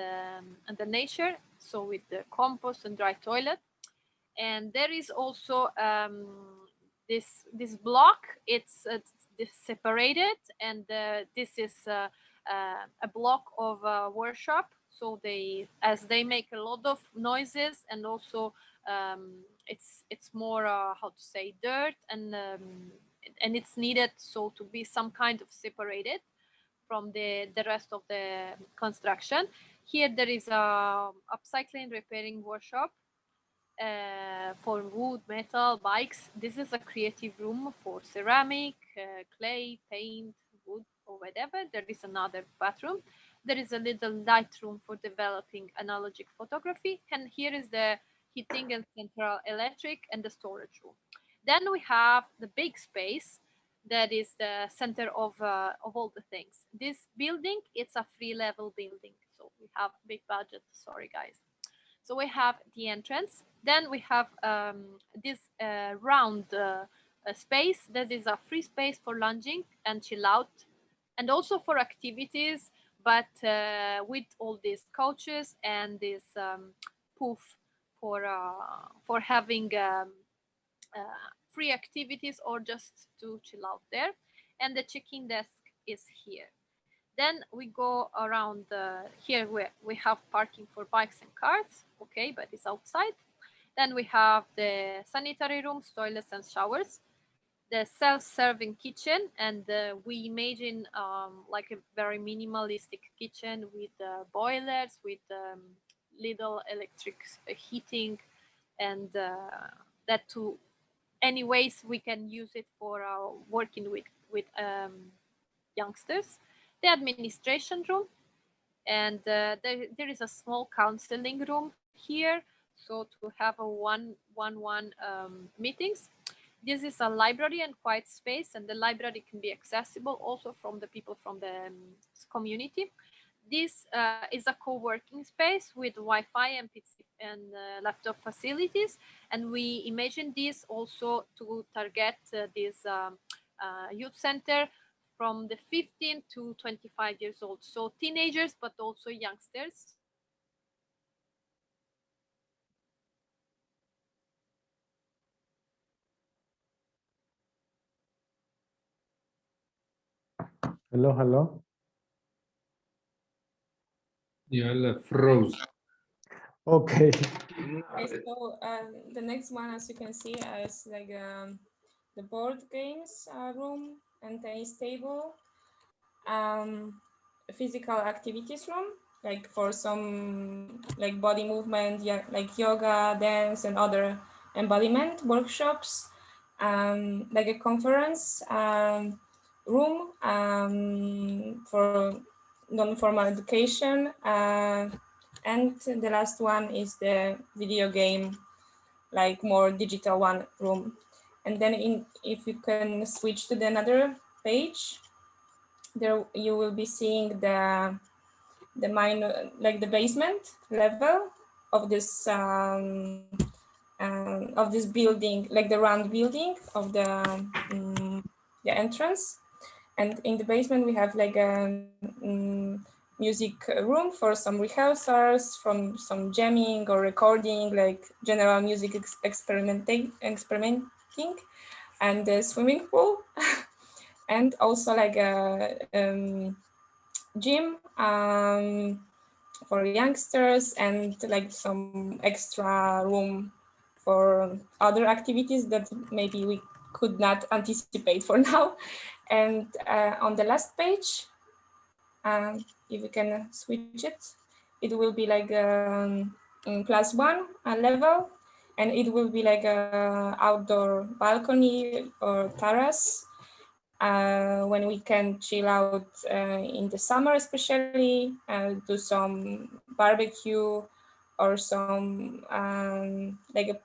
the nature, so with the compost and dry toilet. And there is also this block, it's separated, and this is a block of workshop, so as they make a lot of noises, and also it's more how to say, dirt, and it's needed so to be some kind of separated from the rest of the construction. Here there is a upcycling repairing workshop for wood, metal, bikes. This is a creative room for ceramic, clay, paint, wood, or whatever. There is another bathroom, There is a little light room for developing analogic photography. And here is the heating and central electric and the storage room. Then we have the big space that is the center of all the things. This building, it's a 3-level building. So we have big budget, sorry guys. So we have the entrance. Then we have this round space. That is a free space for lounging and chill out, and also for activities, but with all these couches and this poof for having free activities or just to chill out there. And the check-in desk is here. Then we go around here where we have parking for bikes and cars, okay, but it's outside. Then we have the sanitary rooms, toilets and showers, the self-serving kitchen, and we imagine like a very minimalistic kitchen with boilers, with little electric heating, and that too. Anyways, we can use it for working with youngsters. The administration room, and there is a small counseling room here, so to have a one-on-one meetings. This is a library and quiet space, and the library can be accessible also from the people from the community. This is a co-working space with Wi-Fi and PC and laptop facilities, and we imagine this also to target this youth center from the 15 to 25 years old, so teenagers, but also youngsters. Hello, hello. Yeah, froze. Okay. Okay, so the next one, as you can see, is like the board games room and tennis table, physical activities room, like for some like body movement, yeah, like yoga, dance, and other embodiment workshops, like a conference room for non-formal education, and the last one is the video game, like more digital one room. And then if you can switch to the another page, there you will be seeing the like the basement level of this building, like the round building of the entrance. And in the basement we have like a music room for some rehearsals, from some jamming or recording, like general music experimenting, and the swimming pool, and also like a gym for youngsters, and like some extra room for other activities that maybe we could not anticipate for now. And on the last page, if you can switch it, it will be like class 1 level, and it will be like a outdoor balcony or terrace when we can chill out in the summer, especially do some barbecue or some like a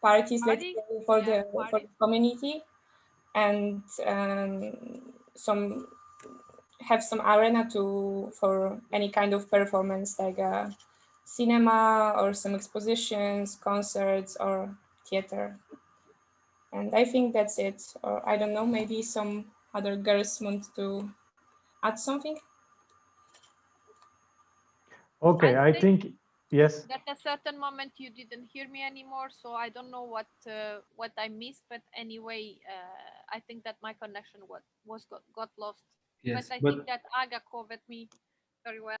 parties, let's say, for the community, and have some arena for any kind of performance, like a cinema or some expositions, concerts, or theater. And I think that's it. Or I don't know, maybe some other girls want to add something. Okay, I think yes. At a certain moment you didn't hear me anymore, so I don't know what I missed. But anyway, I think that my connection got lost. Yes, but I but think that Aga covered me very well.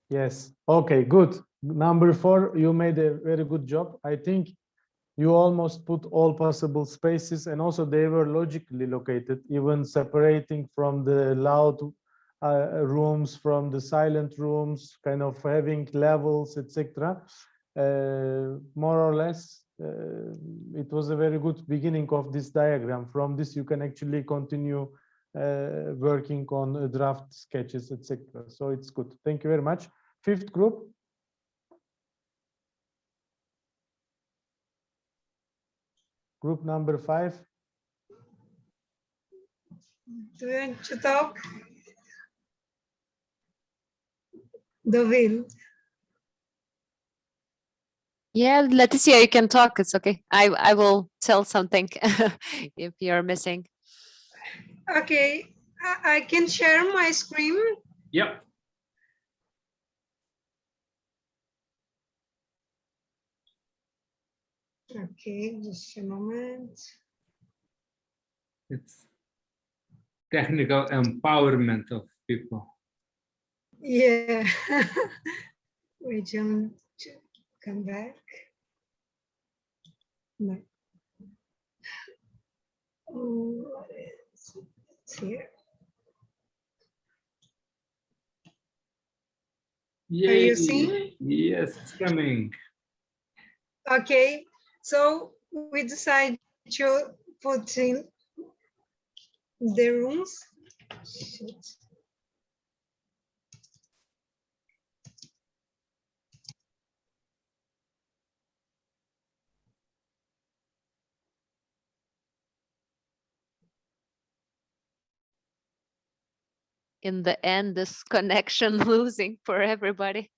Yes. Okay, good. Number 4, you made a very good job. I think you almost put all possible spaces, and also they were logically located, even separating from the loud rooms from the silent rooms, kind of having levels, etc. More or less, it was a very good beginning of this diagram. From this, you can actually continue working on draft sketches, etc. So it's good. Thank you very much. Fifth group. Group number 5. Do you want to talk? Dovil. Yeah, Leticia, you can talk. It's okay. I will tell something if you're missing. Okay, I can share my screen. Yep. Okay, just a moment. It's technical empowerment of people. Yeah. Wait, to come back. No. What is it's here? Yay. Are you seeing? Yes, it's coming. Okay, so we decide to put in the rooms. Shit. In the end, this connection losing for everybody.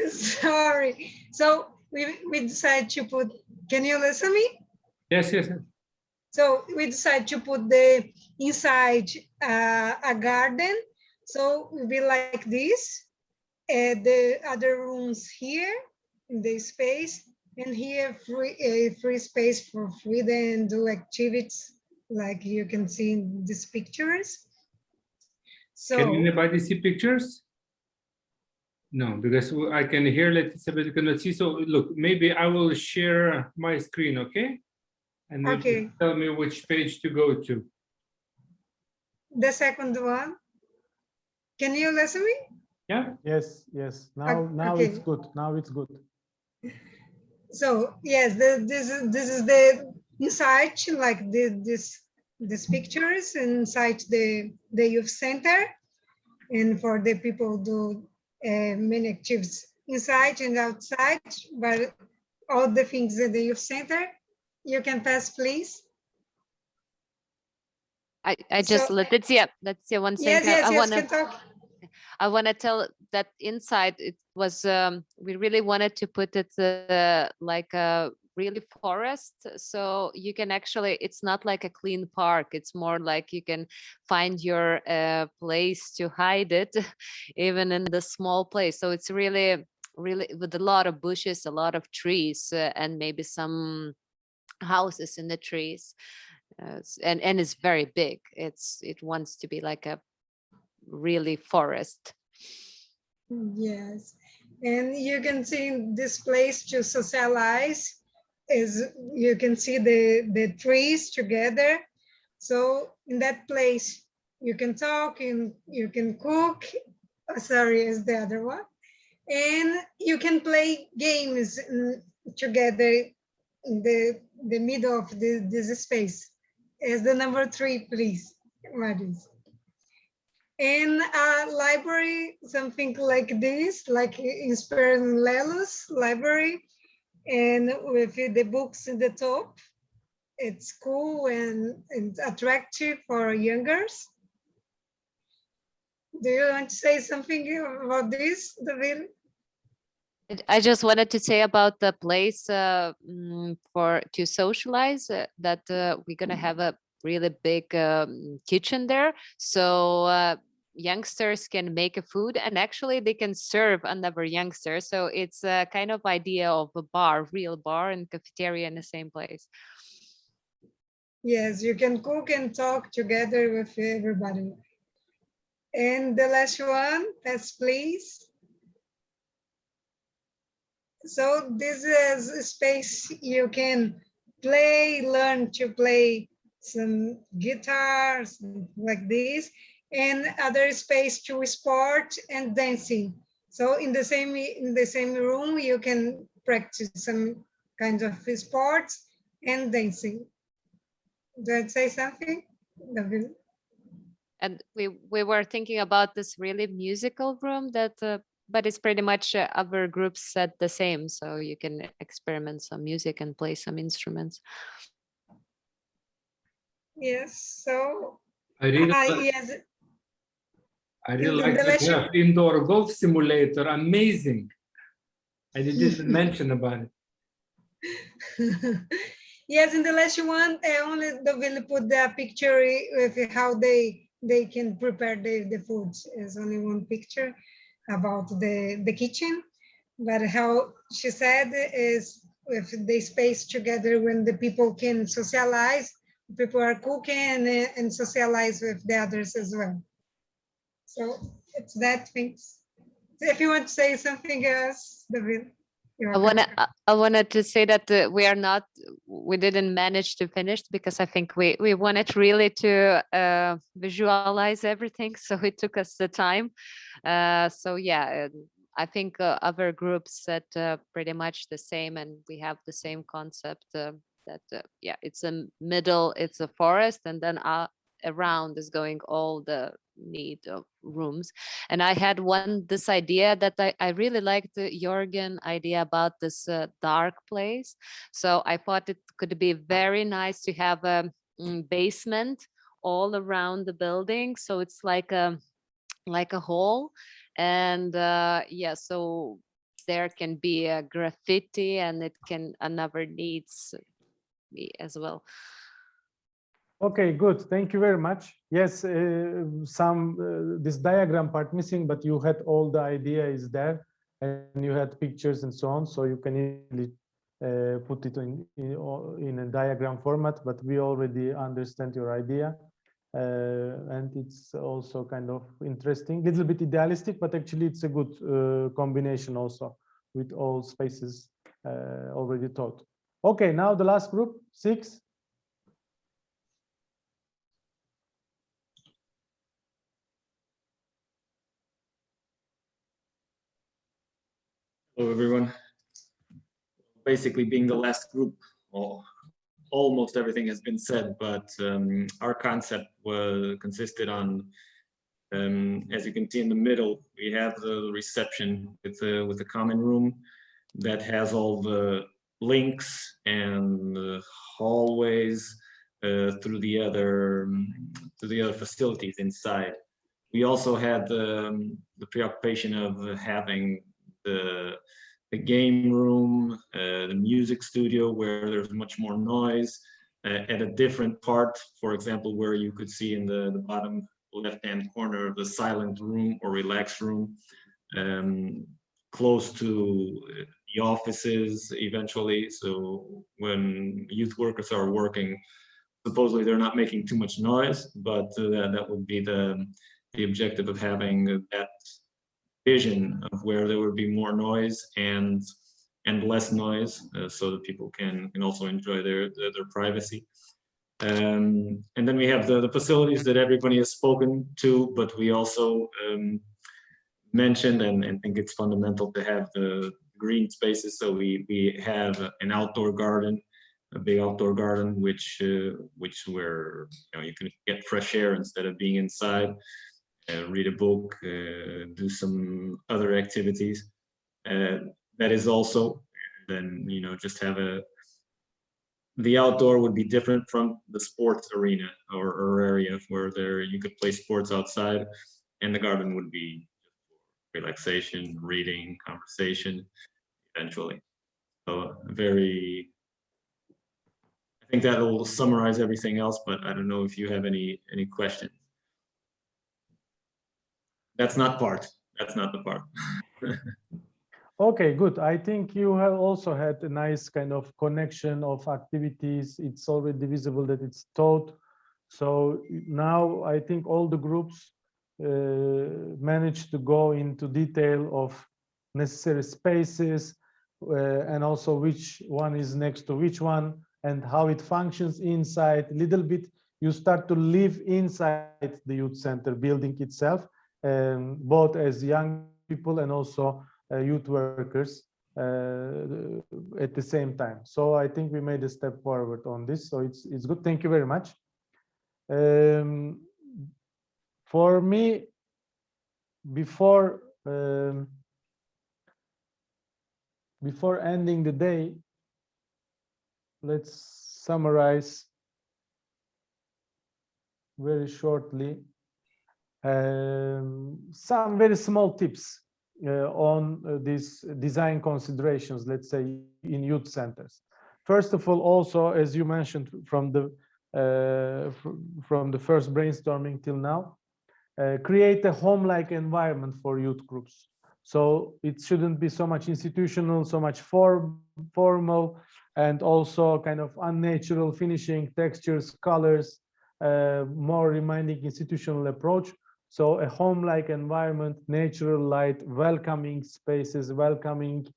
Sorry. So we decided to put, can you listen to me? Yes, yes. So we decided to put the inside a garden. So it will be like this. The other rooms here in the space, and here free space for freedom and do activities like you can see in these pictures. So Can anybody see pictures? No, because I can hear Leticia, but you cannot see. So look, maybe I will share my screen, okay? And you okay, tell me which page to go to. the second one. Can you listen to me? Yeah. Yes, yes. Now okay. it's good. Now it's good. So yes, this is the inside, like this pictures inside the youth center, and for the people do many activities inside and outside, but all the things in the youth center. You can pass, please. I just So, Leticia, one second. Yes, can talk. I want to tell that inside it was we really wanted to put it like a really forest, so you can actually, it's not like a clean park, it's more like you can find your place to hide it even in the small place. So it's really with a lot of bushes, a lot of trees, and maybe some houses in the trees, and it's very big. It wants to be like a really forest. Yes, and you can see this place to socialize, is you can see the trees together. So in that place you can talk and you can cook. Sorry, is the other one, and you can play games together in the middle of this space. Is the number 3, please, Maris? In a library, something like this, like inspired Lelo's library, and with the books in the top. It's cool and attractive for youngers. Do you want to say something about this, David? I just wanted to say about the place to socialize, that we're gonna have a really big kitchen there, so youngsters can make a food, and actually they can serve another youngster. So it's a kind of idea of a bar, real bar and cafeteria in the same place. Yes, you can cook and talk together with everybody. And the last one, pass please. So this is a space you can learn to play some guitars like this, and other space to sport and dancing. So in the same room, you can practice some kinds of sports and dancing. Do I say something, David? And we were thinking about this really musical room that, but it's pretty much other groups set the same, so you can experiment some music and play some instruments. Yes. So I really, yes. I really In like the that you lesson- have indoor golf simulator. Amazing. I didn't mention about it. Yes, in the lesson one, only the will put the picture with how they can prepare the foods. Is only one picture about the kitchen, but how she said is with the space together when the people can socialize, people are cooking and socialize with the others as well. So it's that things. So if you want to say something else, David. I wanted to say that we didn't manage to finish because I think we wanted really to visualize everything, so it took us the time. So yeah, I think other groups said pretty much the same, and we have the same concept that yeah, it's a middle, it's a forest, and then around is going all the need of rooms. And I had this idea that I really liked the Jorgen idea about this dark place. So I thought it could be very nice to have a basement all around the building, so it's like a hall. And yeah, so there can be a graffiti, and it can another needs me as well. Okay, good. Thank you very much. Yes, this diagram part missing, but you had all the idea is there, and you had pictures and so on, so you can easily put it in a diagram format. But we already understand your idea, and it's also kind of interesting, little bit idealistic, but actually it's a good combination also with all spaces already taught. Okay, now the last group, 6. Hello, everyone. Basically, being the last group, almost everything has been said, but our concept consisted on, as you can see in the middle, we have the reception with the common room that has all the links and the hallways through the other facilities inside. We also had the preoccupation of having the game room, the music studio where there's much more noise at a different part, for example, where you could see in the bottom left-hand corner of the silent room or relaxed room, close to the offices eventually. So when youth workers are working, supposedly they're not making too much noise, but that would be the objective of having that vision of where there would be more noise and less noise, so that people can also enjoy their privacy. And then we have the facilities that everybody has spoken to, but we also mentioned and think it's fundamental to have the green spaces. So we have an outdoor garden, a big outdoor garden, which where you can get fresh air instead of being inside. Read a book, do some other activities. That is also, then just have the outdoor would be different from the sports arena or area where you could play sports outside, and the garden would be relaxation, reading, conversation, eventually. So I think that will summarize everything else, but I don't know if you have any questions. That's not the part. Okay, good. I think you have also had a nice kind of connection of activities. It's already visible that it's taught. So now I think all the groups managed to go into detail of necessary spaces and also which one is next to which one and how it functions inside. A little bit, you start to live inside the youth center building itself, both as young people and also youth workers at the same time. So I think we made a step forward on this. So it's good. Thank you very much. For me, before ending the day, let's summarize very shortly some very small tips on these design considerations, let's say, in youth centers. First of all, also, as you mentioned from the first brainstorming till now, create a home-like environment for youth groups. So it shouldn't be so much institutional, so much formal, and also kind of unnatural finishing, textures, colors, more reminding institutional approach. So a home-like environment, natural light, welcoming spaces, welcoming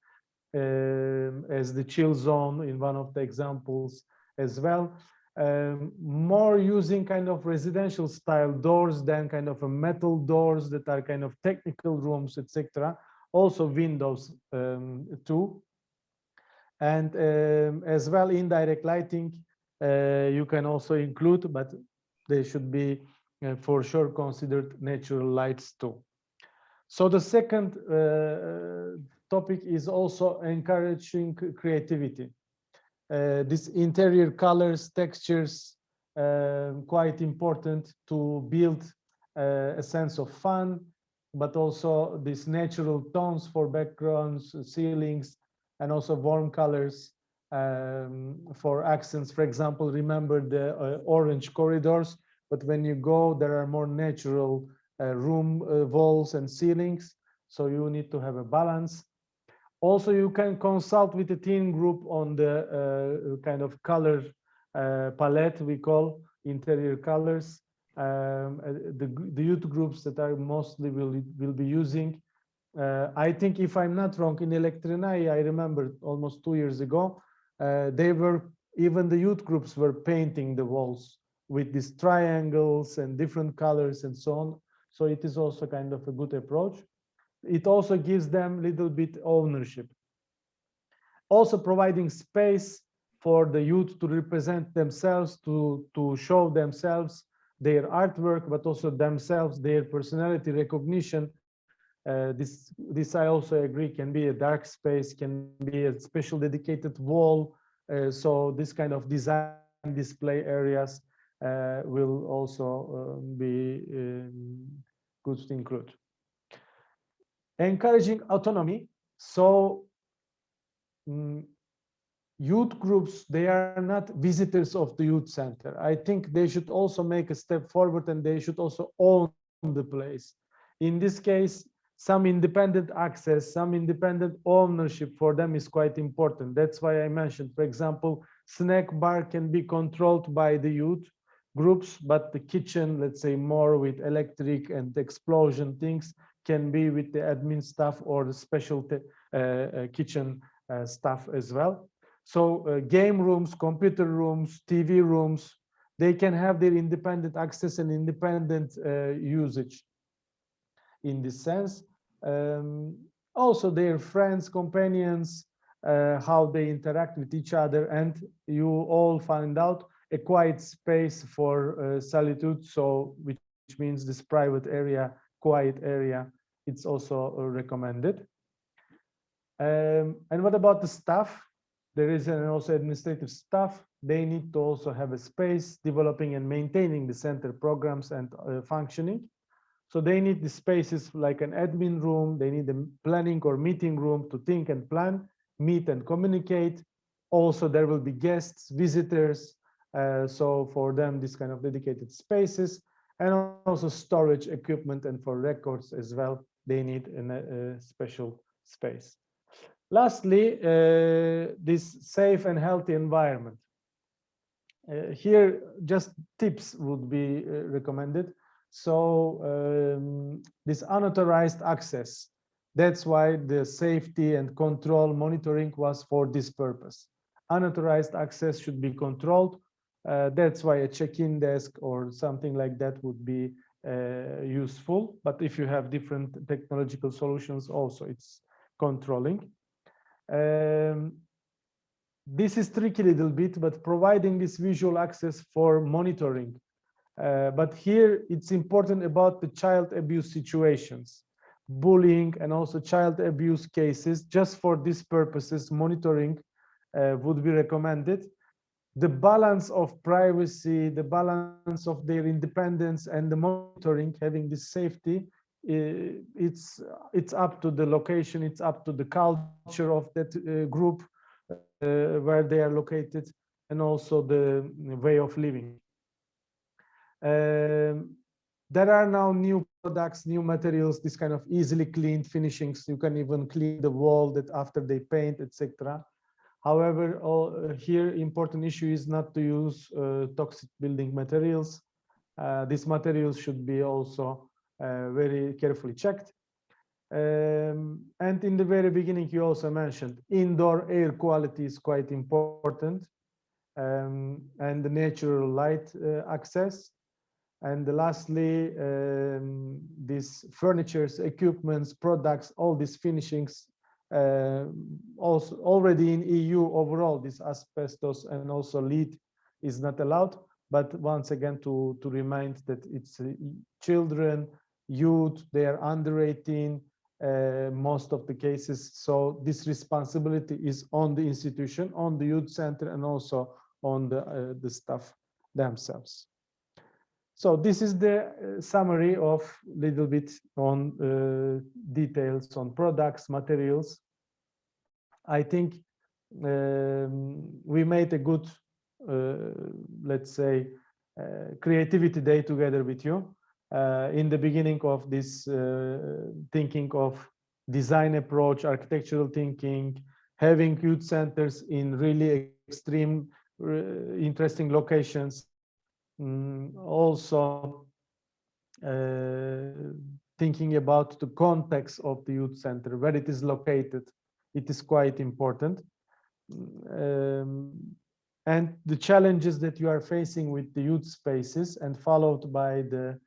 as the chill zone in one of the examples as well. More using kind of residential style doors than kind of a metal doors that are kind of technical rooms, etc. Also windows too. And as well, indirect lighting you can also include, but they should be for sure considered natural lights too. So the second topic is also encouraging creativity. This interior colors, textures, quite important to build a sense of fun, but also these natural tones for backgrounds, ceilings, and also warm colors for accents. For example, remember the orange corridors, but when you go, there are more natural room walls and ceilings, so you need to have a balance. Also, you can consult with the teen group on the kind of color palette we call interior colors. The youth groups that I mostly will be using. I think, if I'm not wrong, in Elektrinai, I remember almost 2 years ago, even the youth groups were painting the walls with these triangles and different colors and so on. So it is also kind of a good approach. It also gives them a little bit ownership. Also providing space for the youth to represent themselves, to show themselves, their artwork, but also themselves, their personality recognition. This I also agree can be a dark space, can be a special dedicated wall. So this kind of design display areas will also be good to include. Encouraging autonomy. So youth groups, they are not visitors of the youth center. I think they should also make a step forward, and they should also own the place. In this case, some independent access, some independent ownership for them is quite important. That's why I mentioned, for example, snack bar can be controlled by the youth groups, but the kitchen, let's say more with electric and explosion things, can be with the admin staff or the special kitchen staff as well. So game rooms, computer rooms, TV rooms, they can have their independent access and independent usage in this sense. Also their friends, companions, how they interact with each other, and you all find out a quiet space for solitude, so which means this private area, quiet area, it's also recommended. And what about the staff? There is also administrative staff. They need to also have a space developing and maintaining the center programs and functioning. So they need the spaces like an admin room. They need a planning or meeting room to think and plan, meet and communicate. Also, there will be guests, visitors. So for them, this kind of dedicated spaces, and also storage equipment, and for records as well, they need a special space. Lastly, this safe and healthy environment. Here, just tips would be recommended. So this unauthorized access, that's why the safety and control monitoring was for this purpose. Unauthorized access should be controlled. That's why a check-in desk or something like that would be useful. But if you have different technological solutions, also it's controlling. This is tricky a little bit, but providing this visual access for monitoring But here it's important about the child abuse situations, bullying, and also child abuse cases. Just for these purposes, monitoring would be recommended. The balance of privacy, the balance of their independence, and the monitoring, having this safety, it's up to the location, it's up to the culture of that group where they are located, and also the way of living. There are now new products, new materials, this kind of easily cleaned finishings. You can even clean the wall that after they paint, etc. However, here important issue is not to use toxic building materials. These materials should be also very carefully checked. And in the very beginning, you also mentioned indoor air quality is quite important, and the natural light access. And lastly, these furnitures, equipments, products, all these finishings, also already in EU overall, this asbestos and also lead is not allowed. But once again, to remind that it's children, youth, they are under 18, most of the cases. So this responsibility is on the institution, on the youth center, and also on the staff themselves. So this is the summary of little bit on details on products, materials. I think we made a good, let's say, creativity day together with you. In the beginning of this thinking of design approach, architectural thinking, having youth centers in really extreme, interesting locations. Also thinking about the context of the youth center, where it is located, it is quite important. And the challenges that you are facing with the youth spaces, and followed by the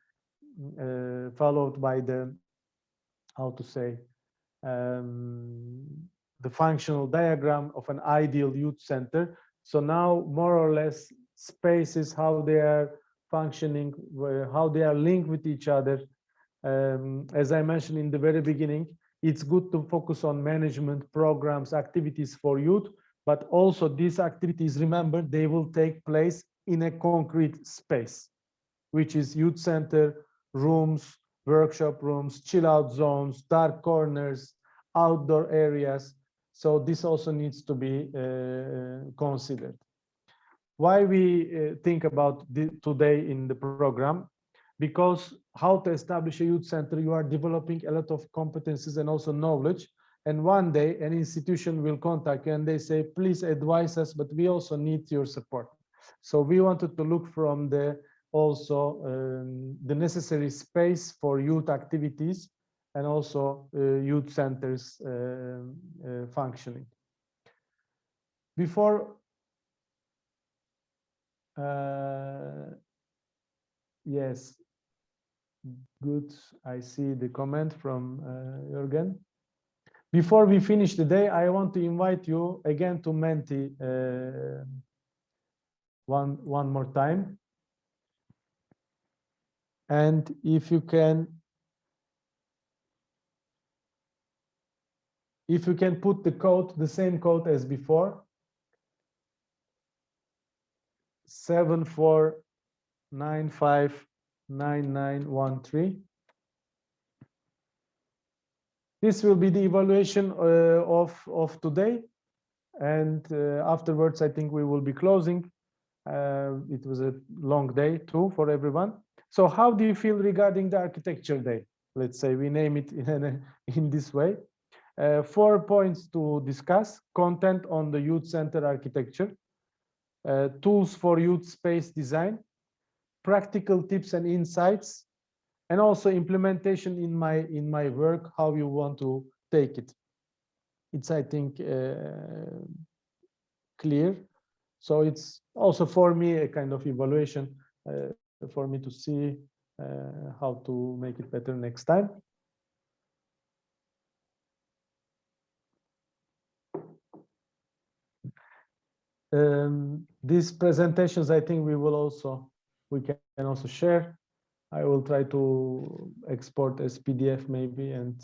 how to say, the functional diagram of an ideal youth center. So now more or less spaces, how they are functioning, how they are linked with each other. As I mentioned in the very beginning, it's good to focus on management programs, activities for youth, but also these activities, remember, they will take place in a concrete space, which is youth center, rooms, workshop rooms, chill out zones, dark corners, outdoor areas. So this also needs to be considered. Why we think about today in the program? Because how to establish a youth center, you are developing a lot of competencies and also knowledge. And one day an institution will contact you and they say, please advise us, but we also need your support. So we wanted to look from the the necessary space for youth activities and also youth centers functioning. Before yes, good. I see the comment from Jürgen. Before we finish the day, I want to invite you again to Menti one more time. And if you can put the code, the same code as before, 74959913. This will be the evaluation of today, and afterwards I think we will be closing. It was a long day too for everyone. So how do you feel regarding the architecture day? Let's say we name it in this way. 4 points to discuss: content on the youth center architecture, tools for youth space design, practical tips and insights, and also implementation in my work, how you want to take it. It's, I think, clear. So it's also for me a kind of evaluation for me to see how to make it better next time. These presentations, I think we will also we can also share. I will try to export as PDF maybe, and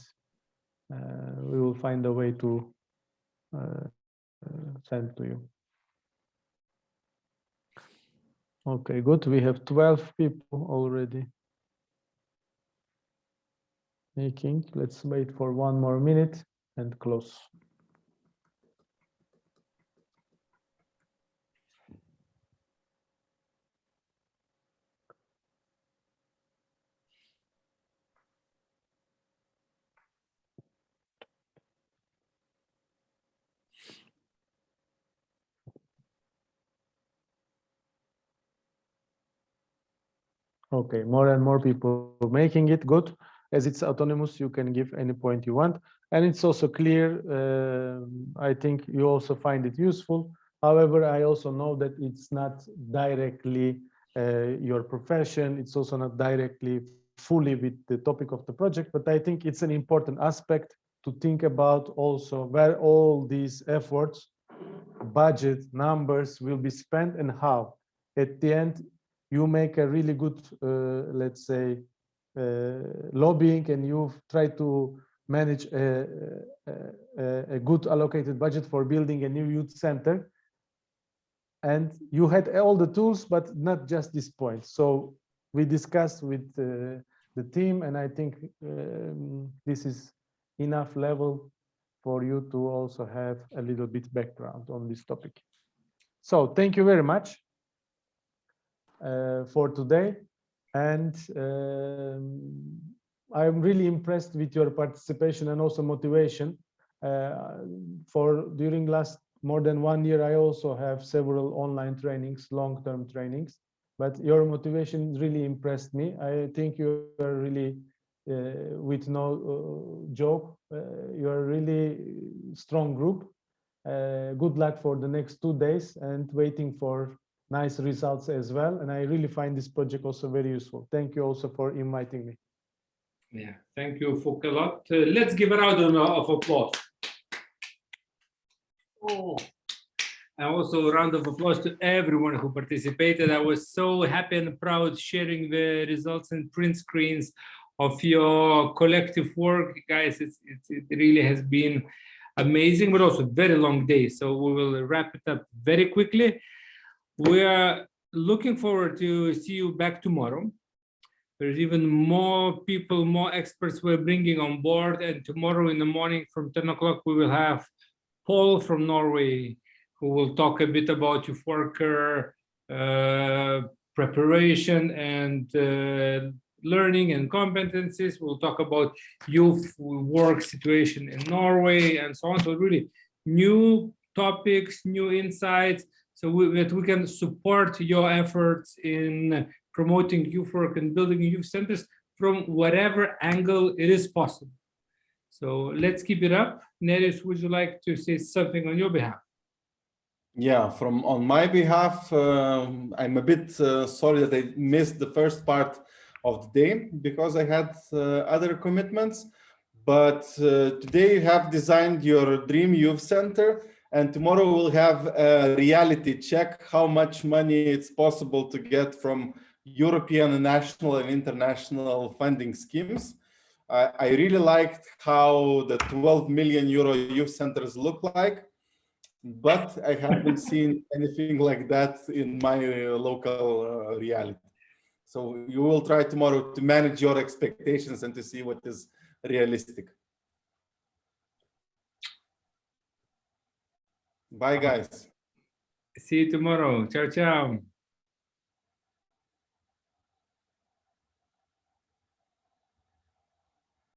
we will find a way to send to you. Okay, good. We have 12 people already making. Let's wait for 1 more minute and close. Okay, more and more people making it. Good. As it's autonomous, you can give any point you want. And it's also clear. I think you also find it useful. However, I also know that it's not directly your profession. It's also not directly fully with the topic of the project, but I think it's an important aspect to think about also where all these efforts, budget, numbers will be spent and how. At the end, you make a really good, let's say, lobbying, and you try to manage a good allocated budget for building a new youth center. And you had all the tools, but not just this point. So we discussed with the team, and I think this is enough level for you to also have a little bit background on this topic. So thank you very much for today. And I'm really impressed with your participation and also motivation. During last more than 1 year, I also have several online trainings, long-term trainings, but your motivation really impressed me. I think you are really, with no joke, you're a really strong group. Good luck for the next 2 days and waiting for nice results as well. And I really find this project also very useful. Thank you also for inviting me. Yeah, thank you, Fuk, a lot. Let's give a round of applause. Oh. And also a round of applause to everyone who participated. I was so happy and proud sharing the results and print screens of your collective work, guys. It really has been amazing, but also very long day. So we will wrap it up very quickly. We are looking forward to see you back tomorrow. There's even more people, more experts we're bringing on board. And tomorrow in the morning from 10 o'clock, we will have Paul from Norway, who will talk a bit about youth worker preparation and learning and competencies. We'll talk about youth work situation in Norway and so on. So really new topics, new insights, so that we can support your efforts in promoting youth work and building youth centers from whatever angle it is possible. So let's keep it up. Neris, would you like to say something on your behalf? Yeah, on my behalf, I'm a bit sorry that I missed the first part of the day because I had other commitments. But today you have designed your dream youth center, and tomorrow we'll have a reality check how much money it's possible to get from European, national, and international funding schemes. I really liked how the 12 million euro youth centers look like, but I haven't seen anything like that in my local reality. So you will try tomorrow to manage your expectations and to see what is realistic. Bye, guys. See you tomorrow. Ciao, ciao.